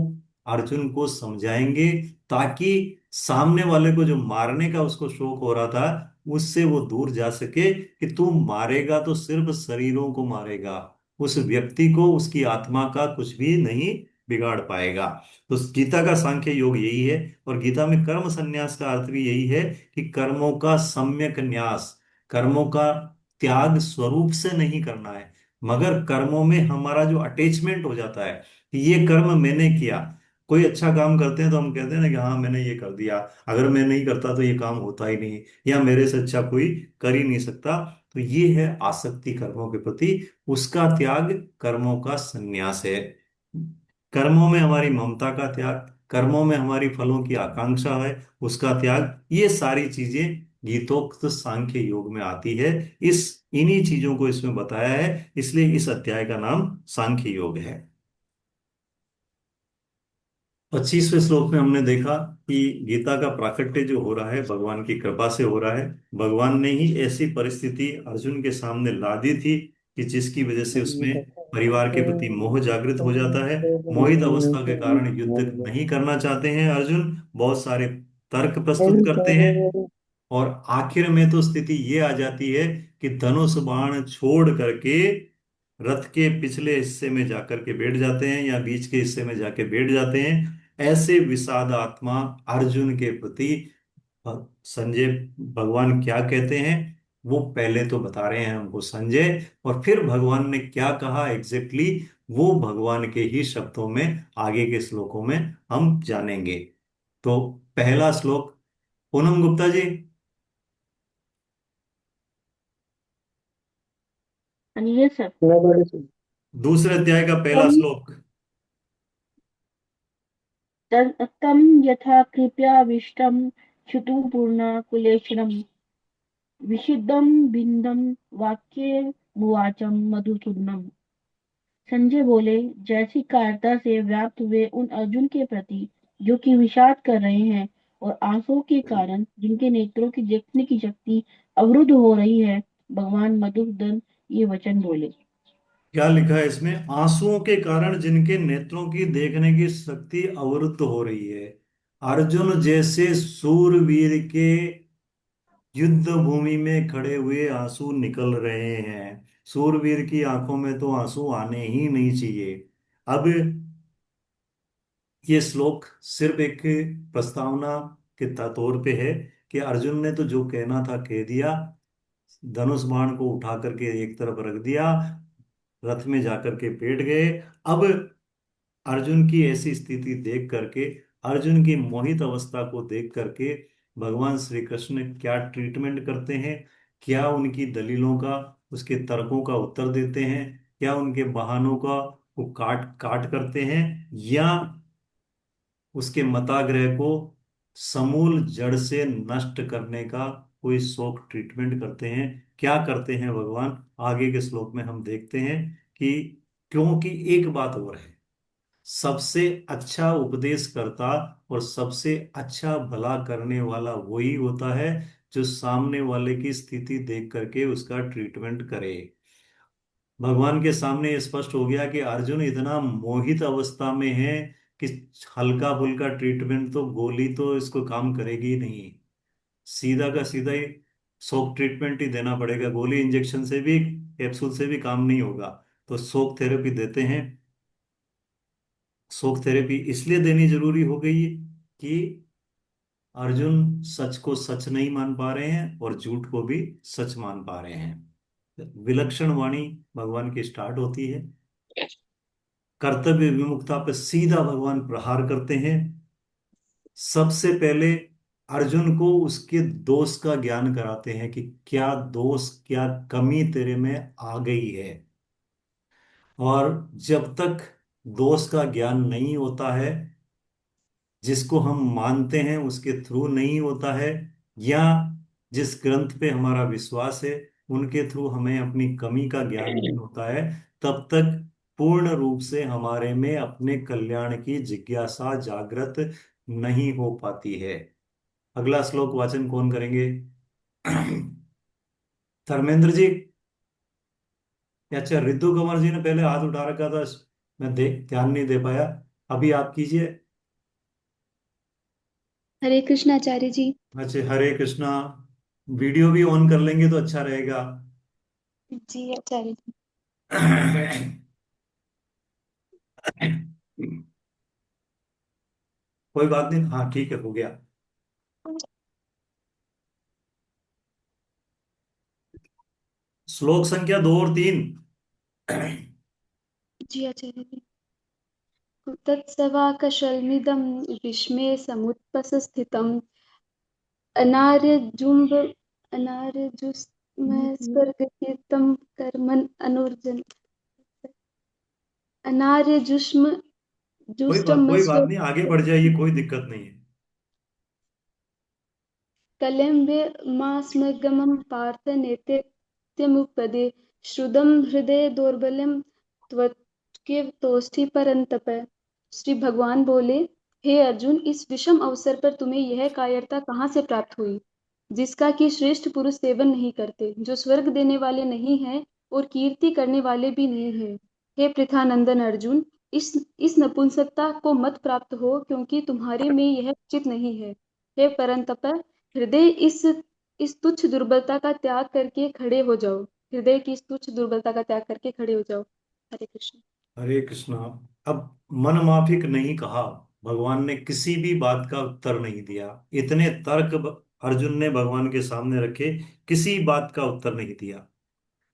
Speaker 1: अर्जुन को समझाएंगे, ताकि सामने वाले को जो मारने का उसको शौक हो रहा था, उससे वो दूर जा सके। कि तू मारेगा तो सिर्फ शरीरों को मारेगा, उस व्यक्ति को, उसकी आत्मा का कुछ भी नहीं बिगाड़ पाएगा। तो गीता का सांख्य योग यही है। और गीता में कर्म संन्यास का अर्थ भी यही है कि कर्मों का सम्यक न्यास, कर्मों का त्याग स्वरूप से नहीं करना है, मगर कर्मों में हमारा जो अटैचमेंट हो जाता है कि ये कर्म मैंने किया। कोई अच्छा काम करते हैं तो हम कहते हैं ना कि हाँ मैंने ये कर दिया, अगर मैं नहीं करता तो ये काम होता ही नहीं, या मेरे से अच्छा कोई कर ही नहीं सकता। तो ये है आसक्ति कर्मों के प्रति, उसका त्याग कर्मों का संन्यास है। कर्मों में हमारी ममता का त्याग, कर्मों में हमारी फलों की आकांक्षा है, उसका त्याग, ये सारी चीजें गीतोक्त सांख्य योग में आती है। इस इन्हीं चीजों को इसमें बताया है, इसलिए इस अध्याय का नाम सांख्य योग है। 25वें श्लोक में हमने देखा कि गीता का प्राकट्य जो हो रहा है भगवान की कृपा से हो रहा है। भगवान ने ही ऐसी परिस्थिति अर्जुन के सामने ला दी थी कि जिसकी वजह से उसमें परिवार के प्रति मोह जागृत हो जाता है। मोहित अवस्था के कारण युद्ध नहीं करना चाहते हैं अर्जुन, बहुत सारे तर्क प्रस्तुत करते हैं, और आखिर में तो स्थिति ये आ जाती है कि धनुष बाण छोड़ करके रथ के पिछले हिस्से में जाकर के बैठ जाते हैं, या बीच के हिस्से में जाके बैठ जाते हैं। ऐसे विषाद आत्मा अर्जुन के प्रति संजय, भगवान क्या कहते हैं वो पहले तो बता रहे हैं हमको संजय, और फिर भगवान ने क्या कहा एग्जैक्टली वो भगवान के ही शब्दों में आगे के श्लोकों में हम जानेंगे। तो पहला श्लोक, पूनम गुप्ता जी।
Speaker 14: Yes sir.
Speaker 1: दूसरे अध्याय का पहला
Speaker 14: तम
Speaker 1: श्लोक।
Speaker 14: तम यथा कृपयाविष्टम क्षुतुपूर्णकुलेक्षणम्। विशुद्धम भिन्नम वाक्य मुवाचम मधुसूदनम। संजय बोले, जैसी कायरता से व्याप्त हुए उन अर्जुन के प्रति जो कि विषाद कर रहे हैं और आंसुओं के कारण जिनके नेत्रों की देखने की शक्ति अवरुद्ध हो रही है, भगवान मधुसूदन ये वचन बोले।
Speaker 1: क्या लिखा है इसमें? आंसुओं के कारण जिनके नेत्रों की देखने की शक्ति अवरुद्ध हो रही है। अर्जुन जैसे सूरवीर के युद्ध भूमि में खड़े हुए आंसू निकल रहे हैं। सूरवीर की आंखों में तो आंसू आने ही नहीं चाहिए। अब ये श्लोक सिर्फ एक प्रस्तावना के तौर पे है कि अर्जुन ने तो जो कहना था कह दिया। धनुष बाण को उठा करके एक तरफ रख दिया, रथ में जाकर के बैठ गए। अब अर्जुन की ऐसी स्थिति देख करके, अर्जुन की मोहित अवस्था को देख करके भगवान श्री कृष्ण क्या ट्रीटमेंट करते हैं? क्या उनकी दलीलों का, उसके तर्कों का उत्तर देते हैं? क्या उनके बहानों का वो काट काट करते हैं, या उसके मताग्रह को समूल जड़ से नष्ट करने का कोई शौक ट्रीटमेंट करते हैं? क्या करते हैं भगवान, आगे के श्लोक में हम देखते हैं। कि क्योंकि एक बात और है, सबसे अच्छा उपदेशकर्ता और सबसे अच्छा भला करने वाला वही होता है जो सामने वाले की स्थिति देख करके उसका ट्रीटमेंट करे। भगवान के सामने ये स्पष्ट हो गया कि अर्जुन इतना मोहित अवस्था में है कि हल्का फुल्का ट्रीटमेंट तो, गोली तो इसको काम करेगी ही नहीं। सीधा का सीधा ही शॉक ट्रीटमेंट ही देना पड़ेगा। गोली इंजेक्शन से भी, कैप्सूल से भी काम नहीं होगा, तो शॉक थेरेपी देते हैं। शॉक थेरेपी इसलिए देनी जरूरी हो गई है कि अर्जुन सच को सच नहीं मान पा रहे हैं और झूठ को भी सच मान पा रहे हैं। विलक्षण वाणी भगवान की स्टार्ट होती है। कर्तव्य विमुखता पर सीधा भगवान प्रहार करते हैं। सबसे पहले अर्जुन को उसके दोष का ज्ञान कराते हैं कि क्या दोष, क्या कमी तेरे में आ गई है। और जब तक दोष का ज्ञान नहीं होता है, जिसको हम मानते हैं उसके थ्रू नहीं होता है, या जिस ग्रंथ पे हमारा विश्वास है उनके थ्रू हमें अपनी कमी का ज्ञान नहीं होता है, तब तक पूर्ण रूप से हमारे में अपने कल्याण की जिज्ञासा जागृत नहीं हो पाती है। अगला श्लोक वाचन कौन करेंगे? धर्मेंद्र जी? अच्छा, रिद्धू कंवर जी ने पहले हाथ उठा रखा था, मैं देख ध्यान नहीं दे पाया। अभी आप कीजिए।
Speaker 15: हरे कृष्ण आचार्य जी।
Speaker 1: अच्छा, हरे कृष्णा। वीडियो भी ऑन कर लेंगे तो अच्छा रहेगा।
Speaker 15: जी आचार्य जी।
Speaker 1: कोई बात नहीं, हाँ ठीक है, हो गया। श्लोक संख्या 2 और 3।
Speaker 15: जी आचार्य जी। तत्सवाकशलमिदं विस्मये समुत्पस्थितम् अनार्यजुम्ब अनार्यजुष्मस्वर्गतीर्थं कर्मन् अनुर्जन अनार्यजुष्म
Speaker 1: कोई बात नहीं, आगे बढ़ जाइए,
Speaker 15: जुष्टमस्वर्ग
Speaker 1: कोई दिक्कत नहीं है।
Speaker 15: कलेम्बे मास्मगमं पार्थ नेत्यमुपदे श्रुदं हृदय दौर्बल्यं त्वत्केवतोष्ठि परन्तप। श्री भगवान बोले, हे अर्जुन, इस विषम अवसर पर तुम्हें यह कायरता कहाँ से प्राप्त हुई जिसका कि श्रेष्ठ पुरुष सेवन नहीं करते, जो स्वर्ग देने वाले नहीं हैं और कीर्ति करने वाले भी नहीं हैं। हे पृथानंदन अर्जुन, इस नपुंसकता को मत प्राप्त हो, क्योंकि तुम्हारे में यह उचित नहीं है। हे परंतप, हृदय इस तुच्छ दुर्बलता का त्याग करके खड़े हो जाओ। हृदय की इस तुच्छ दुर्बलता का त्याग करके खड़े हो जाओ। हरे कृष्ण।
Speaker 1: हरे कृष्णा। अब मन माफिक नहीं कहा, भगवान ने किसी भी बात का उत्तर नहीं दिया। इतने तर्क अर्जुन ने भगवान के सामने रखे, किसी बात का उत्तर नहीं दिया।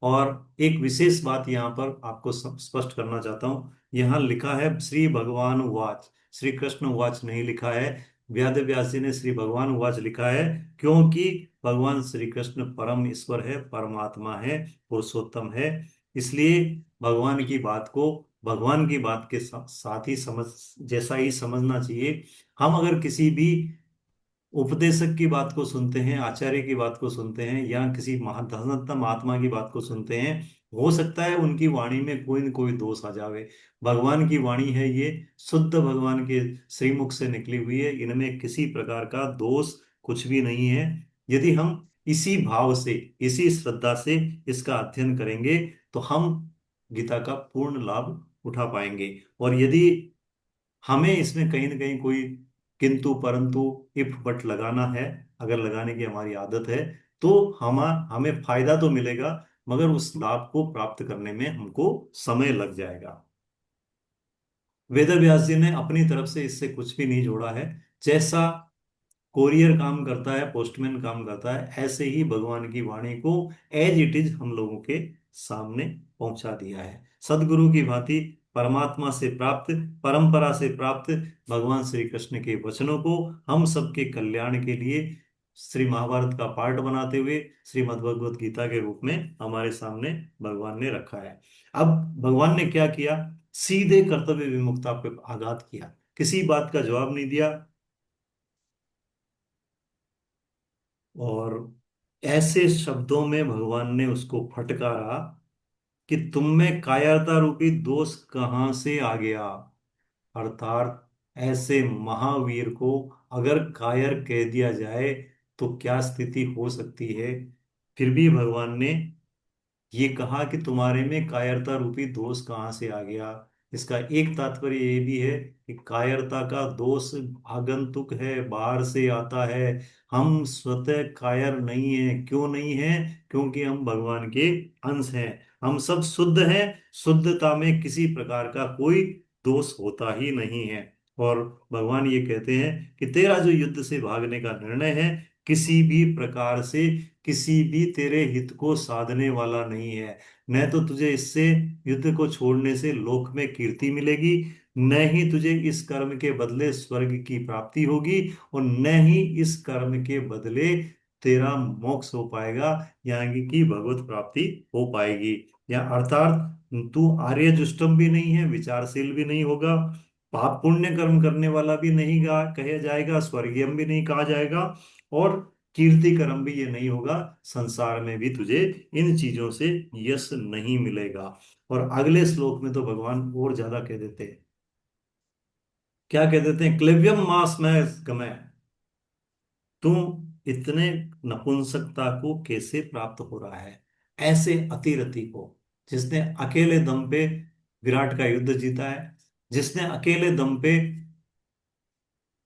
Speaker 1: और एक विशेष बात यहाँ पर आपको स्पष्ट करना चाहता हूँ। यहाँ लिखा है श्री भगवान उवाच, श्री कृष्ण उवाच नहीं लिखा है। व्यास व्यास जी ने श्री भगवान उवाच लिखा है, क्योंकि भगवान श्री कृष्ण परम ईश्वर है, परमात्मा है, पुरुषोत्तम है। इसलिए भगवान की बात को भगवान की बात के साथ ही समझ, जैसा ही समझना चाहिए। हम अगर किसी भी उपदेशक की बात को सुनते हैं, आचार्य की बात को सुनते हैं, या किसी धर्मात्मा महात्मा की बात को सुनते हैं, हो सकता है उनकी वाणी में कोई न कोई दोष आ जावे। भगवान की वाणी है ये, शुद्ध भगवान के श्रीमुख से निकली हुई है, इनमें किसी प्रकार का दोष कुछ भी नहीं है। यदि हम इसी भाव से, इसी श्रद्धा से इसका अध्ययन करेंगे तो हम गीता का पूर्ण लाभ उठा पाएंगे। और यदि हमें इसमें कहीं ना कहीं कोई किंतु परंतु इफ बट लगाना है, अगर लगाने की हमारी आदत है, तो हमें फायदा तो मिलेगा, मगर उस लाभ को प्राप्त करने में हमको समय लग जाएगा। वेद व्यास जी ने अपनी तरफ से इससे कुछ भी नहीं जोड़ा है। जैसा कोरियर काम करता है, पोस्टमैन काम करता है, ऐसे ही भगवान की वाणी को एज इट इज हम लोगों के सामने पहुंचा दिया है। सदगुरु की भांति परमात्मा से प्राप्त, परंपरा से प्राप्त भगवान श्री कृष्ण के वचनों को हम सबके कल्याण के लिए श्री महाभारत का पार्ट बनाते हुए श्रीमद् भगवत गीता के रूप में हमारे सामने भगवान ने रखा है। अब भगवान ने क्या किया, सीधे कर्तव्य विमुक्ता पे आघात किया, किसी बात का जवाब नहीं दिया। और ऐसे शब्दों में भगवान ने उसको फटकारा कि तुम में कायरता रूपी दोष कहां से आ गया। अर्थात ऐसे महावीर को अगर कायर कह दिया जाए तो क्या स्थिति हो सकती है। फिर भी भगवान ने ये कहा कि तुम्हारे में कायरता रूपी दोष कहाँ से आ गया। इसका एक तात्पर्य ये भी है कि कायरता का दोष आगंतुक है, बाहर से आता है। हम स्वतः कायर नहीं है। क्यों नहीं है? क्योंकि हम भगवान के अंश हैं, हम सब शुद्ध हैं। शुद्धता में किसी प्रकार का कोई दोष होता ही नहीं है। और भगवान ये कहते हैं कि तेरा जो युद्ध से भागने का निर्णय है, किसी भी प्रकार से किसी भी तेरे हित को साधने वाला नहीं है। न तो तुझे इससे, युद्ध को छोड़ने से लोक में कीर्ति मिलेगी, न ही तुझे इस कर्म के बदले स्वर्ग की प्राप्ति होगी, और न ही इस कर्म के बदले तेरा मोक्ष हो पाएगा, यानी कि भगवत प्राप्ति हो पाएगी। या अर्थात तू आर्य जुष्टम भी नहीं है, विचारशील भी नहीं होगा, पाप पुण्य कर्म करने वाला भी नहीं कहा जाएगा, स्वर्गीयम भी नहीं कहा जाएगा, और कीर्ति कर्म भी ये नहीं होगा। संसार में भी तुझे इन चीजों से यश नहीं मिलेगा। और अगले श्लोक में तो भगवान और ज्यादा कह देते हैं। क्या कह देते हैं? क्लेव्यम मास में गमय, तुम इतने नपुंसकता को कैसे प्राप्त हो रहा है? ऐसे अतिरथी को, जिसने अकेले दम पे विराट का युद्ध जीता है, जिसने अकेले दम पे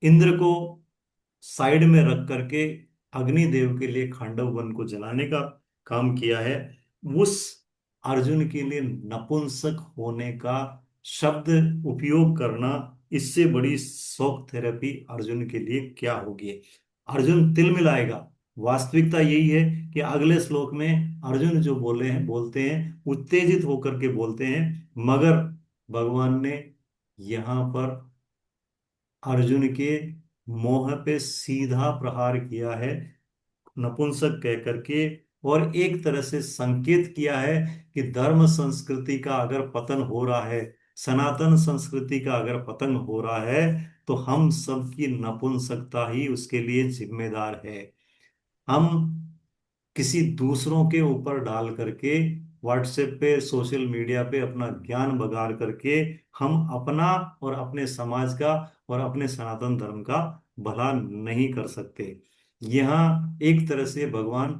Speaker 1: इंद्र को साइड में रख करके अग्निदेव के लिए खांडव वन को जलाने का काम किया है, उस अर्जुन के लिए नपुंसक होने का शब्द उपयोग करना, इससे बड़ी शॉक थेरेपी अर्जुन के लिए क्या होगी? अर्जुन तिल मिलाएगा। वास्तविकता यही है कि अगले श्लोक में अर्जुन जो बोलते हैं उत्तेजित होकर के बोलते हैं, मगर भगवान ने यहां पर अर्जुन के मोह पे सीधा प्रहार किया है, नपुंसक कह करके, और एक तरह से संकेत किया है कि धर्म संस्कृति का अगर पतन हो रहा है, सनातन संस्कृति का अगर पतन हो रहा है, तो हम सबकी नपुंसकता ही उसके लिए जिम्मेदार है। हम किसी दूसरों के ऊपर डाल करके, व्हाट्सएप पे, सोशल मीडिया पे अपना ज्ञान बगाड़ करके हम अपना और अपने समाज का और अपने सनातन धर्म का भला नहीं कर सकते। यहाँ एक तरह से भगवान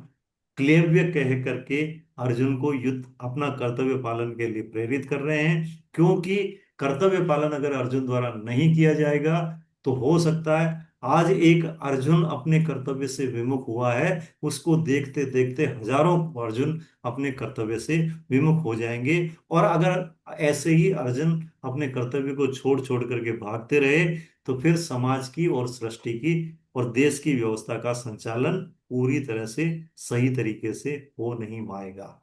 Speaker 1: क्लेव्य कह करके अर्जुन को युद्ध, अपना कर्तव्य पालन के लिए प्रेरित कर रहे हैं। क्योंकि कर्तव्य पालन अगर अर्जुन द्वारा नहीं किया जाएगा तो हो सकता है आज एक अर्जुन अपने कर्तव्य से विमुख हुआ है, उसको देखते देखते हजारों अर्जुन अपने कर्तव्य से विमुख हो जाएंगे। और अगर ऐसे ही अर्जुन अपने कर्तव्य को छोड़ छोड़ करके भागते रहे, तो फिर समाज की और सृष्टि की और देश की व्यवस्था का संचालन पूरी तरह से सही तरीके से हो नहीं पाएगा।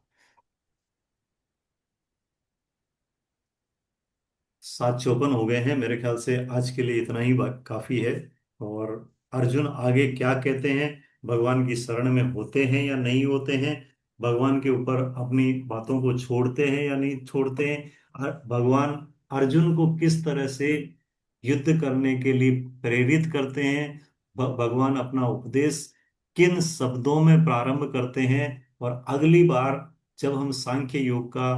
Speaker 1: 7:54 हो गए हैं, मेरे ख्याल से आज के लिए इतना ही काफी है। और अर्जुन आगे क्या कहते हैं, भगवान की शरण में होते हैं या नहीं होते हैं, भगवान के ऊपर अपनी बातों को छोड़ते हैं या नहीं छोड़ते हैं, भगवान अर्जुन को किस तरह से युद्ध करने के लिए प्रेरित करते हैं, भगवान अपना उपदेश किन शब्दों में प्रारंभ करते हैं, और अगली बार जब हम सांख्य योग का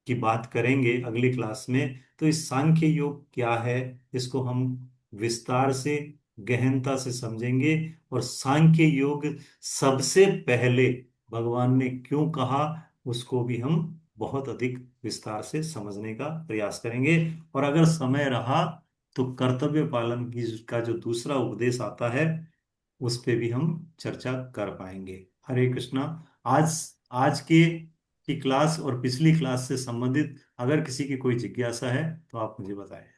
Speaker 1: की बात करेंगे अगली क्लास में, तो इस सांख्य योग क्या है इसको हम विस्तार से गहनता से समझेंगे, और सांख्य योग सबसे पहले भगवान ने क्यों कहा उसको भी हम बहुत अधिक विस्तार से समझने का प्रयास करेंगे। और अगर समय रहा तो कर्तव्य पालन की का जो दूसरा उपदेश आता है उस पे भी हम चर्चा कर पाएंगे। हरे कृष्णा। आज आज की क्लास और पिछली क्लास से संबंधित अगर किसी की कोई जिज्ञासा है तो आप मुझे बताएं।